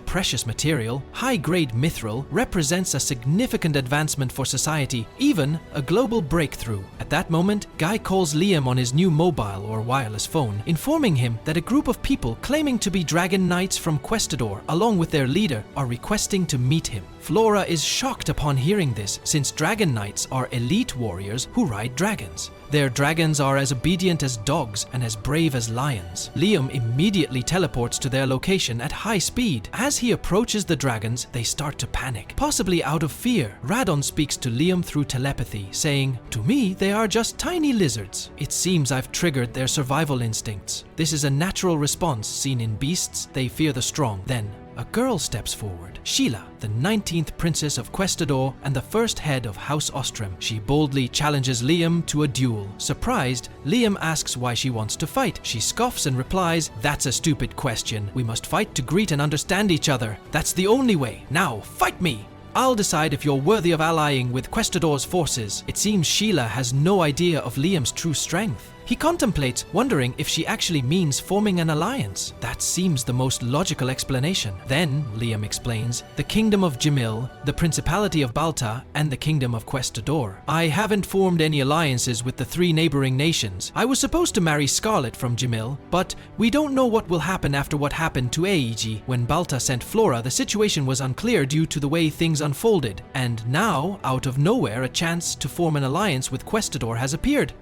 precious material, high-grade mithril represents a significant advancement for society, even a global breakthrough. At that moment, Guy calls Liam on his new mobile or wireless phone, informing him that a group of people claiming to be dragon knights from Questador, along with their leader, are requesting to meet him. Flora is shocked upon hearing this, since dragon knights are elite warriors who ride dragons. Their dragons are as obedient as dogs and as brave as lions. Liam immediately teleports to their location at high speed. As he approaches the dragons, they start to panic, possibly out of fear. Radon speaks to Liam through telepathy, saying, "To me, they are just tiny lizards. It seems I've triggered their survival instincts. This is a natural response seen in beasts. They fear the strong." Then, a girl steps forward, Sheila, the 19th princess of Questador and the first head of House Ostrom. She boldly challenges Liam to a duel. Surprised, Liam asks why she wants to fight. She scoffs and replies, "That's a stupid question. We must fight to greet and understand each other. That's the only way. Now, fight me! I'll decide if you're worthy of allying with Questador's forces." It seems Sheila has no idea of Liam's true strength. He contemplates, wondering if she actually means forming an alliance. That seems the most logical explanation. Then, Liam explains, the kingdom of Jamil, the principality of Balta, and the kingdom of Questador. I haven't formed any alliances with the 3 neighboring nations. I was supposed to marry Scarlet from Jamil, but we don't know what will happen after what happened to Eiji. When Balta sent Flora, the situation was unclear due to the way things unfolded. And now, out of nowhere, a chance to form an alliance with Questador has appeared.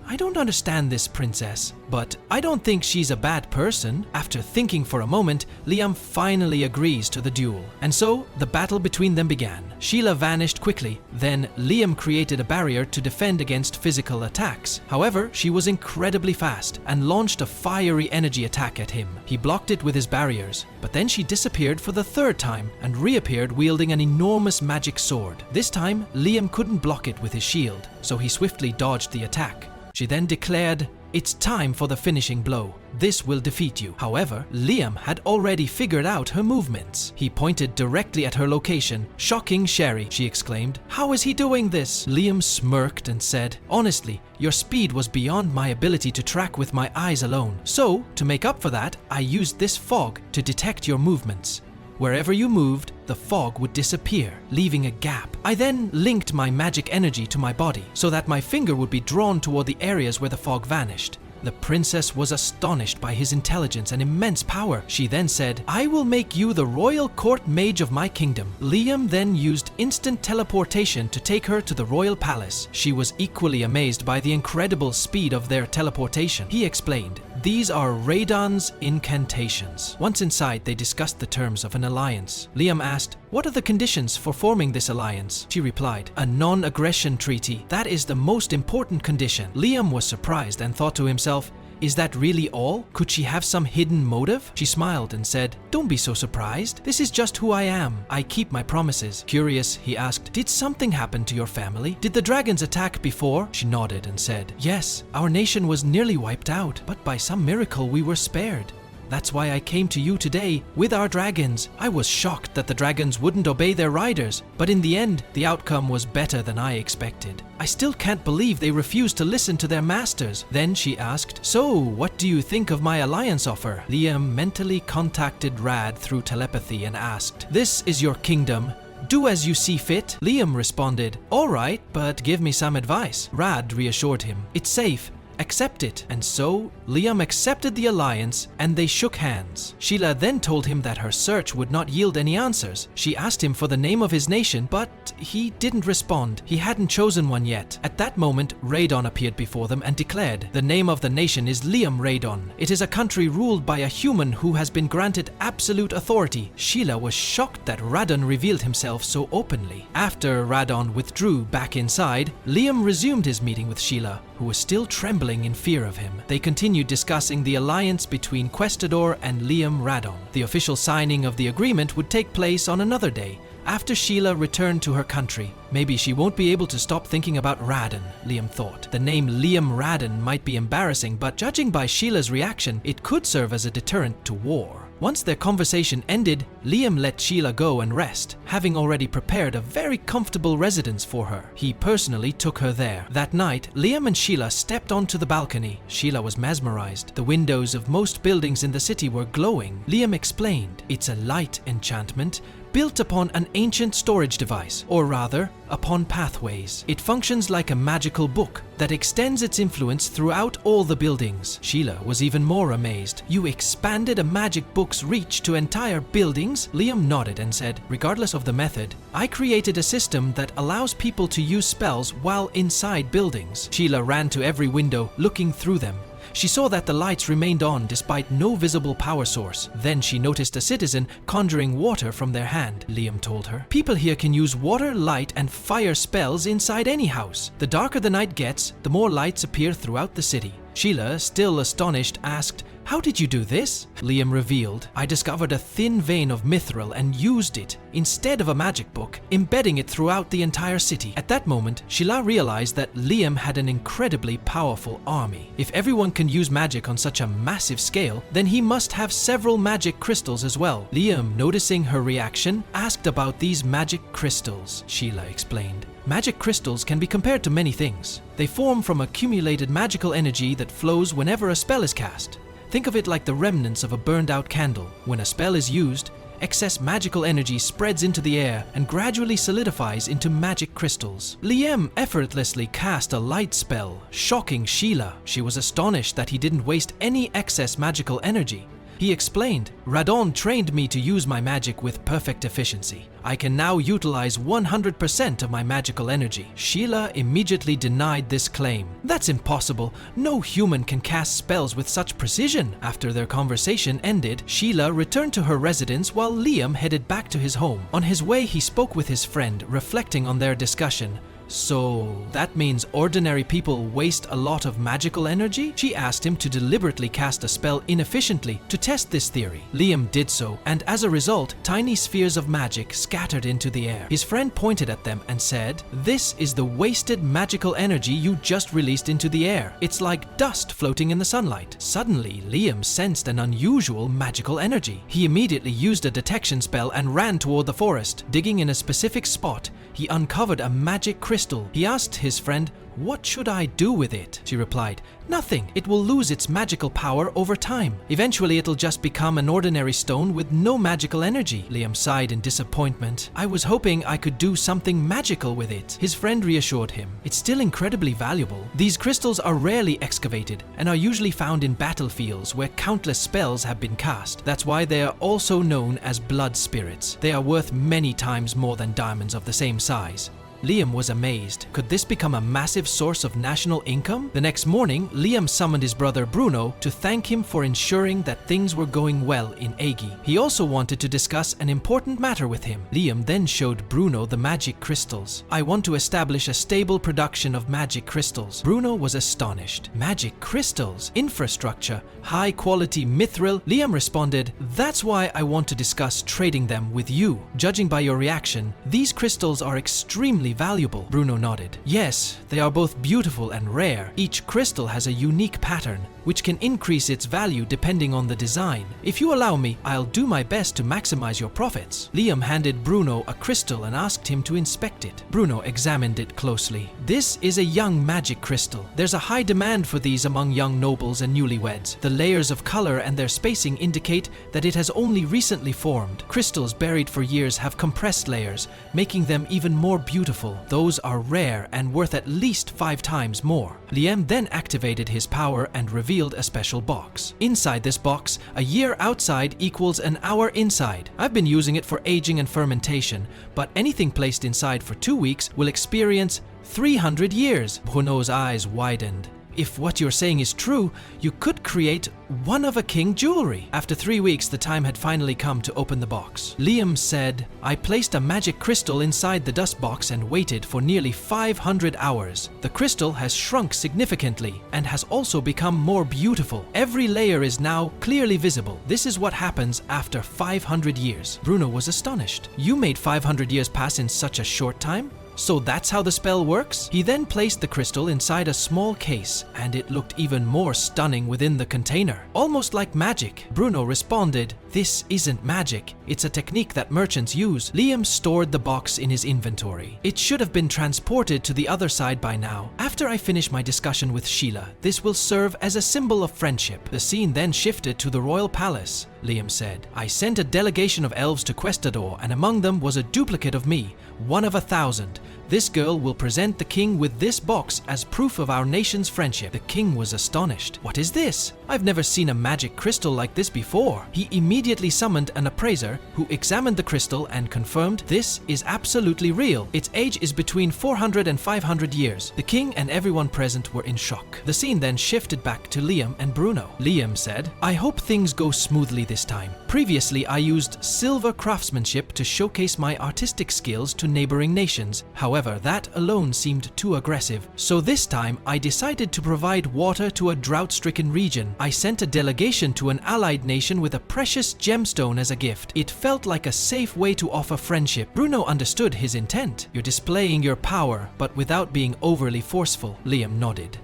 I don't understand this princess, but I don't think she's a bad person. After thinking for a moment, Liam finally agrees to the duel. And so, the battle between them began. Sheila vanished quickly, then Liam created a barrier to defend against physical attacks. However, she was incredibly fast and launched a fiery energy attack at him. He blocked it with his barriers, but then she disappeared for the 3rd time and reappeared wielding an enormous magic sword. This time, Liam couldn't block it with his shield, so he swiftly dodged the attack. She then declared, "It's time for the finishing blow. This will defeat you." However, Liam had already figured out her movements. He pointed directly at her location. "Shocking Sherry," she exclaimed. "How is he doing this?" Liam smirked and said, "Honestly, your speed was beyond my ability to track with my eyes alone. So, to make up for that, I used this fog to detect your movements. Wherever you moved, the fog would disappear, leaving a gap. I then linked my magic energy to my body so that my finger would be drawn toward the areas where the fog vanished." The princess was astonished by his intelligence and immense power. She then said, "I will make you the royal court mage of my kingdom." Liam then used instant teleportation to take her to the royal palace. She was equally amazed by the incredible speed of their teleportation. He explained, "These are Radon's incantations." Once inside, they discussed the terms of an alliance. Liam asked, "What are the conditions for forming this alliance?" She replied, "A non-aggression treaty. That is the most important condition." Liam was surprised and thought to himself, "Is that really all? Could she have some hidden motive?" She smiled and said, "Don't be so surprised. This is just who I am. I keep my promises." Curious, he asked, "Did something happen to your family? Did the dragons attack before?" She nodded and said, "Yes, our nation was nearly wiped out, but by some miracle we were spared. That's why I came to you today with our dragons. I was shocked that the dragons wouldn't obey their riders, but in the end, the outcome was better than I expected. I still can't believe they refused to listen to their masters." Then she asked, "So, what do you think of my alliance offer?" Liam mentally contacted Rad through telepathy and asked, "This is your kingdom. Do as you see fit." Liam responded, "All right, but give me some advice." Rad reassured him, "It's safe. accept it. And so, Liam accepted the alliance and they shook hands. Sheila then told him that her search would not yield any answers. She asked him for the name of his nation, but he didn't respond. He hadn't chosen one yet. At that moment, Radon appeared before them and declared, "The name of the nation is Liam Radon. It is a country ruled by a human who has been granted absolute authority." Sheila was shocked that Radon revealed himself so openly. After Radon withdrew back inside, Liam resumed his meeting with Sheila, who was still trembling in fear of him. They continued discussing the alliance between Questador and Liam Radon. The official signing of the agreement would take place on another day, after Sheila returned to her country. Maybe she won't be able to stop thinking about Radon, Liam thought. The name Liam Radon might be embarrassing, but judging by Sheila's reaction, it could serve as a deterrent to war. Once their conversation ended, Liam let Sheila go and rest, having already prepared a very comfortable residence for her. He personally took her there. That night, Liam and Sheila stepped onto the balcony. Sheila was mesmerized. The windows of most buildings in the city were glowing. Liam explained, "It's a light enchantment built upon an ancient storage device, or rather, upon pathways. It functions like a magical book that extends its influence throughout all the buildings." Sheila was even more amazed. "You expanded a magic book's reach to entire buildings?" Liam nodded and said, "Regardless of the method, I created a system that allows people to use spells while inside buildings." Sheila ran to every window, looking through them. She saw that the lights remained on despite no visible power source. Then she noticed a citizen conjuring water from their hand, Liam told her. "People here can use water, light, and fire spells inside any house. The darker the night gets, the more lights appear throughout the city." Sheila, still astonished, asked, "How did you do this?" Liam revealed, "I discovered a thin vein of mithril and used it instead of a magic book, embedding it throughout the entire city." At that moment, Sheila realized that Liam had an incredibly powerful army. If everyone can use magic on such a massive scale, then he must have several magic crystals as well. Liam, noticing her reaction, asked about these magic crystals. Sheila explained, "Magic crystals can be compared to many things. They form from accumulated magical energy that flows whenever a spell is cast. Think of it like the remnants of a burned-out candle. When a spell is used, excess magical energy spreads into the air and gradually solidifies into magic crystals." Liam effortlessly cast a light spell, shocking Sheila. She was astonished that he didn't waste any excess magical energy. He explained, "Radon trained me to use my magic with perfect efficiency. I can now utilize 100% of my magical energy." Sheila immediately denied this claim. "That's impossible. No human can cast spells with such precision." After their conversation ended, Sheila returned to her residence while Liam headed back to his home. On his way, he spoke with his friend, reflecting on their discussion. "So, that means ordinary people waste a lot of magical energy?" She asked him to deliberately cast a spell inefficiently to test this theory. Liam did so, and as a result, tiny spheres of magic scattered into the air. His friend pointed at them and said, "This is the wasted magical energy you just released into the air. It's like dust floating in the sunlight." Suddenly, Liam sensed an unusual magical energy. He immediately used a detection spell and ran toward the forest. Digging in a specific spot, he uncovered a magic crystal. He asked his friend, "What should I do with it?" She replied, "Nothing. It will lose its magical power over time. Eventually it'll just become an ordinary stone with no magical energy." Liam sighed in disappointment. "I was hoping I could do something magical with it." His friend reassured him, "It's still incredibly valuable. These crystals are rarely excavated and are usually found in battlefields where countless spells have been cast. That's why they are also known as blood spirits. They are worth many times more than diamonds of the same size." Liam was amazed. Could this become a massive source of national income? The next morning, Liam summoned his brother Bruno to thank him for ensuring that things were going well in Agi. He also wanted to discuss an important matter with him. Liam then showed Bruno the magic crystals. "I want to establish a stable production of magic crystals." Bruno was astonished. "Magic crystals? Infrastructure? High-quality mithril?" Liam responded, "That's why I want to discuss trading them with you. Judging by your reaction, these crystals are extremely valuable." Bruno nodded. "Yes, they are both beautiful and rare. Each crystal has a unique pattern, which can increase its value depending on the design. If you allow me, I'll do my best to maximize your profits. Liam handed Bruno a crystal and asked him to inspect it. Bruno examined it closely. This is a young magic crystal. There's a high demand for these among young nobles and newlyweds. The layers of color and their spacing indicate that it has only recently formed. Crystals buried for years have compressed layers, making them even more beautiful. Those are rare and worth at least 5 times more. Liam then activated his power and revealed a special box. Inside this box, a year outside equals an hour inside. I've been using it for aging and fermentation, but anything placed inside for 2 weeks will experience 300 years. Bruno's eyes widened. If what you're saying is true, you could create one-of-a-king jewelry. After 3 weeks, the time had finally come to open the box. Liam said, I placed a magic crystal inside the dust box and waited for nearly 500 hours. The crystal has shrunk significantly and has also become more beautiful. Every layer is now clearly visible. This is what happens after 500 years. Bruno was astonished. You made 500 years pass in such a short time? So that's how the spell works? He then placed the crystal inside a small case, and it looked even more stunning within the container. Almost like magic. Bruno responded, this isn't magic. It's a technique that merchants use. Liam stored the box in his inventory. It should have been transported to the other side by now. After I finish my discussion with Sheila, this will serve as a symbol of friendship. The scene then shifted to the royal palace. Liam said, I sent a delegation of elves to Questador, and among them was a duplicate of me, one of 1,000. This girl will present the king with this box as proof of our nation's friendship. The king was astonished. What is this? I've never seen a magic crystal like this before. He immediately summoned an appraiser who examined the crystal and confirmed this is absolutely real. Its age is between 400 and 500 years. The king and everyone present were in shock. The scene then shifted back to Liam and Bruno. Liam said, I hope things go smoothly this time. Previously, I used silver craftsmanship to showcase my artistic skills to neighboring nations. However, that alone seemed too aggressive. So this time, I decided to provide water to a drought-stricken region. I sent a delegation to an allied nation with a precious gemstone as a gift. It felt like a safe way to offer friendship. Bruno understood his intent. You're displaying your power, but without being overly forceful. Liam nodded.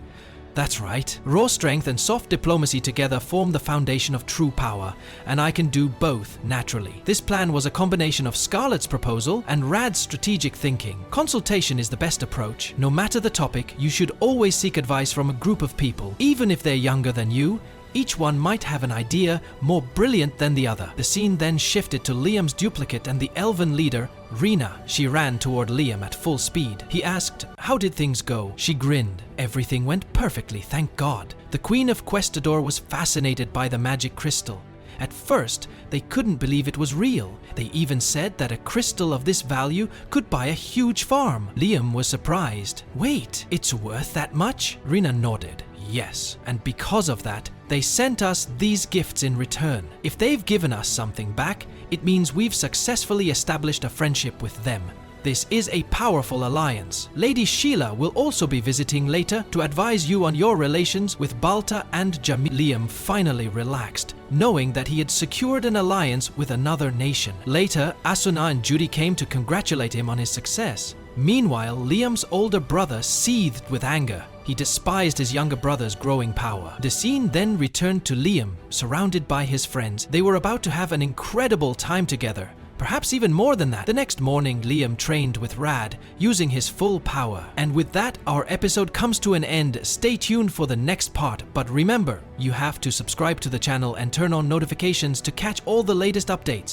That's right. Raw strength and soft diplomacy together form the foundation of true power, and I can do both naturally. This plan was a combination of Scarlett's proposal and Rad's strategic thinking. Consultation is the best approach. No matter the topic, you should always seek advice from a group of people. Even if they're younger than you, each one might have an idea more brilliant than the other. The scene then shifted to Liam's duplicate and the elven leader, Rena. She ran toward Liam at full speed. He asked, how did things go? She grinned. Everything went perfectly, thank God. The Queen of Questador was fascinated by the magic crystal. At first, they couldn't believe it was real. They even said that a crystal of this value could buy a huge farm. Liam was surprised. Wait, it's worth that much? Rena nodded. Yes, and because of that, they sent us these gifts in return. If they've given us something back, it means we've successfully established a friendship with them. This is a powerful alliance. Lady Sheila will also be visiting later to advise you on your relations with Balta and Jamil. Liam finally relaxed, knowing that he had secured an alliance with another nation. Later, Asuna and Judy came to congratulate him on his success. Meanwhile, Liam's older brother seethed with anger. He despised his younger brother's growing power. The scene then returned to Liam, surrounded by his friends. They were about to have an incredible time together. Perhaps even more than that. The next morning, Liam trained with Rad, using his full power. And with that, our episode comes to an end. Stay tuned for the next part. But remember, you have to subscribe to the channel and turn on notifications to catch all the latest updates.